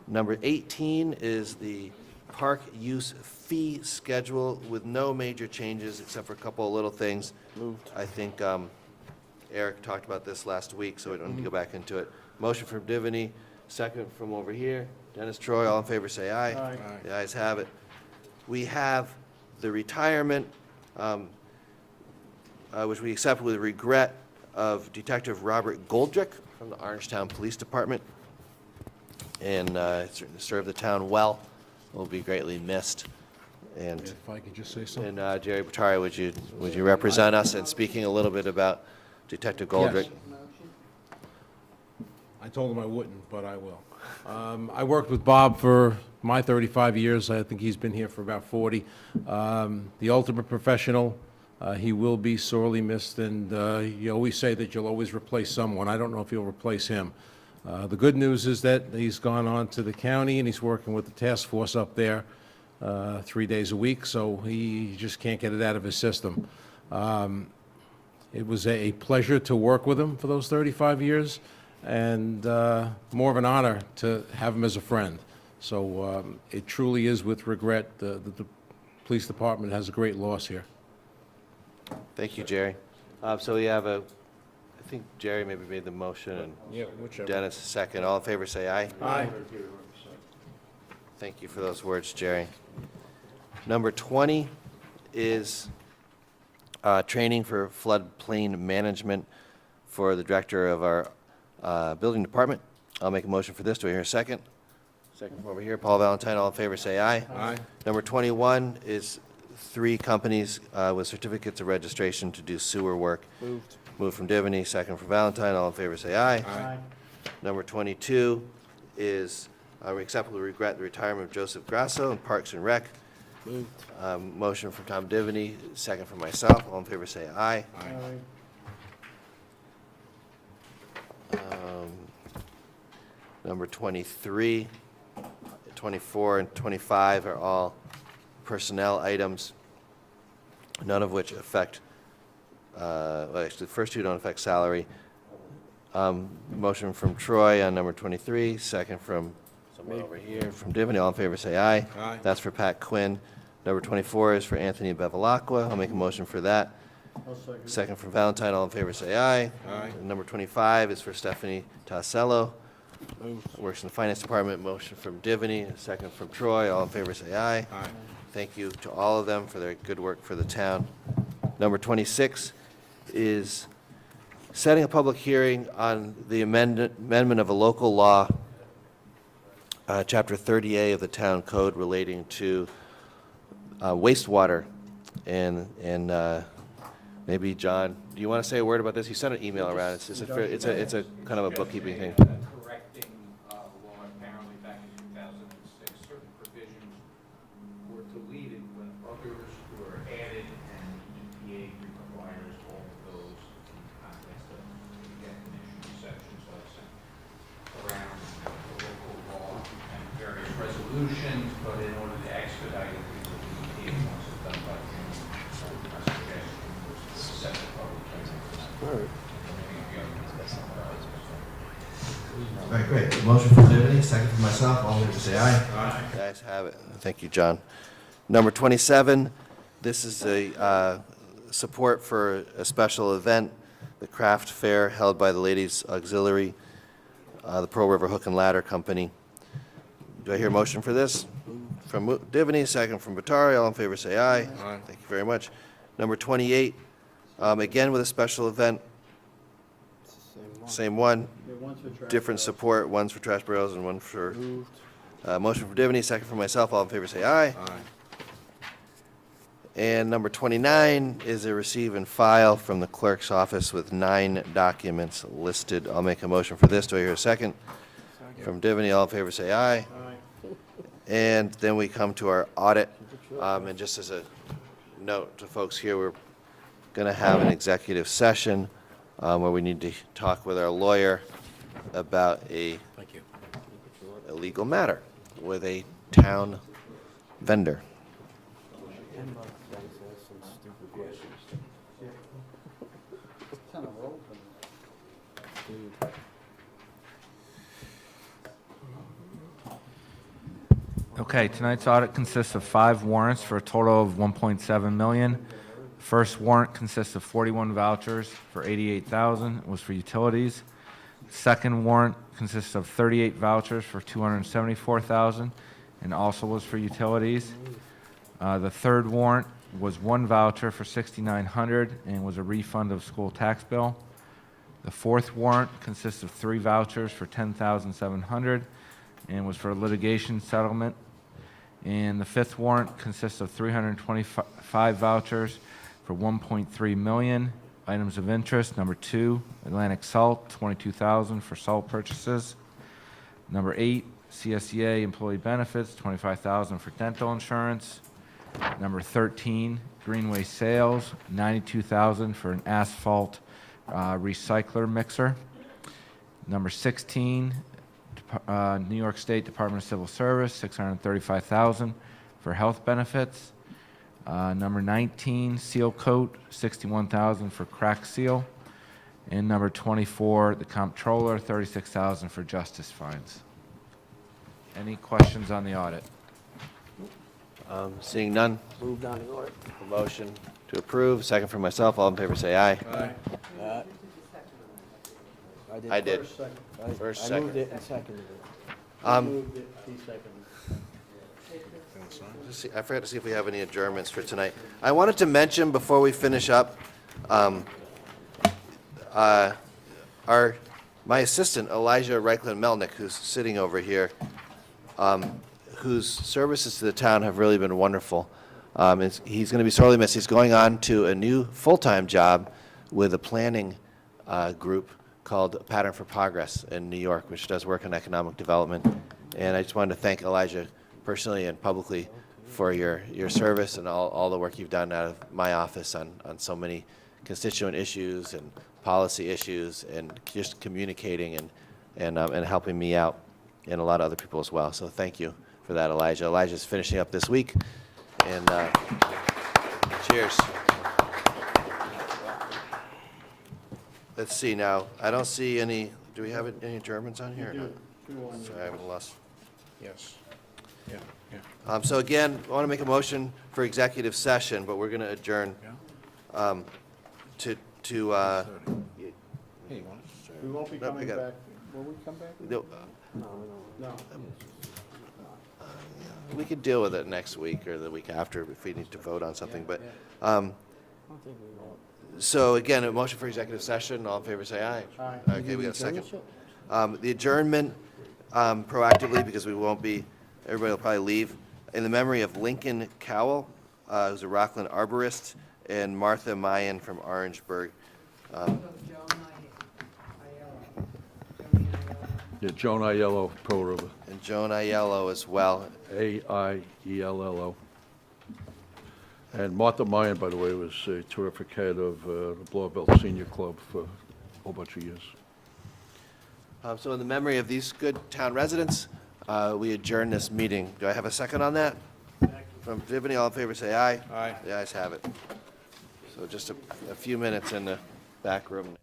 Number 18 is the park use fee schedule with no major changes except for a couple of little things. Moved. I think Eric talked about this last week, so we don't need to go back into it. Motion from Divany, second from over here. Dennis, Troy, all in favor, say aye. Aye. The ayes have it. We have the retirement, which we accept with regret, of Detective Robert Goldrick from the Orangetown Police Department. And certainly served the town well, will be greatly missed. And If I could just say something. and Jerry Batari, would you represent us in speaking a little bit about Detective Goldrick? Yes. I told him I wouldn't, but I will. I worked with Bob for my 35 years. I think he's been here for about 40. The ultimate professional. He will be sorely missed, and you always say that you'll always replace someone. I don't know if you'll replace him. The good news is that he's gone on to the county, and he's working with the task force up there 3 days a week, so he just can't get it out of his system. It was a pleasure to work with him for those 35 years, and more of an honor to have him as a friend. So it truly is with regret that the police department has a great loss here. Thank you, Jerry. So we have I think Jerry maybe made the motion, and Yeah, whichever. Dennis second. All in favor, say aye. Aye. Thank you for those words, Jerry. Number 20 is training for floodplain management for the director of our building department. I'll make a motion for this. Do I hear a second? Second from over here. Paul Valentine, all in favor, say aye. Aye. Number 21 is 3 companies with certificates of registration to do sewer work. Moved. Moved from Divany, second from Valentine. All in favor, say aye. Aye. Number 22 is we accept with regret the retirement of Joseph Grasso in Parks and Rec. Moved. Motion from Tom Divany, second from myself. All in favor, say aye. Number 23, 24, and 25 are all personnel items, none of which affect, well, actually, the first two don't affect salary. Motion from Troy on number 23, second from someone over here, from Divany. All in favor, say aye. Aye. That's for Pat Quinn. Number 24 is for Anthony Bevilacqua. I'll make a motion for that. I'll second. Second from Valentine. All in favor, say aye. Aye. And number 25 is for Stephanie Tassello. Moved. Works in the Finance Department. Motion from Divany, a second from Troy. All in favor, say aye. Aye. Thank you to all of them for their good work for the town. Number 26 is setting a public hearing on the amendment of a local law, Chapter 30A of the Town Code relating to wastewater. And maybe, John, do you want to say a word about this? You sent an email around. It's a kind of a bookkeeping thing. Correcting the law apparently back in 2006, certain provisions were deleted when others were added, and EPA requires all of those in the context of the definition sections also around the local law and various resolutions, but in order to expedite it, because the EPA wants it done by June, so I suggest All right, great. Motion for Divany, second for myself. All in favor, say aye. Aye. The ayes have it. Thank you, John. Number 27, this is a support for a special event, the craft fair held by the Ladies Auxiliary, the Pearl River Hook and Ladder Company. Do I hear a motion for this? From Divany, second from Batari. All in favor, say aye. Aye. Thank you very much. Number 28, again with a special event. Same one. Different support. One's for trash barrels and one for. Motion for Divany, second for myself. All in favor, say aye. Aye. And number 29 is a receive and file from the clerk's office with 9 documents listed. I'll make a motion for this. Do I hear a second? From Divany, all in favor, say aye. Aye. And then we come to our audit. And just as a note to folks here, we're going to have an executive session where we need to talk with our lawyer about a legal matter with a town vendor. Okay, tonight's audit consists of 5 warrants for a total of $1.7 million. First warrant consists of 41 vouchers for $88,000. It was for utilities. Second warrant consists of 38 vouchers for $274,000 and also was for utilities. The third warrant was 1 voucher for $6,900 and was a refund of school tax bill. The fourth warrant consists of 3 vouchers for $10,700 and was for litigation settlement. And the fifth warrant consists of 325 vouchers for $1.3 million. Items of interest, number 2, Atlantic Salt, $22,000 for salt purchases. Number 8, CSEA employee benefits, $25,000 for dental insurance. Number 13, Greenway Sales, $92,000 for an asphalt recycler mixer. Number 16, New York State Department of Civil Service, $635,000 for health benefits. Number 19, Seal Coat, $61,000 for crack seal. And number 24, the Comptroller, $36,000 for justice fines. Any questions on the audit? Seeing none. Moved on the audit. A motion to approve. Second for myself. All in favor, say aye. Aye. I did. First, second. I moved it and seconded it. I forgot to see if we have any adjournments for tonight. I wanted to mention before we finish up, my assistant, Elijah Reichlin-Melnick, who's sitting over here, whose services to the town have really been wonderful. He's going to be sorely missed. He's going on to a new full-time job with a planning group called Pattern for Progress in New York, which does work on economic development. And I just wanted to thank Elijah personally and publicly for your service and all the work you've done out of my office on so many constituent issues and policy issues and just communicating and helping me out and a lot of other people as well. So thank you for that, Elijah. Elijah's finishing up this week. And cheers. Let's see now. I don't see any. Do we have any Germans on here? No. Sorry, I haven't lost. Yes. So again, I want to make a motion for executive session, but we're going to adjourn to. We won't be coming back. Will we come back? No, No. we could deal with it next week or the week after if we need to vote on something. But so again, a motion for executive session. All in favor, say aye. Aye. Okay, we got a second. The adjournment proactively, because we won't be. Everybody will probably leave. In the memory of Lincoln Cowell, who's a Rockland arborist, and Martha Mayan from Orangeburg. Yeah, Joan Aiello, Pearl River. And Joan Aiello as well. Aiello. And Martha Mayan, by the way, was a terrific head of the Blauvelt Senior Club for a whole bunch of years. So in the memory of these good town residents, we adjourn this meeting. Do I have a second on that? From Divany, all in favor, say aye. Aye. The ayes have it. So just a few minutes in the back room.